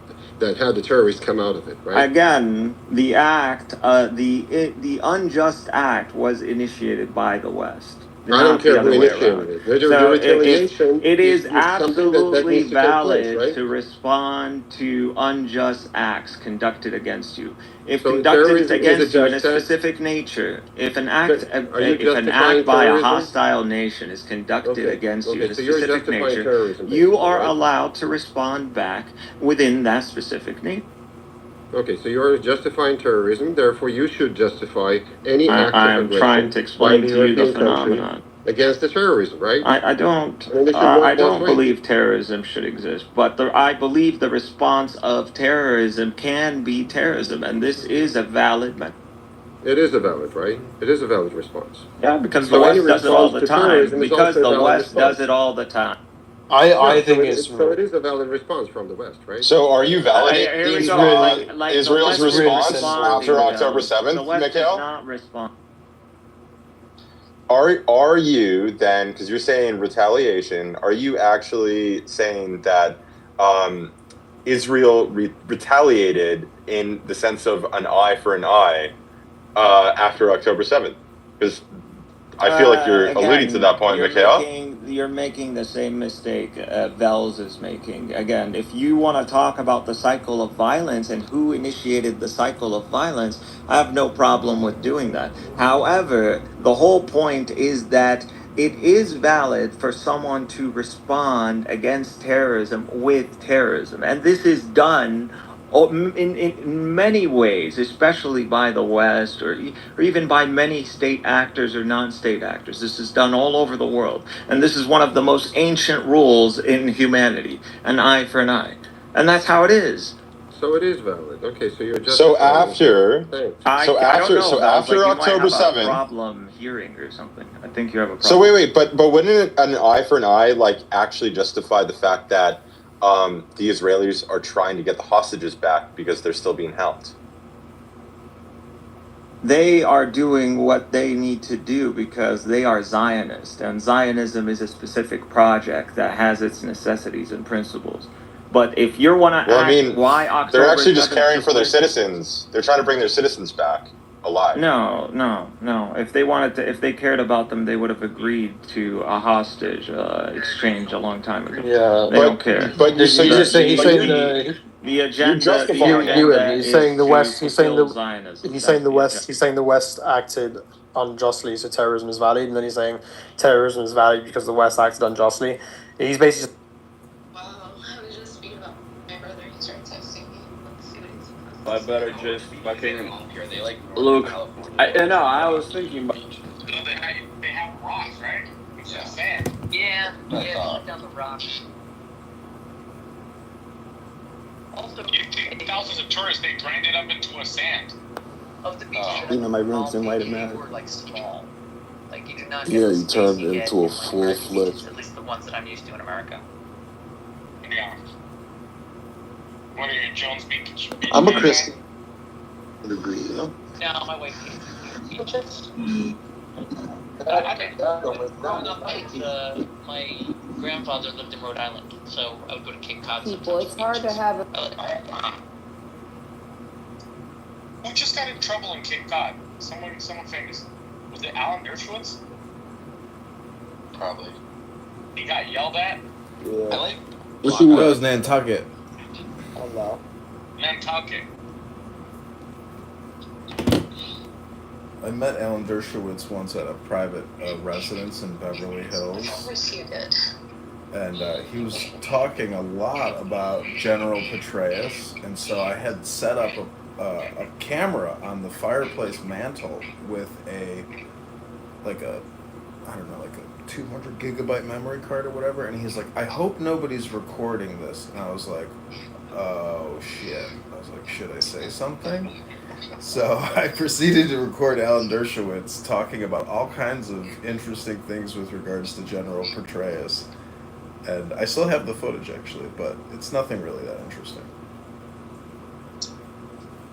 had the terrorists come out of it, right? Again, the act, the unjust act was initiated by the West. I don't Not care the who other way initiated around. it. The So retaliation it is something that absolutely needs to take place, valid right? to respond to unjust acts conducted against you. If So conducted terrorism is a against you in a just act? specific nature, if an act, Are you if an justifying act by a terrorism? hostile nation is conducted against you in a So you're specific justifying nature, terrorism, you basically, are right? allowed to respond back within that specific nature. Okay, so you're justifying terrorism, therefore you should justify any act I of am trying aggression to by explain the to you the European country phenomenon. against the terrorism, right? I don't And they should work I both don't ways. believe terrorism should exist, but I believe the response of terrorism can be terrorism, and this is a valid method. It is a valid, right? It is a valid response. Yeah, because So the any West does it all response the to time. terrorism is Because also a the valid West does response. it all the time. I think so it is a valid response from the West, right? So are you validating Here we go. Like the Israel's West is response responding, after October though. 7th, The West Mikhail? is not responding. Are you then, because you're saying retaliation, are you actually saying that Israel retaliated in the sense of an eye for an eye after October 7th? Because I feel like you're alluding to that point, Mikhail. You're making the same mistake Vels is making. Again, if you want to talk about the cycle of violence and who initiated the cycle of violence, I have no problem with doing that. However, the whole point is that it is valid for someone to respond against terrorism with terrorism. And this is done in many ways, especially by the West or even by many state actors or non-state actors. This is done all over the world. And this is one of the most ancient rules in humanity, an eye for an eye. And that's how it is. So it is valid. Okay, so you're just after October October 7th, problem hearing or something. I think you have a problem. So wait, but wouldn't an eye for an eye actually justify the fact that the Israelis are trying to get the hostages back because they're still being held? They are doing what they need to do because they are Zionist, and Zionism is a specific project that has its necessities and principles. But if you want to why October they're actually just 7th caring for their citizens. They're trying to bring their citizens back alive. No. If they cared about them, they would have agreed to a hostage exchange a long time ago. Yeah, they don't care. But he's saying the agenda. He's saying the West. He's saying Zionism. He's saying the West. He's saying the West acted unjustly, so terrorism is valid, and then he's saying terrorism is valid because the West acted unjustly. He's basically. I better just fucking look. I was thinking about. They have rocks, right? It's just sand. Yeah, down the rock. Also, you take thousands of tourists, they grind it up into a sand. Of the beaches, my room's in white and mad. were like small. Like you do not. Yeah, get you the turned space you get into a in, like, American full-fledged. beaches, at least the ones that I'm used to in America. Yeah. What are your Jones Beach? I'm a Christian. I agree, you know? No, my wife hates beaches. Growing up, my grandfather lived in Rhode Island, so I would go to Cape Cod sometimes. People, it's hard to have a. Who just got in trouble in Cape Cod? Someone famous. Was it Alan Dershowitz? Probably. He got yelled at? Yeah. I like. That was Nantucket. Oh no. Nantucket. I met Alan Dershowitz once at a private residence in Beverly Hills. Of course you did. And he was talking a lot about General Petraeus, and so I had set up a camera on the fireplace mantle with a 200 gigabyte memory card or whatever, and he's like, I hope nobody's recording this. And I was like, oh shit. I was like, should I say something? So I proceeded to record Alan Dershowitz talking about all kinds of interesting things with regards to General Petraeus. And I still have the footage, actually, but it's nothing really that interesting.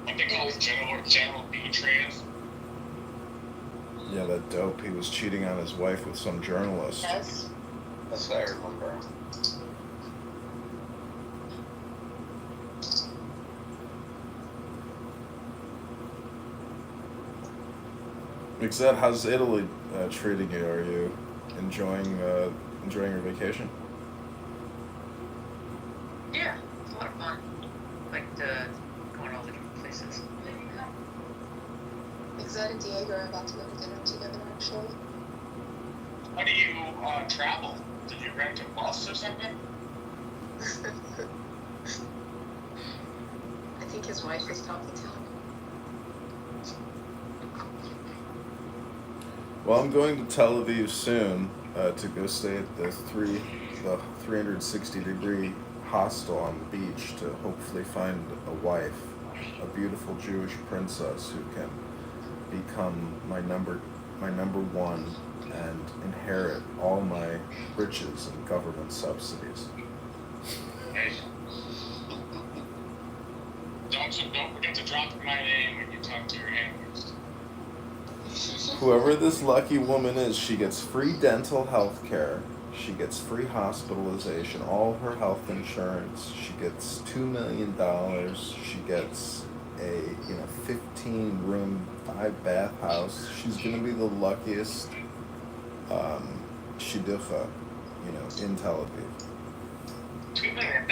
What they call General Petraeus? Yeah, that dope. He was cheating on his wife with some journalist. Yes. That's what I remember. Except, how's Italy treating you? Are you enjoying your vacation? Yeah, it's a lot of fun. Like going all the different places. Zed and Diego are about to go to dinner together, actually. How do you travel? Did you rent a bus or something? I think his wife is talking to him. Well, I'm going to Tel Aviv soon to go stay at the 360-degree hostel on the beach to hopefully find a wife, a beautiful Jewish princess who can become my number one and inherit all my riches and government subsidies. Hey. Don't forget to drop my name when you talk to your handlers. Whoever this lucky woman is, she gets free dental health care. She gets free hospitalization, all her health insurance. She gets $2 million. She gets a 15-room, 5-bath house. She's gonna be the luckiest shidducha, in Tel Aviv. $2 million?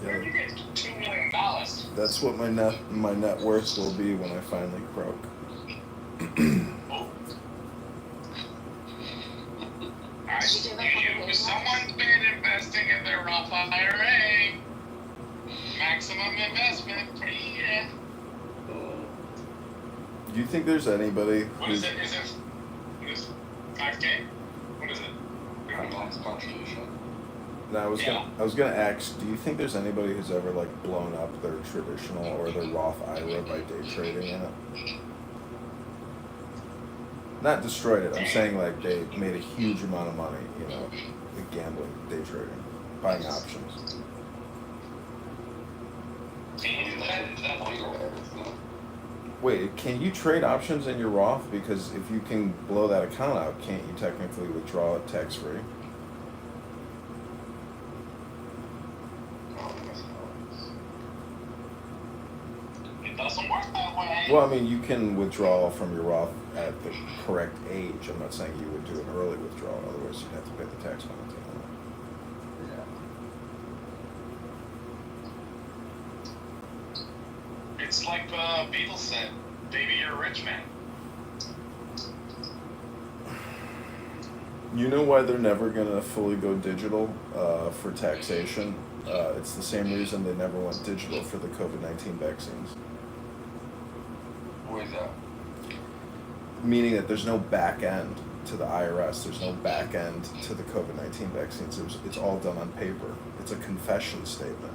Where did you get $2 million? That's what my net worth will be when I finally croak. Someone's been investing in their Roth IRA. Maximum investment per year. Do you think there's anybody? What is it? Is it 5K? What is it? No, I was gonna ask. Do you think there's anybody who's ever blown up their traditional or their Roth IRA by day trading in it? Not destroyed it. I'm saying they made a huge amount of money. Gambling, day trading, buying options. Wait, can you trade options in your Roth? Because if you can blow that account out, can't you technically withdraw it tax-free? It doesn't work that way. Well, I mean, you can withdraw from your Roth at the correct age. I'm not saying you would do an early withdrawal. Otherwise, you'd have to pay the tax penalty on it. It's like the Beatles said, baby, you're a rich man. You know why they're never going to fully go digital for taxation? It's the same reason they never went digital for the COVID-19 vaccines. Who is that? Meaning that there's no back end to the IRS. There's no back end to the COVID-19 vaccines. It's all done on paper. It's a confession statement.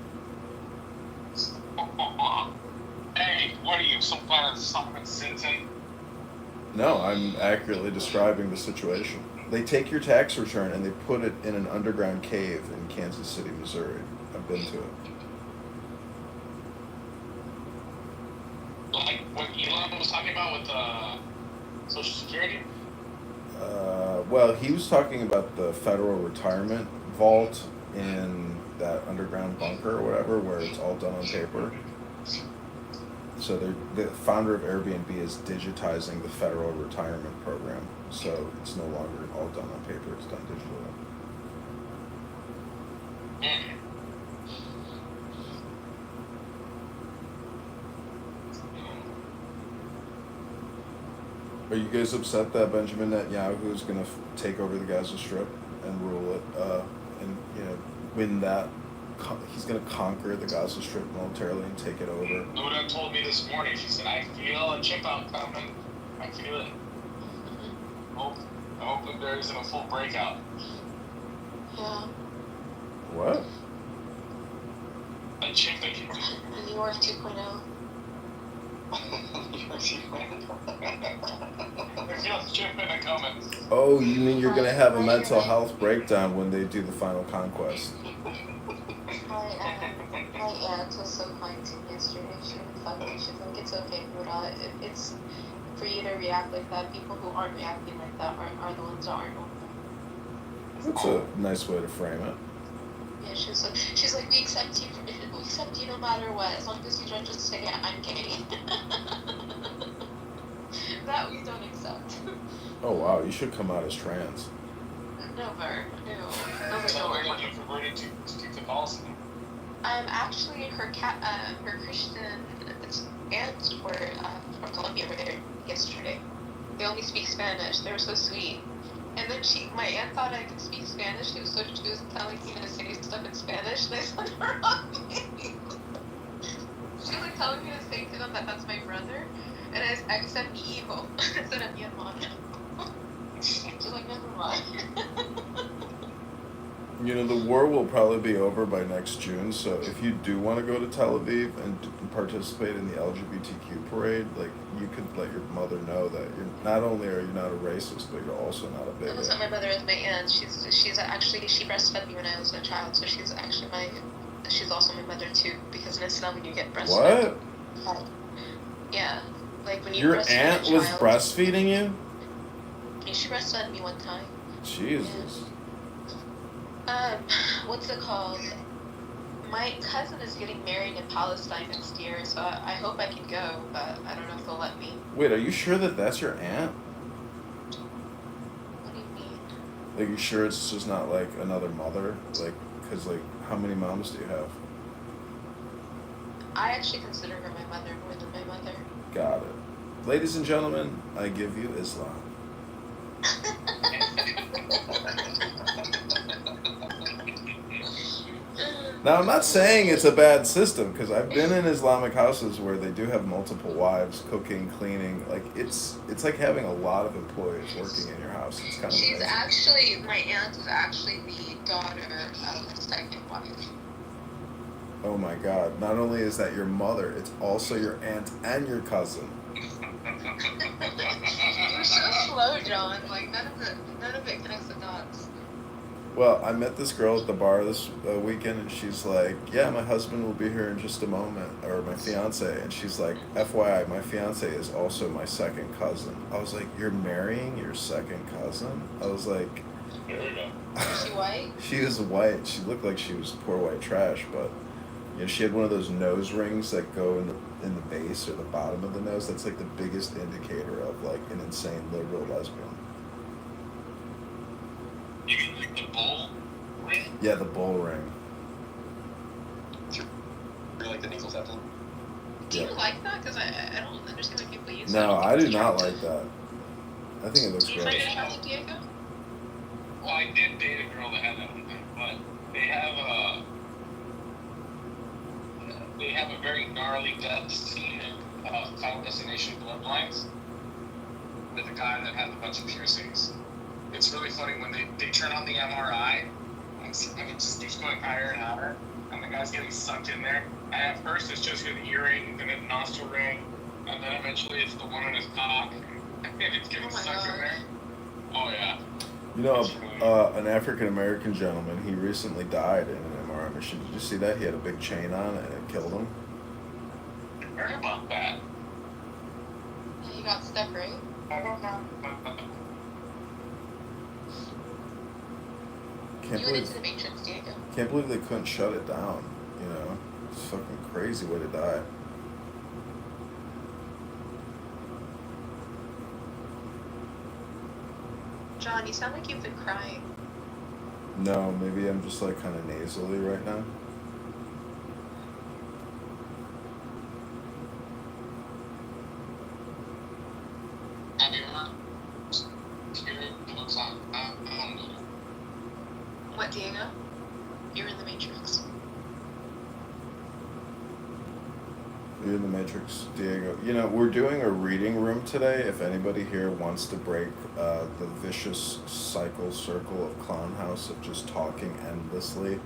Hey, what are you, some kind of citizen? No, I'm accurately describing the situation. They take your tax return and they put it in an underground cave in Kansas City, Missouri. I've been to it. Like what Elon was talking about with Social Security? Well, he was talking about the federal retirement vault in that underground bunker or whatever, where it's all done on paper. So the founder of Airbnb is digitizing the federal retirement program. So it's no longer all done on paper, it's done digitally. Are you guys upset that Benjamin Netanyahu is going to take over the Gaza Strip and rule it, and win that? He's going to conquer the Gaza Strip militarily and take it over. Luda told me this morning. She said, "I feel a chip out coming. I feel it. I hope that there isn't a full breakout." Yeah. What? A chip that can New York 2.0. Oh, you mean you're gonna have a mental health breakdown when they do the final conquest? My aunt was so kind to me yesterday. She didn't fuck me. She's like, "It's okay, Buddha. It's for you to react like that. People who aren't reacting like that are the ones that aren't normal." That's a nice way to frame it. Yeah, she's like, we accept you no matter what, as long as you don't just say, "Yeah, I'm gay." That we don't accept. Oh wow, you should come out as trans. Never. No. So where did you convert to Catholicism? Actually, her Christian aunts were from Colombia were there yesterday. They only speak Spanish. They were so sweet. And then my aunt thought I could speak Spanish. She was telling me to say stuff in Spanish. And I sent her on me. She was like telling me to say to them that that's my brother. And I said mi hijo instead of mi hermano. She's like, never mind. The war will probably be over by next June, so if you do want to go to Tel Aviv and participate in the LGBTQ parade, like, you could let your mother know that you're not only are you not a racist, but you're also not a bigot. It wasn't my mother, it was my aunt. She breastfed me when I was a child, so she's also my mother too, because in Islam when you get breastfed. What? Yeah. Like when you Your aunt was breastfeeding you? Yeah, she breastfed me one time. Jesus. What's it called? My cousin is getting married in Palestine next year, so I hope I can go, but I don't know if they'll let me. Wait, are you sure that that's your aunt? What do you mean? Like, you sure it's just not like another mother? Like, because like, how many moms do you have? I actually consider her my mother more than my mother. Got it. Ladies and gentlemen, I give you Islam. Now, I'm not saying it's a bad system, because I've been in Islamic houses where they do have multiple wives, cooking, cleaning. Like, it's like having a lot of employees working in your house. It's kind of amazing. My aunt is actually the daughter of the second wife. Oh my God. Not only is that your mother, it's also your aunt and your cousin. You're so slow, John. Like, none of it connects the dots. Well, I met this girl at the bar this weekend, and she's like, "Yeah, my husband will be here in just a moment," or my fiance, and she's like, "FYI, my fiance is also my second cousin." I was like, "You're marrying your second cousin?" I was like, Is she white? She was white. She looked like she was poor white trash, but she had one of those nose rings that go in the base or the bottom of the nose. That's like the biggest indicator of like an insane liberal lesbian. You mean like the bull ring? Yeah, the bull ring. You like the nasal septum? Do you like that? Because I don't understand why people use No, that. I do not like that. I think it looks Do you gross. find it attractive, Diego? Well, I did date a girl that had that one thing, but they have a very gnarly death scene in Final Destination Bloodlines with a guy that had a bunch of piercings. It's really funny when they turn on the MRI and it just keeps going higher and higher, and the guy's getting sucked in there. And at first it's just an earring, then a nostril ring, and then eventually it's the one on his cock, and it's getting sucked in there. Oh yeah. An African American gentleman, he recently died in an MRI machine. Did you see that? He had a big chain on and it killed him. I heard about that. He got stuck, right? I don't know. Can't You went believe into the Matrix, Diego. can't believe they couldn't shut it down. You know, it's a fucking crazy way to die. John, you sound like you've been crying. No, maybe I'm just like kind of nasally right now. I do not. Spirit looks on. What, Diego? You're in the Matrix. You're in the Matrix, Diego. You know, we're doing a reading room today. If anybody here wants to break the vicious circle of Clown House of just talking endlessly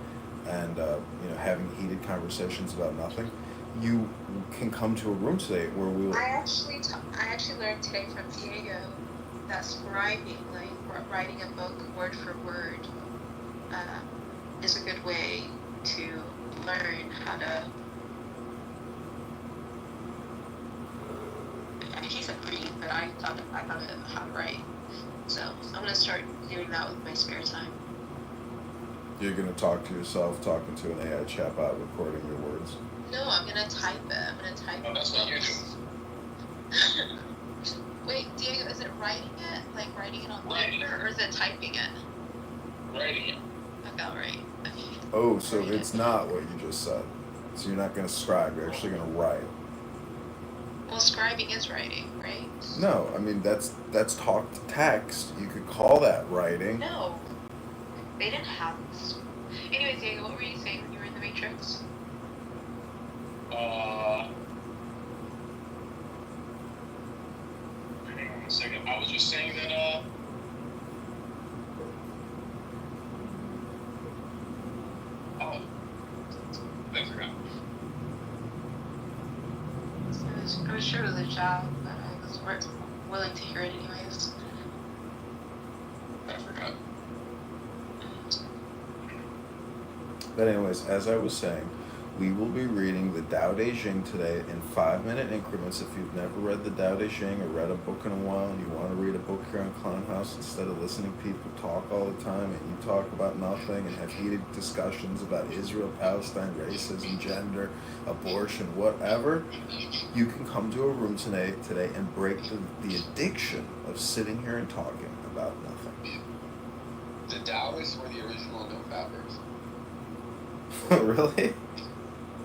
and you know, having heated conversations about nothing, you can come to a room today where we'll. I actually learned today from Diego that scribing, like writing a book word for word, is a good way to learn how to. He said read, but I thought of how to write. So I'm gonna start doing that with my spare time. You're gonna talk to yourself, talking to an AI chatbot, recording your words. No, I'm gonna type it. I'm gonna type. Oh, that's what you do. Wait, Diego, is it writing it? Like writing it on paper, or is it typing it? Writing it. I got right. Okay. Oh, so it's not what you just said. So you're not gonna scribe. You're actually gonna write. Well, scribing is writing, right? No, I mean that's talk to text. You could call that writing. No, they didn't have this. Anyways, Diego, what were you saying when you were in the Matrix? Hang on a second. I was just saying that, oh, I forgot. I was sure it was a job, but I was willing to hear it anyways. I forgot. But anyways, as I was saying, we will be reading the Tao Te Ching today in 5-minute increments. If you've never read the Tao Te Ching or read a book in a while and you want to read a book here on Clown House instead of listening to people talk all the time and you talk about nothing and have heated discussions about Israel, Palestine, racism, gender, abortion, whatever, you can come to a room today and break the addiction of sitting here and talking about nothing. The Taoists were the original no fappers. Really?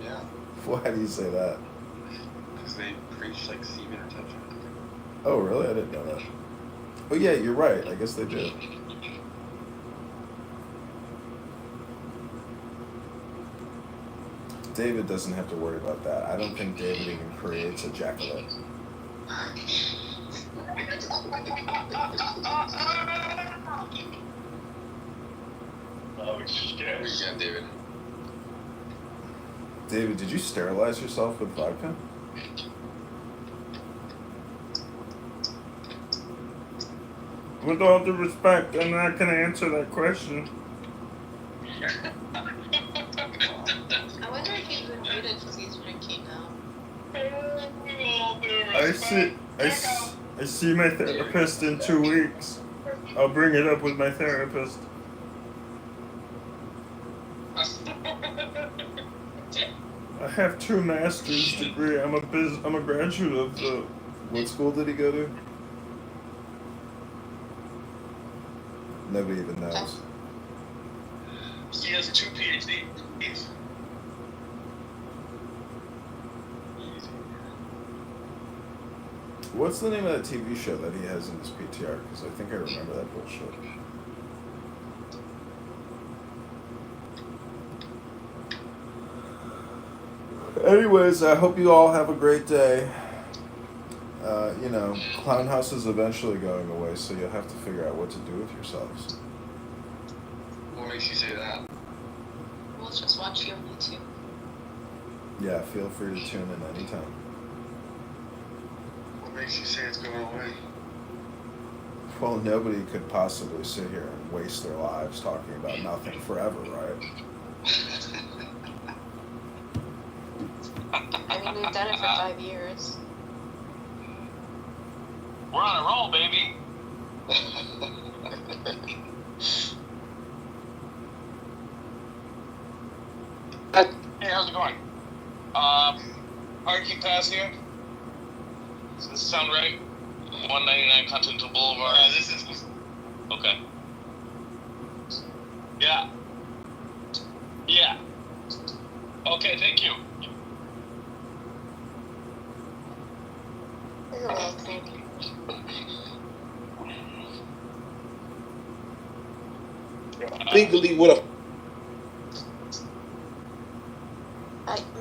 Yeah. Why do you say that? Because they preach like semen retention. Oh, really? I didn't know that. Oh, yeah, you're right. I guess they do. David doesn't have to worry about that. I don't think David even creates a jackalope. Oh, shit. Yeah, David. David, did you sterilize yourself with vodka? With all due respect, I'm not going to answer that question. I wonder if he's been muted because he's drinking now. I see my therapist in 2 weeks. I'll bring it up with my therapist. I have 2 master's degree. I'm a graduate of the. What school did he go to? Nobody even knows. He has 2 PhDs. What's the name of that TV show that he has in his PTR? Because I think I remember that bullshit. Anyways, I hope you all have a great day. You know, Clown House is eventually going away, so you'll have to figure out what to do with yourselves. What makes you say that? We'll just watch you on YouTube. Yeah, feel free to tune in anytime. What makes you say it's going away? Well, nobody could possibly sit here and waste their lives talking about nothing forever, right? I mean, we've done it for 5 years. We're on a roll, baby. Hey, how's it going? Parking pass here. Does this sound right? 199 Continental Boulevard. This is. Okay. Yeah. Yeah. Okay, thank you. You're welcome. Legally, what a.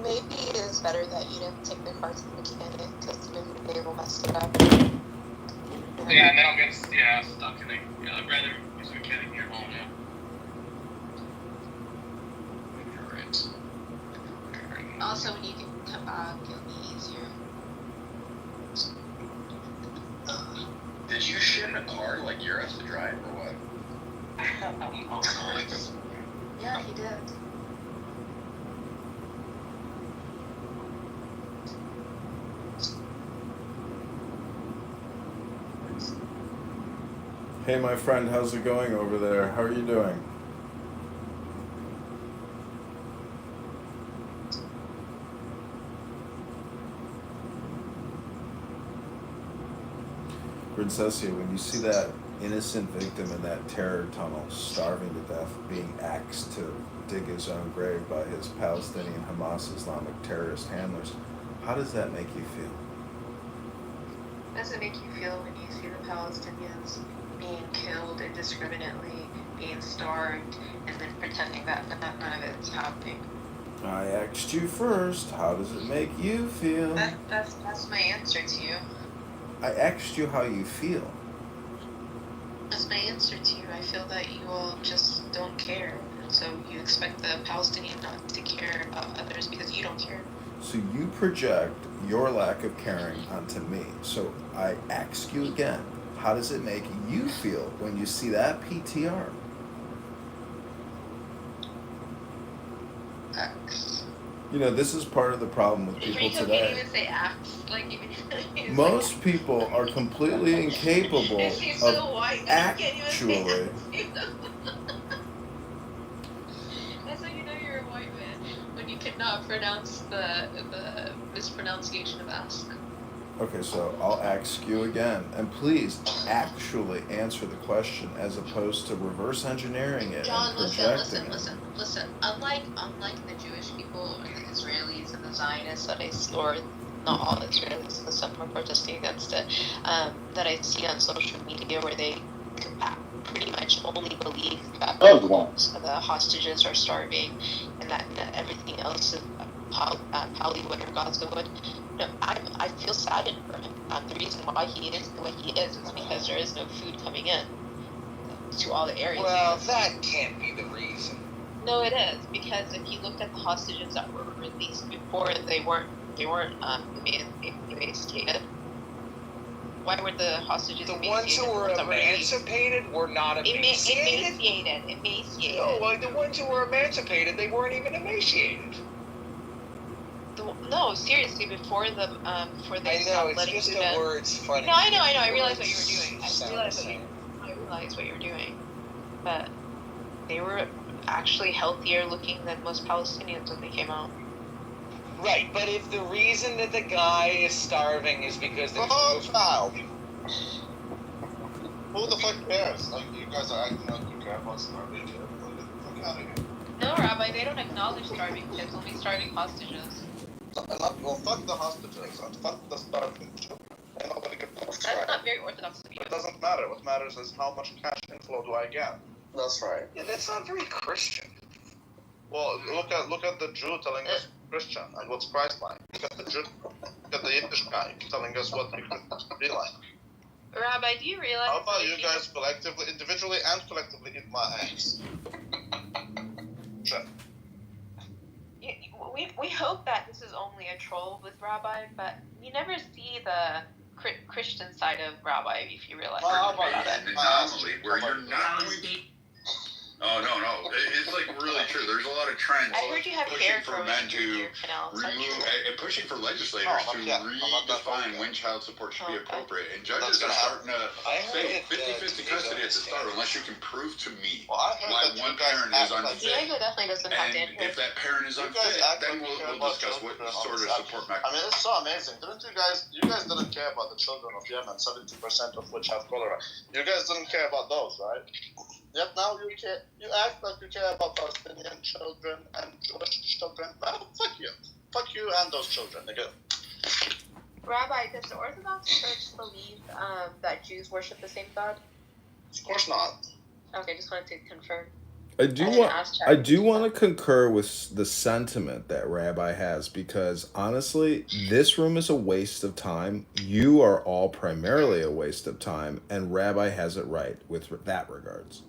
Maybe it is better that you didn't take the car to the mechanic because then they will mess it up. Yeah, and then I'll get stuck in it. Yeah, I'd rather use a mechanic here at home. Yeah. Alright. Also, when you can come back, it'll be easier. Did you shit in a car like you're at the drive or what? Yeah, he did. Hey, my friend, how's it going over there? How are you doing? Princessia, when you see that innocent victim in that terror tunnel, starving to death, being axed to dig his own grave by his Palestinian Hamas Islamic terrorist handlers, how does that make you feel? How does it make you feel when you see the Palestinians being killed indiscriminately, being starved, and then pretending that none of it's happening? I asked you first, how does it make you feel? That's my answer to you. I asked you how you feel. That's my answer to you. I feel that you all just don't care. And so you expect the Palestinian not to care about others because you don't care. So you project your lack of caring onto me. So I ask you again, how does it make you feel when you see that PTR? You know, this is part of the problem with people You today. can't even say acts. Like, even Most people are completely incapable she's of so white that you can't even say actually. That's how you know you're a white man, when you cannot pronounce the mispronunciation of ask. Okay, so I'll ask you again, and please actually answer the question as opposed to reverse engineering it John, and projecting listen. Unlike the Jewish people or the Israelis and the Zionists that or not all Israelis, because some are protesting against it, that I see on social media where they pretty much only believe that the hostages are starving and that everything else is Hollywood or Gazawood. No, I feel saddened for him. The reason why he is the way he is because there is no food coming in to all the areas. Well, that can't be the reason. No, it is, because if you looked at the hostages that were released before, they weren't emaciated. Why were the hostages the emaciated? The ones who were emancipated were not emaciated. Emaciated. No, like the ones who were emancipated, they weren't even emaciated. No, seriously, before they I know, it's just the words funny. No, I know, I realize what you were doing. I realize what you were doing. But they were actually healthier looking than most Palestinians when they came out. Right, but if the reason that the guy is starving is because there's no child. Who the fuck cares? Like, you guys are acting like you care about starving. Fuck out of here. No, Rabbi, they don't acknowledge starving kids, only starving hostages. Well, fuck the hostages and fuck the starving children. And nobody can That's not very orthodox of you. It doesn't matter. What matters is how much cash inflow do I get. That's right. Yeah, that's not very Christian. Well, look at the Jew telling us Christian and what's Christ like. Look at the Jew, look at the Yiddish guy telling us what we could be like. Rabbi, do you realize? How about you guys collectively, individually and collectively eat my ass? Sure. We hope that this is only a troll with Rabbi, but you never see the Christian side of Rabbi if you realize. An anomaly where you're not. Oh, no. It's like really true. There's a lot of trends. I heard you have hair pushing for growing men in to your canal. Is that remove, true? and pushing for legislators to redefine when child support should be appropriate. And judges are starting to say 50-50 custody at the start, unless you can prove to me why one parent is unfit. Diego definitely doesn't have to And if that parent is unfit, then we'll discuss what sort of support mechanism. I mean, it's so amazing. You guys didn't care about the children of Yemen, 70% of which have cholera. You guys didn't care about those, right? Yet now you care. You act like you care about Palestinian children and Jewish children. Well, fuck you and those children, nigga. Rabbi, does the Orthodox Church believe that Jews worship the same God? Of course not. Okay, just wanted to confirm. I do want to concur with the sentiment that Rabbi has, because honestly, this room is a waste of time. You are all primarily a waste of time, and Rabbi has it right with that regards.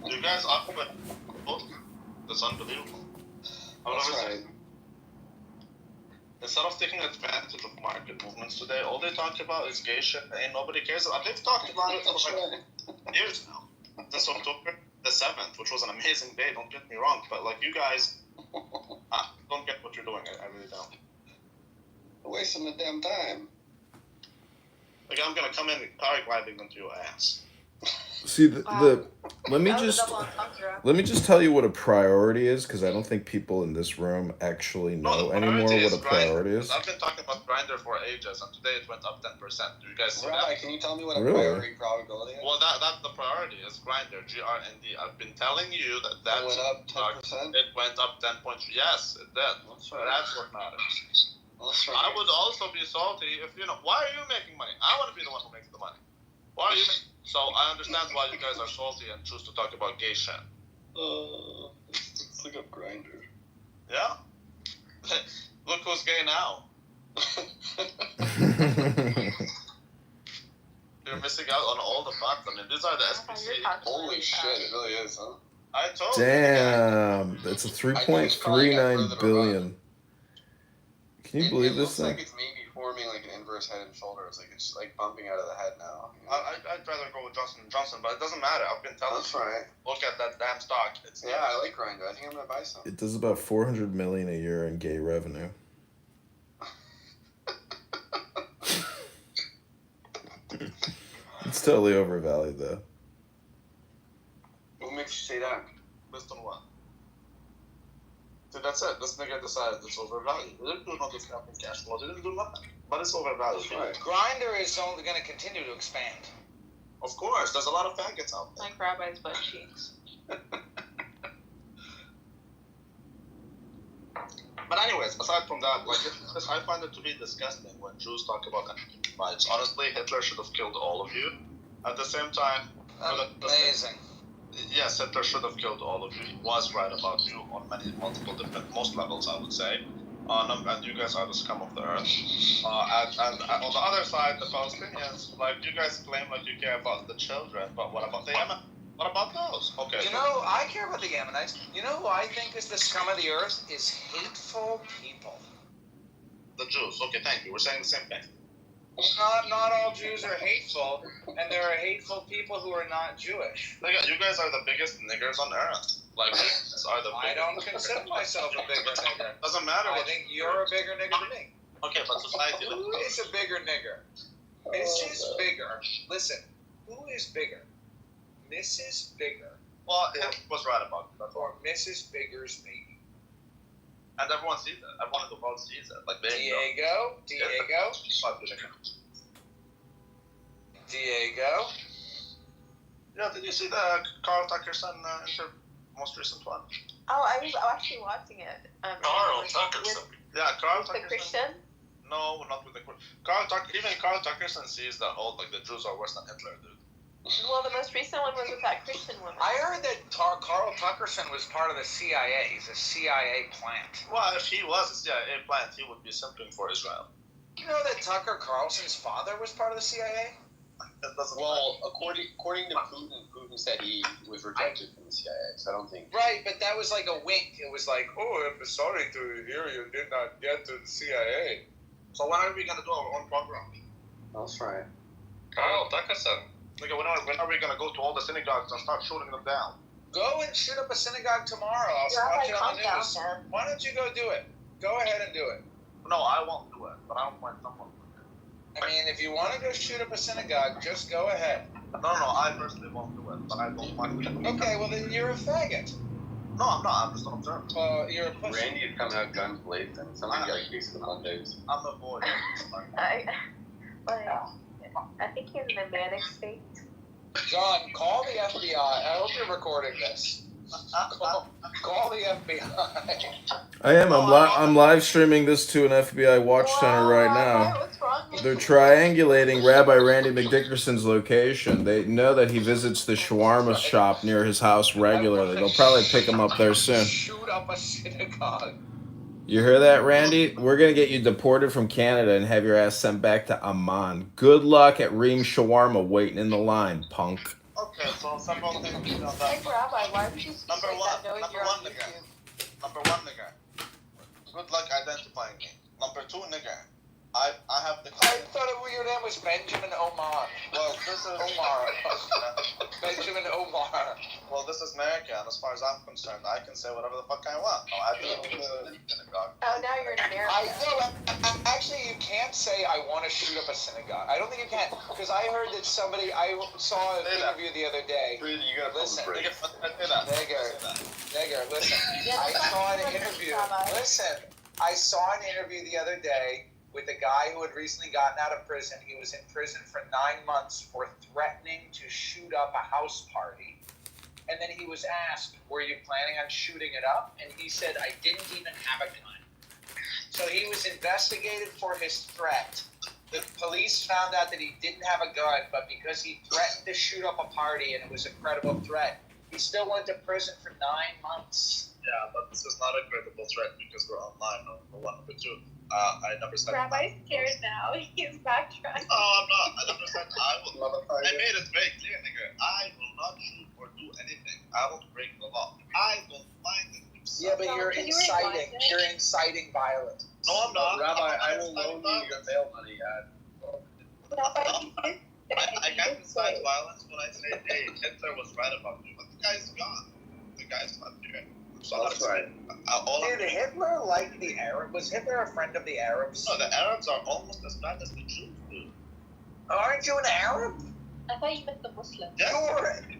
You guys are that's unbelievable. Instead of taking advantage of market movements today, all they talk about is gay shit, and nobody cares. They've talked about it for like years now. This October the 7th, which was an amazing day, don't get me wrong, but like you guys don't get what you're doing. I really don't. You're wasting the damn time. Like, I'm gonna come in paragliding into your ass. See, let me just tell you what a priority is, because I don't think people in this room actually know anymore what a priority is. I've been talking about Grindr for ages, and today it went up 10%. Do you guys see Rabbi, that? can you tell me what a priority probability is? Well, that's the priority. Is Grindr, GRND. I've been telling you that it went up 10%. It went up 10.3. Yes, it did. That's right. That's what matters. That's right. I would also be salty if why are you making money? I want to be the one who makes the money. Why are you? So I understand why you guys are salty and choose to talk about gay shit. Let's look up Grindr. Yeah. Look who's gay now. You're missing out on all the facts. I mean, these are the SPC. Holy shit, it really is, huh? I told Damn, that's a 3.39 billion. Can you believe this thing? It looks like it's maybe forming like an inverse head and shoulders. Like it's like bumping out of the head now. I'd rather go with Johnson & Johnson, but it doesn't matter. I've been telling That's right. Look at that damn stock. I like Grindr. I think I'm gonna buy some. It does about 400 million a year in gay revenue. It's totally overvalued, though. What makes you say that? Based on what? So that's it. This nigga decided it's overvalued. They didn't do no discounting cash flow. They didn't do nothing. But it's overvalued. Right. Grindr is only going to continue to expand. Of course. There's a lot of faggots out there. Like Rabbi's butt cheeks. But anyways, aside from that, I find it to be disgusting when Jews talk about anti rights. Honestly, Hitler should have killed all of you. At the same time, amazing. Yes, Hitler should have killed all of you. He was right about you on most levels, I would say. And you guys are the scum of the earth. And on the other side, the Palestinians, you guys claim you care about the children, but what about the Yemen? What about those? Okay. I care about the Yemenites. You know who I think is the scum of the earth? Is hateful people. The Jews. Okay, thank you. We're saying the same thing. Not all Jews are hateful, and there are hateful people who are not Jewish. You guys are the biggest niggers on earth. I don't consider myself a bigger nigger. Doesn't matter. I think you're a bigger nigger than me. Okay, but society. Who is a bigger nigger? Mrs. Bigger. Listen, who is bigger? Mrs. Bigger. Well, it was right about that. Or Mrs. Bigger's baby. And everyone sees it. Everyone in the world sees it. Diego. Yeah, did you see the Carl Tuckerson most recent one? Oh, I was actually watching it. Carl Tuckerson. Yeah, Carl Tuckerson. The Christian? No, not with the Christian. Even Carl Tuckerson sees that the Jews are worse than Hitler, dude. Well, the most recent one was with that Christian woman. I heard that Carl Tuckerson was part of the CIA. He's a CIA plant. Well, if he was a CIA plant, he would be simping for Israel. You know that Tucker Carlson's father was part of the CIA? Well, according to Putin, Putin said he was rejected from the CIA, so I don't think... Right, but that was like a wink. It was like, oh, I'm sorry to hear you did not get to the CIA. So when are we going to do our own program? That's right. Carl Tuckerson. Nigga, when are we gonna go to all the synagogues and start shooting them down? Go and shoot up a synagogue tomorrow. I'll watch it on the news. Sir. Why don't you go do it? Go ahead and do it. No, I won't do it, but I don't want someone. I mean, if you want to go shoot up a synagogue, just go ahead. No, I personally won't do it, but I don't want to. Okay, well then you're a faggot. No, I'm not. I'm just an observer. You're a pussy. Randy had come out guns blazing. Somebody got a case of the Mondays. I'm a boy. I think he's in a manic state. John, call the FBI. I hope you're recording this. Call the FBI. I am. I'm live streaming this to an FBI watch center right now. They're triangulating Rabbi Randy McDickerson's location. They know that he visits the shawarma shop near his house regularly. They'll probably pick him up there soon. Shoot up a synagogue. You hear that, Randy? We're gonna get you deported from Canada and have your ass sent back to Amman. Good luck at Reem Shawarma waiting in the line, punk. Okay, so several things on that. Hey, Rabbi, why would you Number say one, that knowing number you're one, on nigga. YouTube? Number one, nigga. Good luck identifying me. Number two, nigga. I have the. I thought your name was Benjamin Omar. Well, this is Omar. Benjamin Omar. Well, this is America, and as far as I'm concerned, I can say whatever the fuck I want. No, I don't the synagogue. Oh, now you're in America. Actually, you can't say I want to shoot up a synagogue. I don't think you can, because I heard that somebody. I saw an interview the other day. You gotta listen. Nigger, listen. I saw an interview. Listen, I saw an interview the other day with a guy who had recently gotten out of prison. He was in prison for 9 months for threatening to shoot up a house party. And then he was asked, were you planning on shooting it up? And he said, I didn't even have a gun. So he was investigated for his threat. The police found out that he didn't have a gun, but because he threatened to shoot up a party and it was a credible threat, he still went to prison for 9 months. Yeah, but this is not a credible threat because we're online, number one. Number two, I never said. Rabbi's scared now. He's backtracking. No, I'm not. I never said I will. I made it very clear, nigga. I will not shoot or do anything. I will break the law. I will find it. Yeah, but you're inciting. You're inciting violence. No, I'm not. Rabbi, I will loan you your bail money. I can't incite violence when I say, hey, Hitler was right about you, but the guy's gone. The guy's not here. So that's right. Did Hitler like the Arabs? Was Hitler a friend of the Arabs? No, the Arabs are almost as bad as the Jews, dude. Aren't you an Arab? I thought you meant the Muslim. Yes.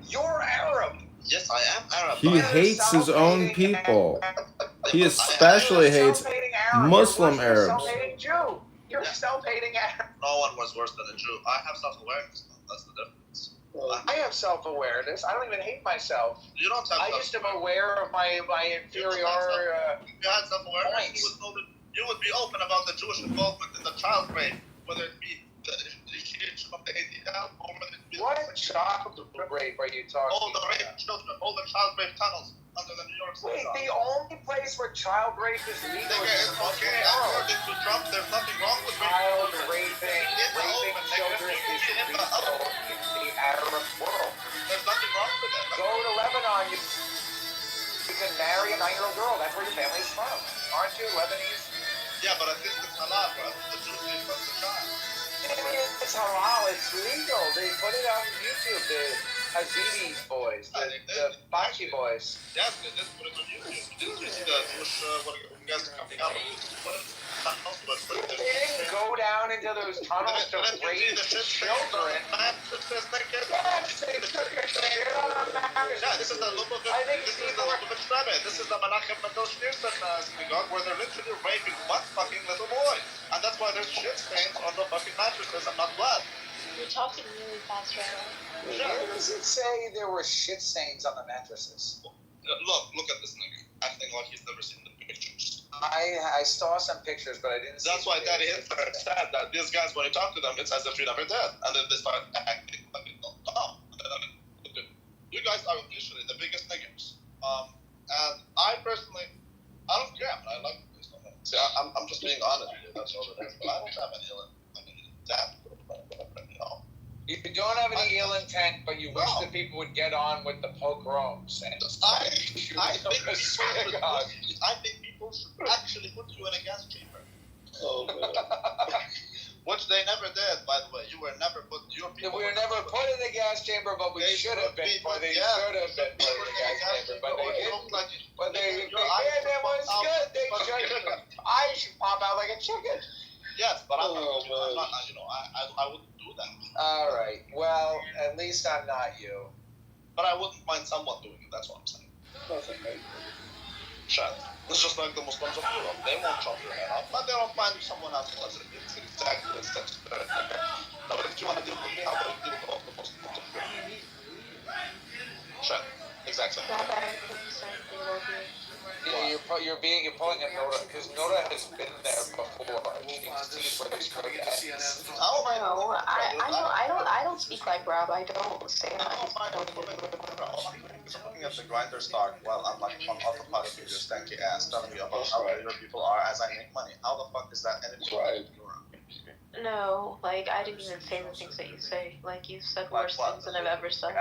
You're Arab. Yes, I am Arab. He hates his own people. He especially hates Muslim Arabs. Jew. You're self-hating Arab. No one was worse than a Jew. I have self-awareness. That's the difference. I have self-awareness. I don't even hate myself. You don't have. I just am aware of my inferior. If you had self-awareness, you would be open about the Jewish involvement in the child rape, whether it be the initiation of the ADL or whether it be. What child rape are you talking about? All the rape children, all the child rape tunnels under the New York City. Wait, the only place where child rape is legal is okay. According to Trump, there's nothing wrong with child raping children is legal in the Arab world. There's nothing wrong with that. Go to Lebanon. You can marry a 9-year-old girl. That's where your family's from. Aren't you Lebanese? Yeah, but at least it's halal, bro. The Jews need from the child. It's halal. It's legal. They put it on YouTube. The Hazidi boys, the Bachi boys. Yes, they just put it on YouTube. Did you see the Jewish, what you guys coming out? They didn't go down into those tunnels to raise children. Yes, they took a shit on a mattress. Yeah, this is the Lubavitch Rebbe. This is the Menachem Mendosh Nielsen synagogue where they're literally raping one fucking little boy. And that's why there's shit stains on the fucking mattresses and not blood. You're talking really fast right now. Where does it say there were shit stains on the mattresses? Look at this nigga. Acting like he's never seen the pictures. I saw some pictures, but I didn't see. That's why Daddy Hitler said that these guys, when you talk to them, it's as if you never did. And then they start acting like they don't know. You guys are officially the biggest niggers. And I personally, I don't care. I like this. See, I'm just being honest with you. That's all it is. But I don't have any intent. You don't have any ill intent, but you wish that people would get on with the pogroms and I think people should actually put you in a gas chamber. Oh man. Which they never did, by the way. You were never put. Your people. We were never put in the gas chamber, but we should have been. But they should have been put in the gas chamber, but they didn't. But they did. It was good. They should. I should pop out like a chicken. Yes, but I'm not. You know, I wouldn't do that. All right. Well, at least I'm not you. But I wouldn't mind someone doing it. That's what I'm saying. That's okay. Shut. It's just like the Muslims of Europe. They won't chop your head off, but they don't mind if someone else does it. It's exactly the same spirit. No, but if you want to deal with me, how about you deal with all the Muslims of Europe? Shut. Exactly. Yeah, you're pulling a Noda because Noda has been there before. She can see where the good ends. No, I don't speak like Rob. I don't say that. Looking at the grinder stock while I'm like on autopilot with your stanky ass telling me about how your people are as I make money. How the fuck is that anything? Right. No, like I didn't even say the things that you say. Like you said worse things than I've ever said.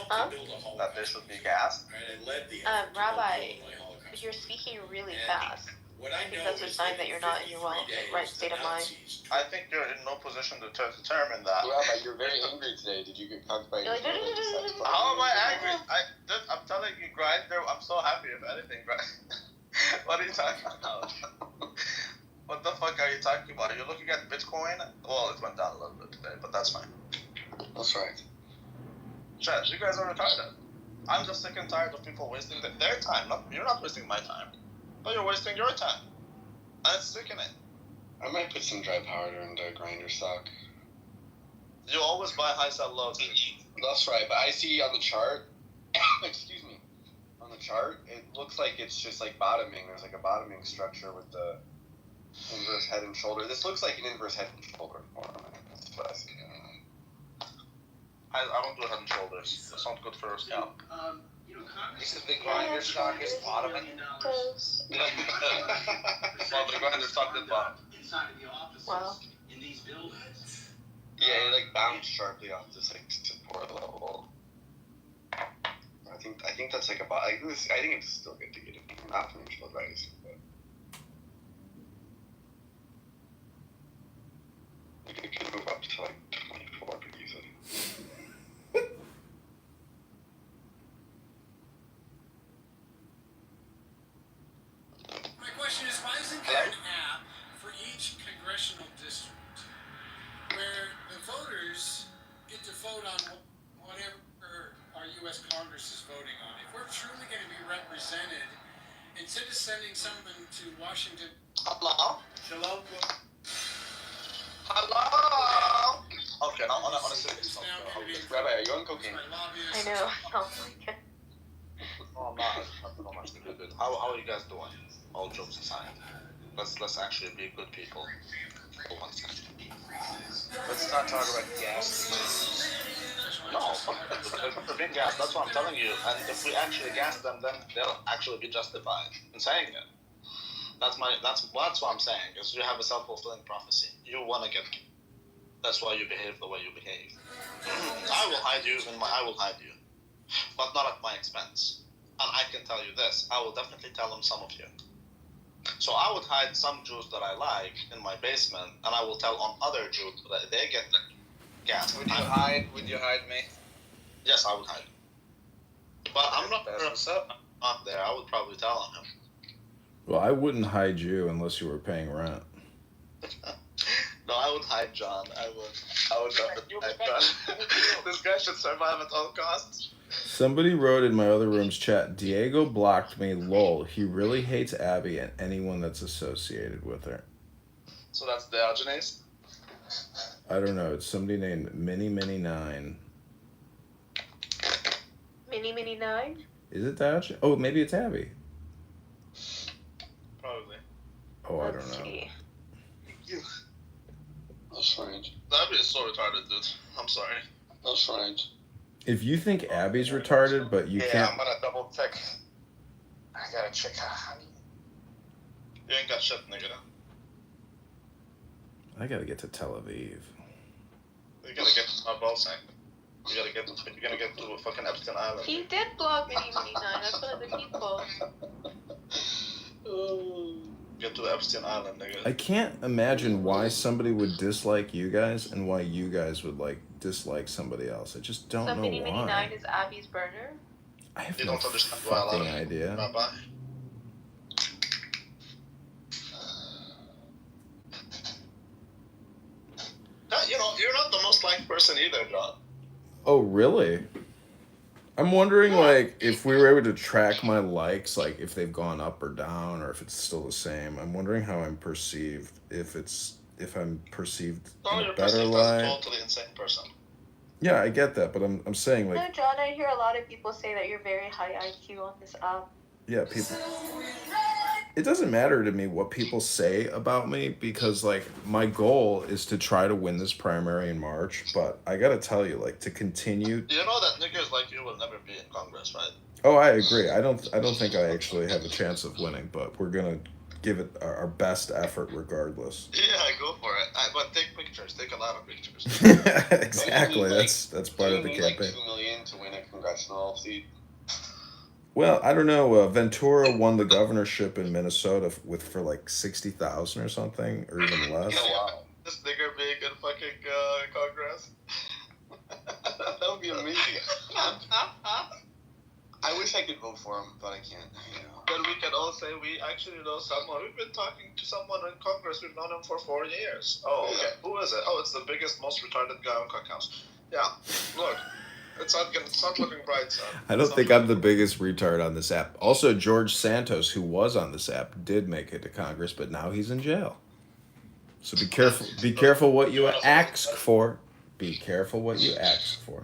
Huh? That there should be gas. Rabbi, you're speaking really fast. I think that's a sign that you're not in your right state of mind. I think you're in no position to determine that. Rabbi, you're very angry today. Did you get caught by your How am I angry? I'm telling you, Grindr, I'm so happy if anything, What are you talking about? What the fuck are you talking about? Are you looking at Bitcoin? Well, it went down a little bit today, but that's fine. That's right. Chat, you guys are retarded. I'm just sick and tired of people wasting their time. You're not wasting my time, but you're wasting your time. And it's sickening. I might put some dry powder into grinder stock. You always buy high, sell low, dude. That's right, but I see on the chart, excuse me, on the chart, it looks like it's just like bottoming. There's like a bottoming structure with the inverse head and shoulder. This looks like an inverse head and shoulder form. That's what I see. I don't do head and shoulders. It's not good for your scalp. You said the grinder stock is bottoming? Well, the grinder stock did bottom. Wow. Yeah, it like bounced sharply off this like support level. I think that's like I think it's still good to get it. Not financial advice, but it could move up to like 24 pretty easily. My question is, why isn't there an app for each congressional district where the voters get to vote on whatever our U.S. Congress is voting on? If we're truly going to be represented, instead of sending someone to Washington... Hello? Shalom. Hello? Okay, now on a serious note. Rabbi, are you on cocaine? I know. Oh my god. No, I'm not. Not much to do good. How are you guys doing? All jokes aside. Let's actually be good people for 1 second. Let's not talk about gas. No, they're being gassed. That's what I'm telling you. And if we actually gas them, then they'll actually be justified in saying it. That's what I'm saying. Is you have a self-fulfilling prophecy. You want to get. That's why you behave the way you behave. I will hide you, I will hide you, but not at my expense. And I can tell you this: I will definitely tell them some of you. So I would hide some Jews that I like in my basement, and I will tell on other Jews that they get gas. Would you hide me? Yes, I would hide. But I'm not not there. I would probably tell on him. Well, I wouldn't hide you unless you were paying rent. No, I would hide John. I would definitely hide John. This guy should survive at all costs. Somebody wrote in my other room's chat, Diego blocked me, lol. He really hates Abby and anyone that's associated with her. So that's Diogenes? I don't know. It's somebody named Mini9. Mini9? Is it Diogenes? Oh, maybe it's Abby. Probably. Oh, I don't know. That's strange. Abby is so retarded, dude. I'm sorry. That's strange. If you think Abby's retarded, but you can't... Yeah, I'm gonna double check. I gotta check. You ain't got shit, nigga. I gotta get to Tel Aviv. You gotta get to my ball sack. You're gonna get to a fucking Epstein Island. He did blog Mini9. That's one of the people. Get to Epstein Island, nigga. I can't imagine why somebody would dislike you guys and why you guys would like dislike somebody else. I just don't So know Mini Mini why. 9 is Abby's burner? I have You no don't understand why a lot fucking of idea. Rabbi. You know, you're not the most liked person either, John. Oh, really? I'm wondering, like, if we were able to track my likes, like, if they've gone up or down, or if it's still the same. I'm wondering how I'm perceived. If I'm perceived No, in a you're better perceived as a light. totally insane person. Yeah, I get that, but I'm saying, like, No, John, I hear a lot of people say that you're very high IQ on this app. yeah, people. It doesn't matter to me what people say about me because, like, my goal is to try to win this primary in March. But I gotta tell you, like, to continue. You know that niggas like you will never be in Congress, right? Oh, I agree. I don't think I actually have a chance of winning, but we're gonna give it our best effort regardless. Yeah, go for it. But take pictures. Take a lot of pictures. Exactly. That's part of the campaign. Like $2 million to win a congressional seat. Well, I don't know. Ventura won the governorship in Minnesota for like 60,000 or something, or even less. Wow. This nigger being in fucking Congress. That would be amazing. I wish I could vote for him, but I can't. You know. Then we can all say we actually know someone. We've been talking to someone in Congress. We've known him for 4 years. Oh, okay. Who is it? Oh, it's the biggest, most retarded guy on Cookhouse. Yeah. Look, it's not looking bright, son. I don't think I'm the biggest retard on this app. Also, George Santos, who was on this app, did make it to Congress, but now he's in jail. So be careful. Be careful what you ask for. Be careful what you ask for.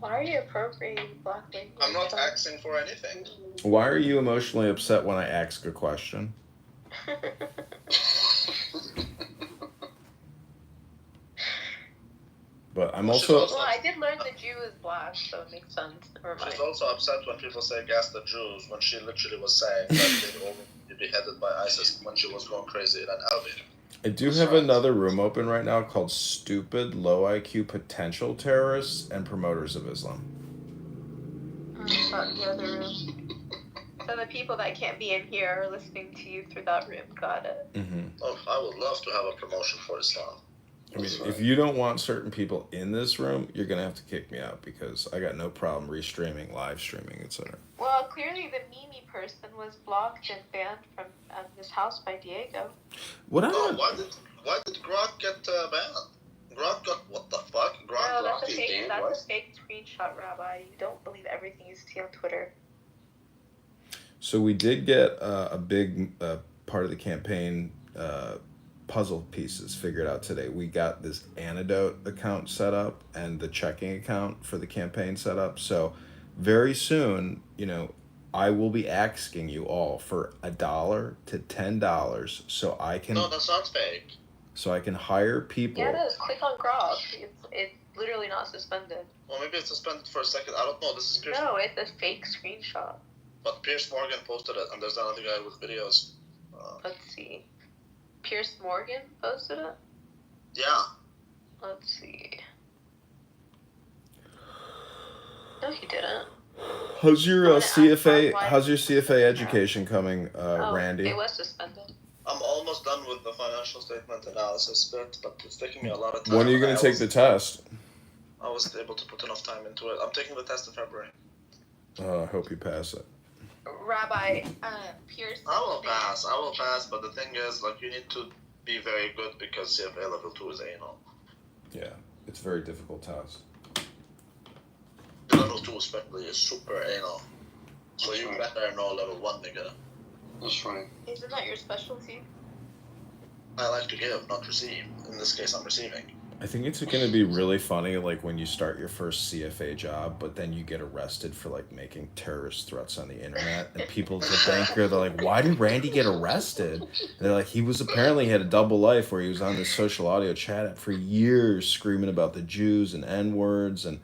Why are you appropriating black language? I'm not asking for anything. Why are you emotionally upset when I ask a question? But I'm also. Well, I did learn the Jew is black, so it makes sense. She's also upset when people say gas the Jews when she literally was saying that they'd all be beheaded by ISIS when she was going crazy in an elevator. I do have another room open right now called Stupid Low IQ Potential Terrorists and Promoters of Islam. The other room. So the people that can't be in here are listening to you through that room. Got it. Mm-hmm. Oh, I would love to have a promotion for Islam. I mean, if you don't want certain people in this room, you're going to have to kick me out because I got no problem restreaming, live streaming, etc. Well, clearly the Mimi person was blocked and banned from this house by Diego. What? Oh, why did Grok get banned? Grok got what the fuck? No, that's a fake screenshot, Rabbi. You don't believe everything you see on Twitter. So we did get a big part of the campaign puzzle pieces figured out today. We got this antidote account set up and the checking account for the campaign set up. So very soon, I will be asking you all for $1 to $10 so I can. No, that sounds fake. So I can hire people. Yeah, it is. Click on Grok. It's literally not suspended. Well, maybe it's suspended for a second. I don't know. This is Pierce. No, it's a fake screenshot. But Pierce Morgan posted it, and there's another guy with videos. Let's see. Pierce Morgan posted it? Yeah. Let's see. No, he didn't. How's your CFA? How's your CFA education coming, Randy? It was suspended. I'm almost done with the financial statement analysis bit, but it's taking me a lot of time. When are you going to take the test? I was able to put enough time into it. I'm taking the test in February. I hope you pass it. Rabbi, Pierce. I will pass, but the thing is, you need to be very good because CFA level 2 is anal. Yeah, it's a very difficult test. Level 2 especially is super anal. So you better know level 1, nigga. That's right. Isn't that your specialty? I like to give, not receive. In this case, I'm receiving. I think it's going to be really funny, when you start your first CFA job, but then you get arrested for, making terrorist threats on the internet, and people at the banker, they're like, why did Randy get arrested? And they're like, he had a double life where he was on this social audio chat app for years screaming about the Jews and N-words and,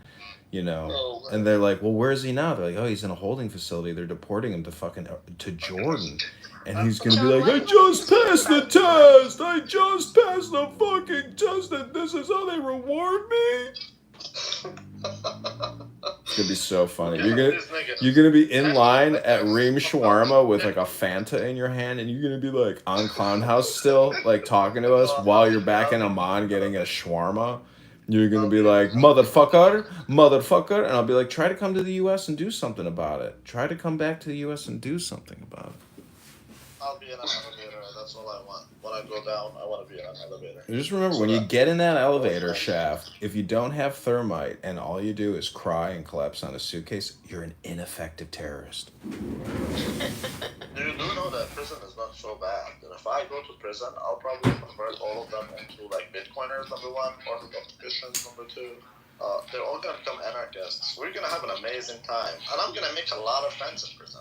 and they're like, well, where is he now? They're like, oh, he's in a holding facility. They're deporting him to Jordan. And he's going to be like, I just passed the test! I just passed the fucking test and this is how they reward me? gonna be so funny. Yeah, these niggas. You're gonna be in line at Reem Shawarma with like a Fanta in your hand, and you're gonna be like on Clown House still, like talking to us while you're back in Amman getting a shawarma. You're gonna be like, motherfucker, motherfucker, and I'll be like, try to come to the U.S. and do something about it. Try to come back to the U.S. and do something about it. I'll be in an elevator. That's all I want. When I go down, I want to be in an elevator. Just remember, when you get in that elevator shaft, if you don't have thermite and all you do is cry and collapse on a suitcase, you're an ineffective terrorist. You do know that prison is not so bad. And if I go to prison, I'll probably convert all of them into like Bitcoiners, number one, Orthodox Christians, number two. They're all gonna become anarchists. We're gonna have an amazing time, and I'm gonna make a lot of friends in prison.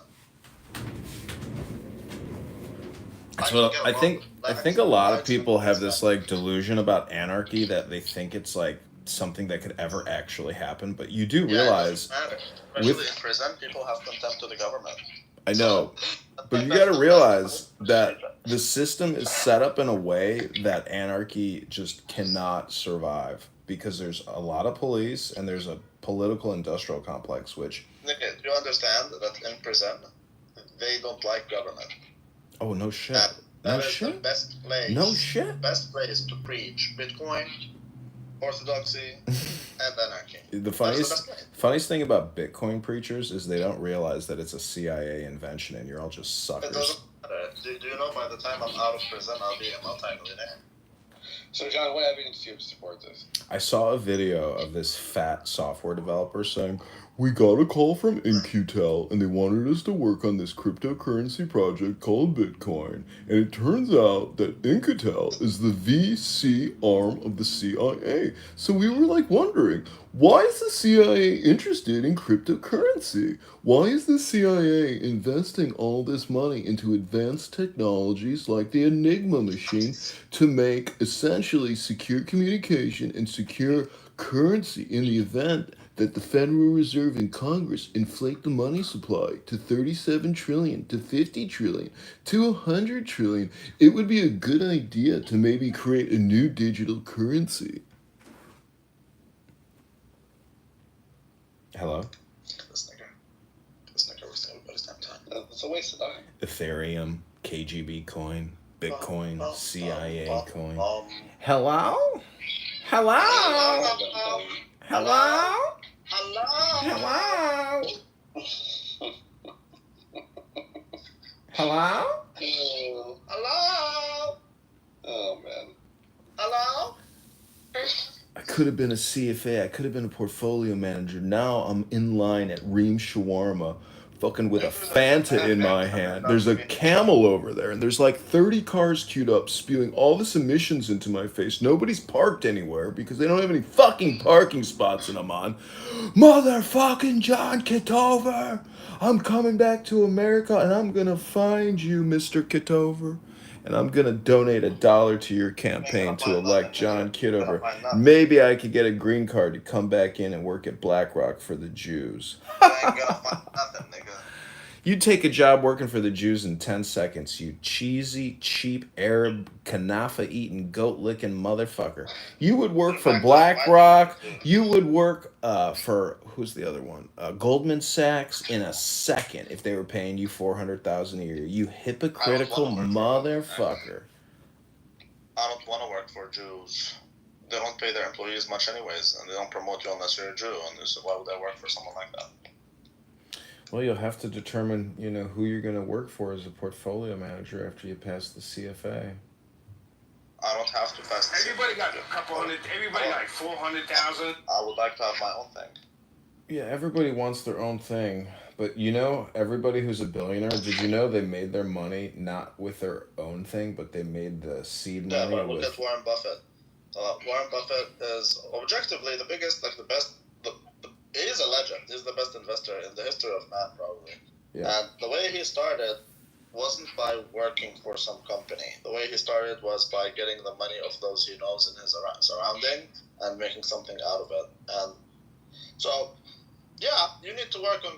That's what I think. I think a lot of people have this like delusion about anarchy that they think it's like something that could ever actually happen. But you do realize, especially in prison, people have contempt to the government. I know, but you got to realize that the system is set up in a way that anarchy just cannot survive because there's a lot of police and there's a political industrial complex. Which Nigga, do you understand that in prison they don't like government? Oh, no shit. That is the best place. No shit. Best place to preach Bitcoin, orthodoxy, and anarchy. The funniest thing about Bitcoin preachers is they don't realize that it's a CIA invention and you're all just suckers. It doesn't matter. Do you know by the time I'm out of prison, I'll be a multi-millionaire? So, John, what evidence do you have to support this? I saw a video of this fat software developer saying, we got a call from In-Q-Tel and they wanted us to work on this cryptocurrency project called Bitcoin. And it turns out that In-Q-Tel is the VC arm of the CIA. So we were like wondering, why is the CIA interested in cryptocurrency? Why is the CIA investing all this money into advanced technologies like the Enigma machine to make essentially secure communication and secure currency in the event that the Federal Reserve and Congress inflate the money supply to 37 trillion, to 50 trillion, to 100 trillion? It would be a good idea to maybe create a new digital currency. Hello? This nigga wasting everybody's damn time. It's a waste of time. Ethereum, KGB coin, Bitcoin, CIA coin. Hello? Hello? Hello? Hello? Hello? Hello? Oh, man. Hello? I could have been a CFA. I could have been a portfolio manager. Now I'm in line at Reem Shawarma, fucking with a Fanta in my hand. There's a camel over there, and there's like 30 cars queued up, spewing all this emissions into my face. Nobody's parked anywhere because they don't have any fucking parking spots in Amman. Motherfucking John Kitover! I'm coming back to America, and I'm gonna find you, Mr. Kitover. And I'm going to donate $1 to your campaign to elect John Kitover. Maybe I could get a green card to come back in and work at BlackRock for the Jews. You take a job working for the Jews in 10 seconds, you cheesy, cheap, Arab, kanafa-eating, goat-licking motherfucker. You would work for BlackRock. You would work for, who's the other one? Goldman Sachs in a second if they were paying you $400,000 a year. You hypocritical motherfucker. I don't want to work for Jews. They don't pay their employees much anyways, and they don't promote you unless you're a Jew. And so why would I work for someone like that? Well, you'll have to determine, who you're going to work for as a portfolio manager after you pass the CFA. I don't have to pass the Everybody got a couple hundred. Everybody got like 400,000. I would like to have my own thing. Yeah, everybody wants their own thing. But everybody who's a billionaire, did you know they made their money not with their own thing, but they made the seed money? Yeah, but look at Warren Buffett. Warren Buffett is objectively the biggest, the best. He is a legend. He's the best investor in the history of man, probably. Yeah. And the way he started wasn't by working for some company. The way he started was by getting the money of those he knows in his surrounding and making something out of it. And so, yeah, you need to work on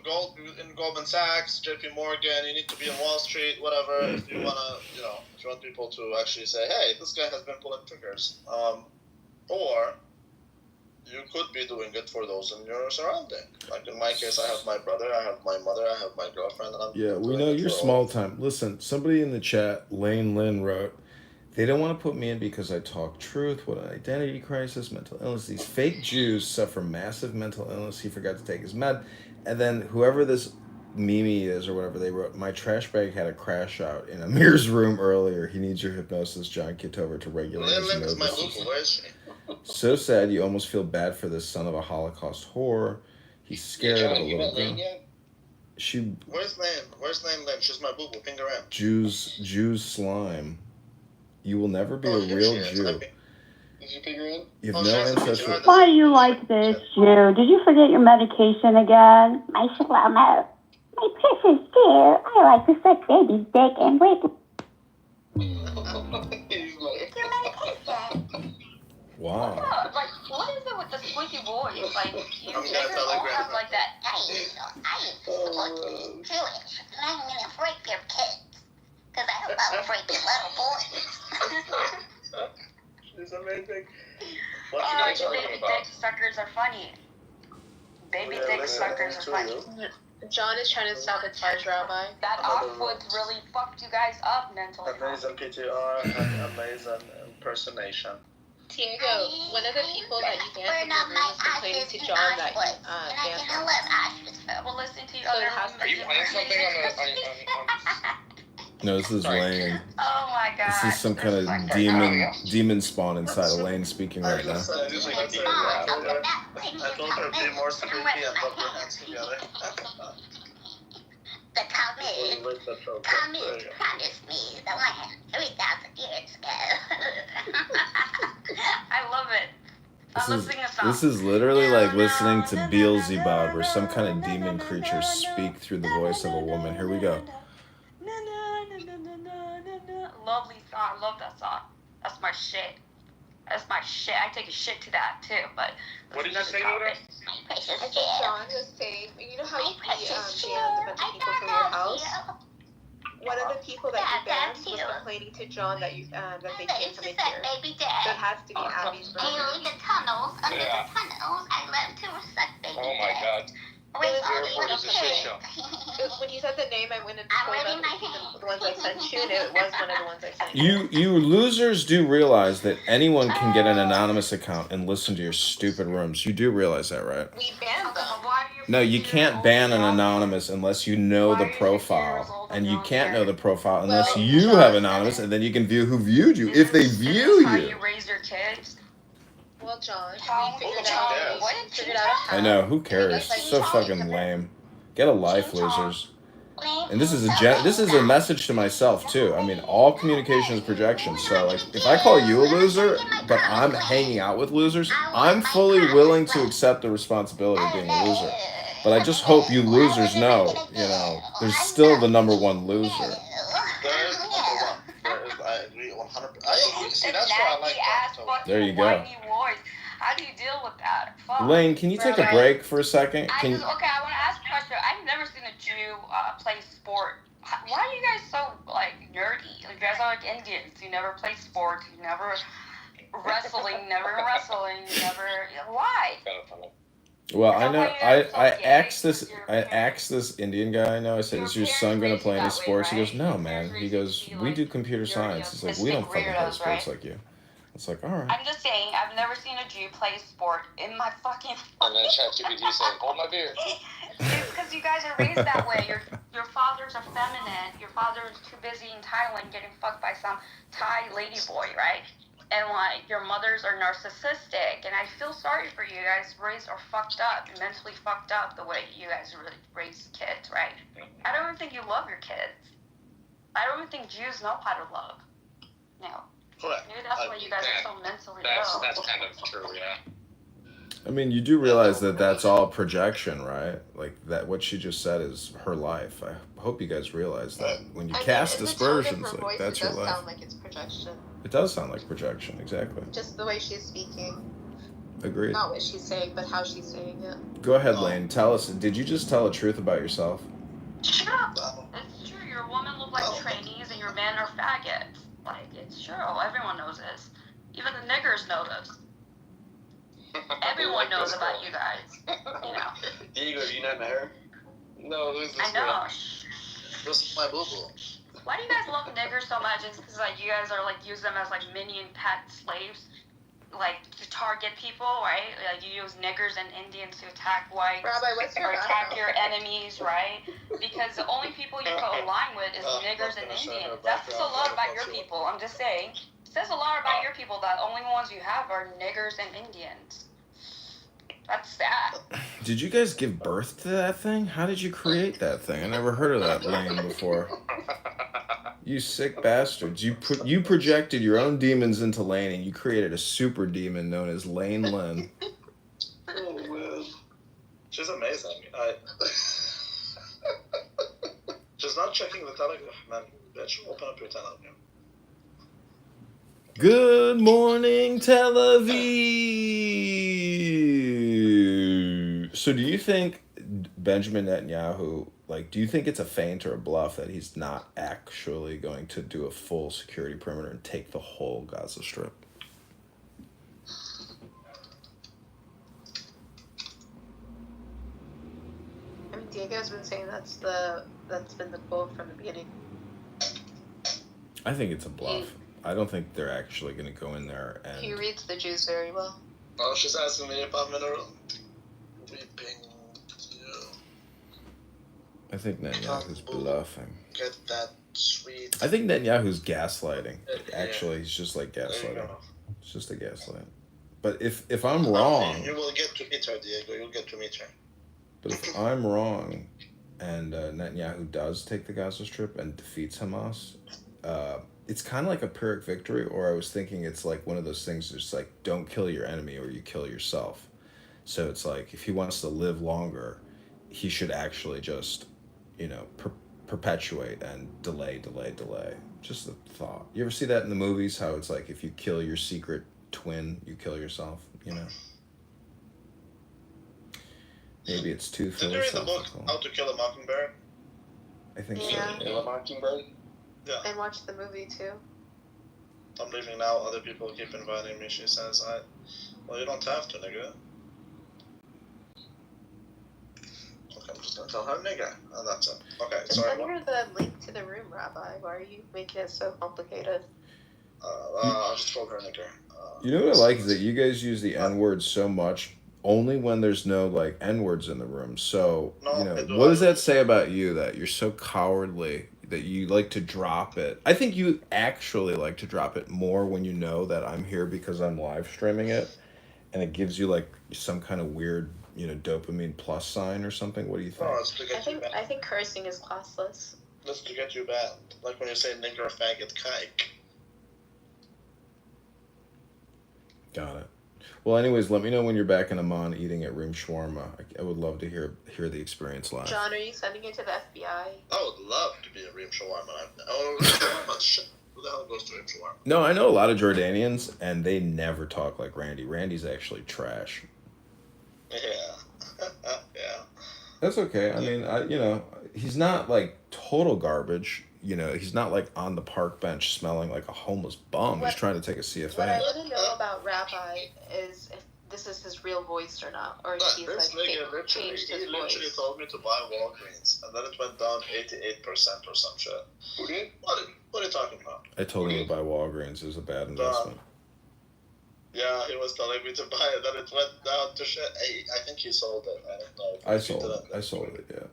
in Goldman Sachs, JP Morgan. You need to be on Wall Street, whatever. If you wanna, if you want people to actually say, hey, this guy has been pulling triggers, or you could be doing it for those in your surrounding. Like in my case, I have my brother, I have my mother, I have my girlfriend, and I'm Yeah, we doing know it you're for all small of them. time. Listen, somebody in the chat, Lane Lynn wrote, they don't want to put me in because I talk truth. What an identity crisis, mental illness. These fake Jews suffer massive mental illness. He forgot to take his med. And then whoever this Mimi is or whatever, they wrote, my trash bag had a crash out in Amir's room earlier. He needs your hypnosis, John Kitover, to regulate his Lynn is my nervous boo-boo. system. Where is she? So sad, you almost feel bad for this son of a Holocaust whore. He's scared of a little girl. She Where's Lynn? Where's Lynn? She's my boo-boo. Ping her in. Jews slime. You will never be Oh, a here real she is. Jew. Did you ping her in? You have Oh, no she has a picture. ancestral. Why do you like this, Jew? Did you forget your medication again? My shlomo. My precious dear, I like to suck baby's dick and wait. Your medication. Wow. Yeah, like, what is it with the squeaky voice? Like, you niggas all have like that. I am fucking Jewish, and I'm gonna break your kids. Because I hope I'll break your little boys. It's amazing. Oh, What you guys you talking baby about? dick suckers are funny. Baby Yeah, dick listen, suckers are to funny. you. John is trying to sabotage Rabbi. That Oxwood's really fucked you guys up mentally. Amazing PTR and amazing impersonation. Diego, one of the people that you banned from your room is complaining to John that you banned him. We'll listen to you. So it has to Are you playing something on No, this is Lane. Oh my god. This is some kind of demon spawn inside of Lane speaking right now. I told her be more spooky and put your hands together. The Talmud promised me the land 3,000 years ago. I love it. This is literally like listening to Beelzebub or some kind of demon creature speak through the voice of a woman. Here we go. Lovely song. I love that song. That's my shit. That's my shit. I take a shit to that too, but. What did you say, Luda? I think John was saying, you know how you banned a bunch of people from your house? One of the people that you banned was complaining to John that that they can't come in here. So it has to be Abby's brother. In the tunnels, under the tunnels, I love to suck baby. Oh my god. When you said the name, I went and pulled up the ones I sent you, and it was one of the ones I sent you. You losers do realize that anyone can get an anonymous account and listen to your stupid rooms. You do realize that, right? We banned them. No, you can't ban an anonymous unless you know the profile. And you can't know the profile unless you have anonymous, and then you can view who viewed you, if they view How you. you raise your kids? Well, John, we figured out I know, who cares? So fucking lame. Get a life, losers. And this is a message to myself too. I mean, all communication is projection. So like, if I call you a loser, but I'm hanging out with losers, I'm fully willing to accept the responsibility of being a loser. But I just hope you losers know, there's still the number one loser. There is number one. I agree 100%. I agree. See, that's why I like that. There you go. How do you deal with that? Fuck. Lane, can you take a break for a second? I want to ask a question. I've never seen a Jew play sport. Why are you guys so like nerdy? You guys are like Indians. You never play sports. You never wrestling. Why? Well, I know. I asked this Indian guy I know. I said, "Is your son gonna play any sports?" He goes, "No, man." He goes, "We do computer science." He's like, "We don't fucking play sports like you." It's like, all right. I'm just saying, I've never seen a Jew play sport in my fucking. And then ChatGPT saying, "Hold my beer." It's because you guys are raised that way. Your fathers are feminine. Your father is too busy in Thailand getting fucked by some Thai lady boy, right? And like your mothers are narcissistic. And I feel sorry for you guys. Raised or fucked up, mentally fucked up the way you guys really raise kids, right? I don't even think you love your kids. I don't even think Jews know how to love. No. Correct. Maybe that's why you guys are so mentally ill. That's kind of true, yeah. I mean, you do realize that that's all projection, right? Like that, what she just said is her life. I hope you guys realize that when you cast dispersions, like that's your life. It does sound like it's projection. It does sound like projection, exactly. Just the way she's speaking. Agreed. Not what she's saying, but how she's saying it. Go ahead, Lane. Tell us. Did you just tell a truth about yourself? Shut up. It's true. Your women look like trainees, and your men are faggots. Like, it's true. Everyone knows this. Even the niggers know this. Everyone knows about you guys. You know. Diego, have you not met her? No, who's this I know. girl? This is my boo-boo. Why do you guys love niggers so much? It's because like you guys are like use them as like minion pet slaves, like to target people, right? Like you use niggers and Indians to attack whites Rabbi, what's your or attack background? your enemies, right? Because the only people you can align with is niggers and Indians. That says a lot about your people. I'm just saying. It says a lot about your people that only ones you have are niggers and Indians. That's sad. Did you guys give birth to that thing? How did you create that thing? I never heard of that lane before. You sick bastards. You projected your own demons into Lane and you created a super demon known as Lane Lynn. Oh man. She's amazing. She's not checking the telegraph, man. Bitch, open up your telegram. Good morning, Tel Aviv. So do you think Benjamin Netanyahu, like, do you think it's a feint or a bluff that he's not actually going to do a full security perimeter and take the whole Gaza Strip? I mean, Diego's been saying that's been the quote from the beginning. I think it's a bluff. I don't think they're actually going to go in there and... He reads the Jews very well. Oh, she's asking me if I'm in a room. Weeping. Yeah. I think Netanyahu's bluffing. Get that sweet. I think Netanyahu's gaslighting. Actually, Yeah. he's just like There you gaslighting. go. It's just a gaslight. But if I'm wrong... You will get to meet her, Diego. You'll get to meet her. But if I'm wrong and Netanyahu does take the Gaza Strip and defeats Hamas, it's kind of like a Pyrrhic victory, or I was thinking it's like one of those things that's like, don't kill your enemy or you kill yourself. So it's like, if he wants to live longer, he should actually just, perpetuate and delay. Just a thought. You ever see that in the movies, how it's like, if you kill your secret twin, you kill yourself, Maybe it's too Did you read the book philosophical. How to Kill a Mockingbird? I think Yeah. so. Kill a Mockingbird? Yeah. And watch the movie too. I'm leaving now. Other people keep inviting me. She says, well, you don't have to, nigga. Okay, I'm just gonna tell her nigga. And that's it. Okay, Just sorry. send her the link to the room, Rabbi. Why are you making it so complicated? I just told her nigga. You know what I like is that you guys use the N-word so much only when there's no like N-words in the room. So, No, I do. what does that say about you that you're so cowardly that you like to drop it? I think you actually like to drop it more when you know that I'm here because I'm live streaming it and it gives you like some kind of weird, dopamine plus sign or something. What do you think? No, it's to get you banned. I think cursing is classless. That's to get you banned. Like when you say nigger, faggot, kike. Got it. Well, anyways, let me know when you're back in Amman eating at Reem Shawarma. I would love to hear the experience live. John, are you sending it to the FBI? I would love to be a Reem Shawarma. Oh, Reem Shawarma, shit. Who the hell goes to Reem Shawarma? No, I know a lot of Jordanians, and they never talk like Randy. Randy's actually trash. Yeah. Yeah. That's okay. I mean, he's not like total garbage. He's not like on the park bench smelling like a homeless bum. He's trying to take a CFA. What I want to know about Rabbi is if this is his real voice or not, or if he's This like nigga literally, changed his literally voice. told me to buy Walgreens, and then it went down 88% or some shit. Who did? What are you talking about? I told him to buy Walgreens. It was a bad investment. Yeah, he was telling me to buy it, then it went down to shit. I think he sold it. I don't know. I sold it, yeah.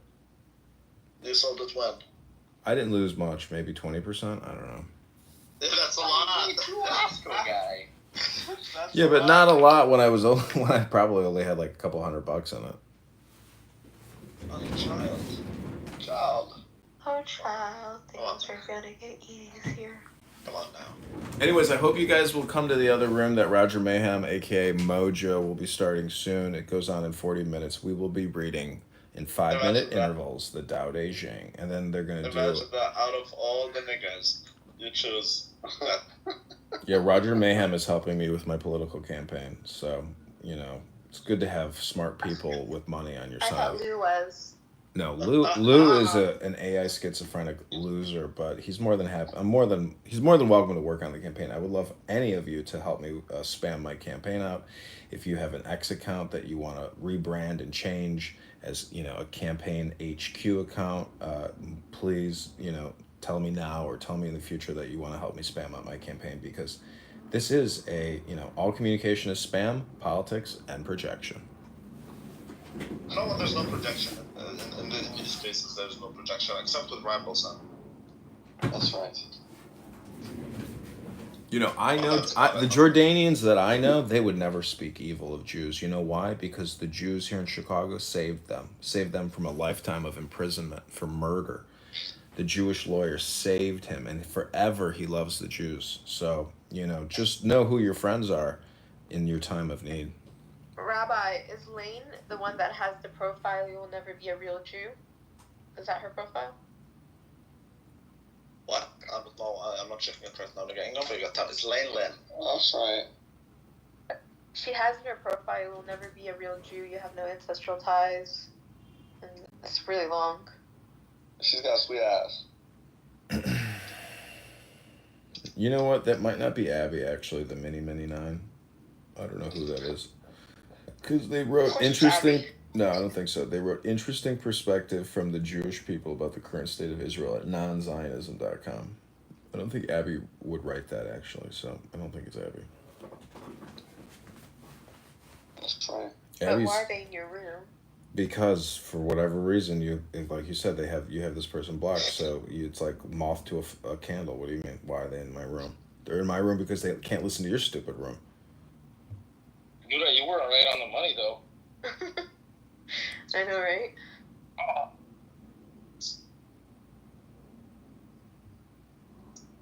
You sold it when? I didn't lose much, maybe 20%. I don't know. Yeah, that's a lot. guy. Yeah, but not a lot when I probably only had like a couple $100 in it. Oh, child. Oh, child, things are gonna get easier. Come on now. Anyways, I hope you guys will come to the other room that Roger Mayhem, aka Mojo, will be starting soon. It goes on in 40 minutes. We will be reading in 5-minute intervals the Tao Te Ching, and then they're gonna Imagine that out of all the niggas, you choose. Yeah, Roger Mayhem is helping me with my political campaign, so it's good to have smart people with money on your I side. thought Lou was. No, Lou is an AI schizophrenic loser, but he's more than happy. He's more than welcome to work on the campaign. I would love any of you to help me spam my campaign out. If you have an X account that you want to rebrand and change as a campaign HQ account, please tell me now or tell me in the future that you want to help me spam out my campaign, because this is all communication is spam, politics, and projection. No, there's no projection. In these cases, there's no projection, except with Rambosan. That's right. I know the Jordanians that I know, they would never speak evil of Jews. You know why? Because the Jews here in Chicago saved them from a lifetime of imprisonment for murder. The Jewish lawyer saved him, and forever he loves the Jews. So, just know who your friends are in your time of need. Rabbi, is Lane the one that has the profile, "You will never be a real Jew"? Is that her profile? What? I don't know. I'm not checking it right now. It's Lane. That's right. She has in her profile, "You will never be a real Jew. You have no ancestral ties." And it's really long. She's got a sweet ass. You know what? That might not be Abby, actually, the Mini 9. I don't know who that is. Because they wrote interesting... No, I don't think so. They wrote interesting perspective from the Jewish people about the current state of Israel at nonzionism.com. I don't think Abby would write that, actually, so I don't think it's Abby. That's right. But why are they in your room? Because for whatever reason, like you said, you have this person blocked, so it's like moth to a candle. What do you mean? Why are they in my room? They're in my room because they can't listen to your stupid room. You were right on the money, though. I know, right?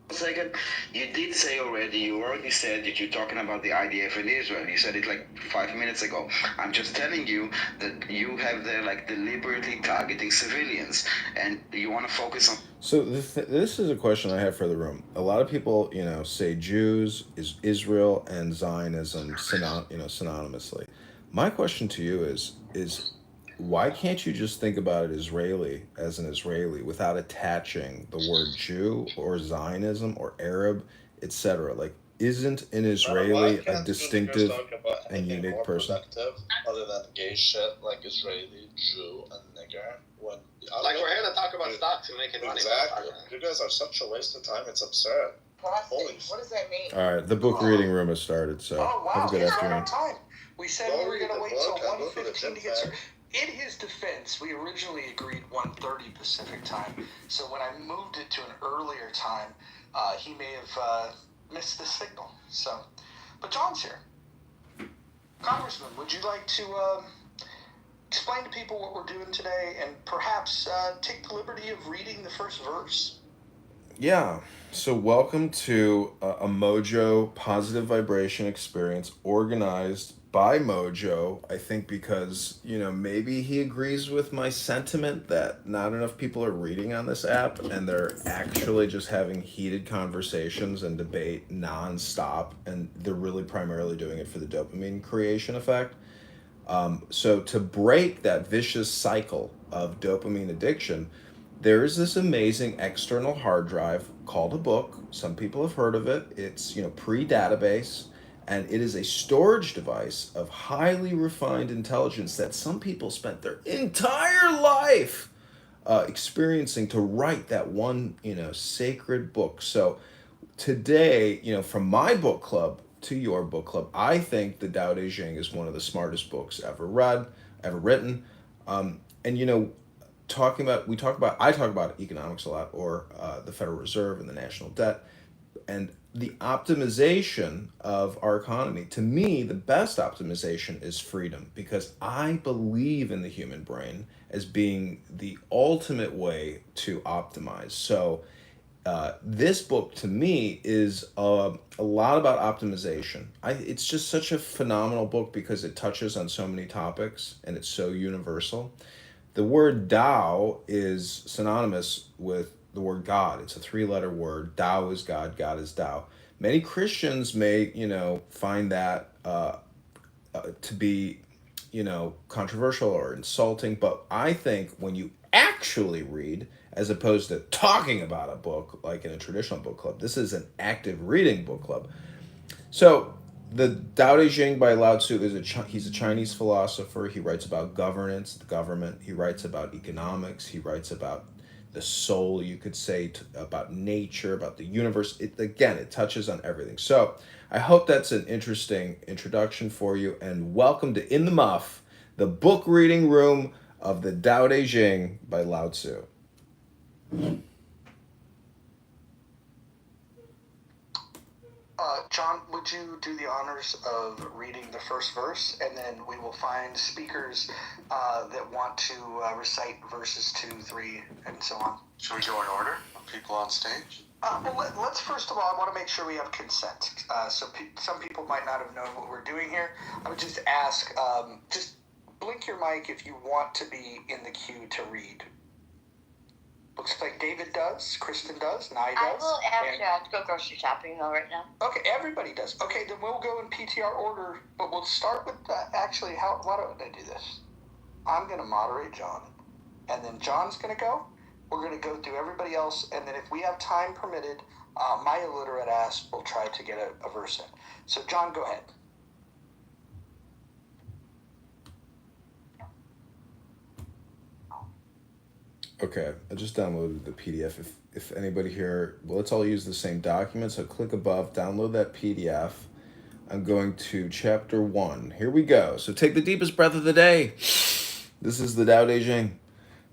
Second, you did say already, you already said that you're talking about the IDF in Israel. You said it like 5 minutes ago. I'm just telling you that you have there like deliberately targeting civilians, and you want to focus on... So this is a question I have for the room. A lot of people, say Jews, is Israel, and Zionism synonymously. My question to you is why can't you just think about it Israeli as an Israeli without attaching the word Jew or Zionism or Arab, etc.? Like, isn't an Israeli a distinctive and unique person? Other than gay shit like Israeli, Jew, and nigger. We're here to talk about stocks and making money. Exactly. You guys are such a waste of time. It's absurd. What does that mean? All right, the book reading room has started, so have a good afternoon. Time. We said we were going to wait till 1:15 to get started. In his defense, we originally agreed 1:30 Pacific time. So when I moved it to an earlier time, he may have missed the signal. So, but John's here. Congressman, would you like to explain to people what we're doing today, and perhaps take the liberty of reading the first verse? Yeah. So welcome to a Mojo positive vibration experience organized by Mojo. I think because, maybe he agrees with my sentiment that not enough people are reading on this app, and they're actually just having heated conversations and debate nonstop, and they're really primarily doing it for the dopamine creation effect. So to break that vicious cycle of dopamine addiction, there is this amazing external hard drive called a book. Some people have heard of it. It's, pre-database, and it is a storage device of highly refined intelligence that some people spent their entire life experiencing to write that one, sacred book. So today, from my book club to your book club, I think the Tao Te Ching is one of the smartest books ever written. And, I talk about economics a lot, or the Federal Reserve and the national debt, and the optimization of our economy. To me, the best optimization is freedom, because I believe in the human brain as being the ultimate way to optimize. So this book to me is a lot about optimization. It's just such a phenomenal book because it touches on so many topics and it's so universal. The word Tao is synonymous with the word God. It's a 3-letter word. Tao is God, God is Tao. Many Christians may, find that to be, controversial or insulting, but I think when you actually read, as opposed to talking about a book like in a traditional book club. This is an active reading book club. So, the Tao Te Ching by Lao Tzu he's a Chinese philosopher. He writes about governance, the government. He writes about economics. He writes about the soul, you could say, about nature, about the universe. It touches on everything. So, I hope that's an interesting introduction for you. And welcome to In the Muff, the book reading room of the Tao Te Ching by Lao Tzu. John, would you do the honors of reading the first verse, and then we will find speakers that want to recite verses 2, 3, and so on. Should we go in order of people on stage? Well, let's first of all, I want to make sure we have consent. Some people might not have known what we're doing here. I would just ask, just blink your mic if you want to be in the queue to read. Looks like David does, Kristen does, Nye does. I will actually have to go grocery shopping though right now. Okay, everybody does. Okay, then we'll go in PTR order, but we'll start with actually, why don't I do this? I'm going to moderate John, and then John's going to go. We're going to go through everybody else, and then if we have time permitted, my illiterate ass will try to get a verse in. So John, go ahead. Okay, I just downloaded the PDF. If anybody here, well, let's all use the same document. So click above, download that PDF. I'm going to chapter 1. Here we go. So take the deepest breath of the day. This is the Tao Te Ching.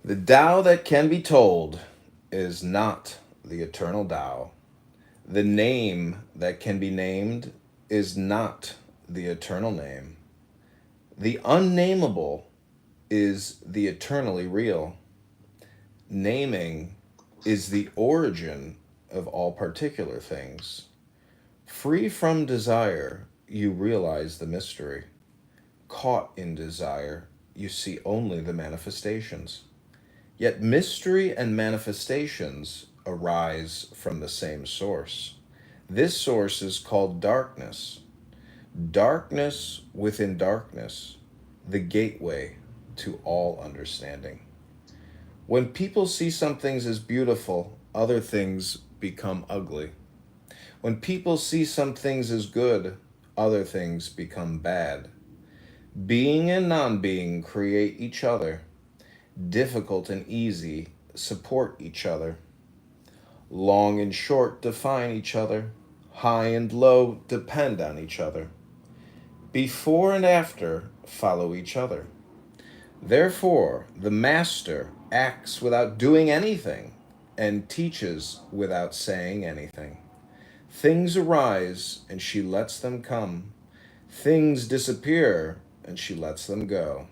The Tao that can be told is not the eternal Tao. The name that can be named is not the eternal name. The unnameable is the eternally real. Naming is the origin of all particular things. Free from desire, you realize the mystery. Caught in desire, you see only the manifestations. Yet mystery and manifestations arise from the same source. This source is called darkness. Darkness within darkness, the gateway to all understanding. When people see some things as beautiful, other things become ugly. When people see some things as good, other things become bad. Being and non-being create each other. Difficult and easy support each other. Long and short define each other. High and low depend on each other. Before and after follow each other. Therefore, the master acts without doing anything and teaches without saying anything. Things arise and she lets them come. Things disappear and she lets them go.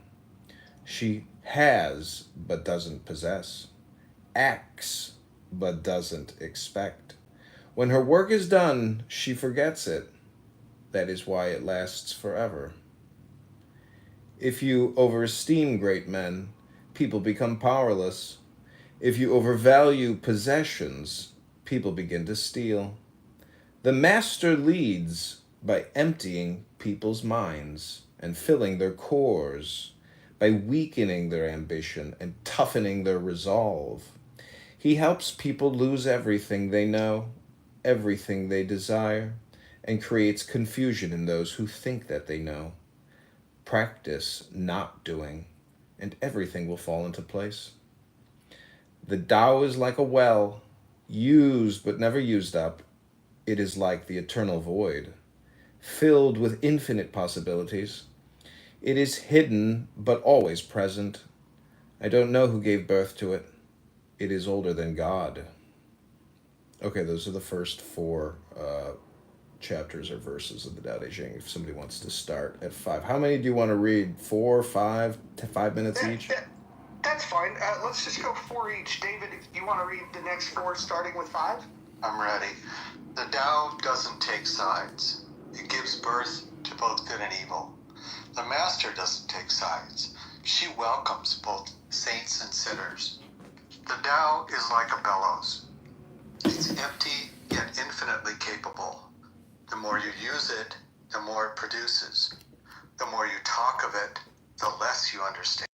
She has but doesn't possess. Acts but doesn't expect. When her work is done, she forgets it. That is why it lasts forever. If you overesteem great men, people become powerless. If you overvalue possessions, people begin to steal. The master leads by emptying people's minds and filling their cores, by weakening their ambition and toughening their resolve. He helps people lose everything they know, everything they desire, and creates confusion in those who think that they know. Practice not doing, and everything will fall into place. The Tao is like a well, used but never used up. It is like the eternal void, filled with infinite possibilities. It is hidden but always present. I don't know who gave birth to it. It is older than God. Okay, those are the first 4 chapters or verses of the Tao Te Ching. If somebody wants to start at 5, how many do you want to read? 4, 5, 5 minutes each? That's fine. Let's just go 4 each. David, if you want to read the next 4 starting with 5? I'm ready. The Tao doesn't take sides. It gives birth to both good and evil. The Master doesn't take sides. She welcomes both saints and sinners. The Tao is like a bellows. It's empty yet infinitely capable. The more you use it, the more it produces. The more you talk of it, the less you understand.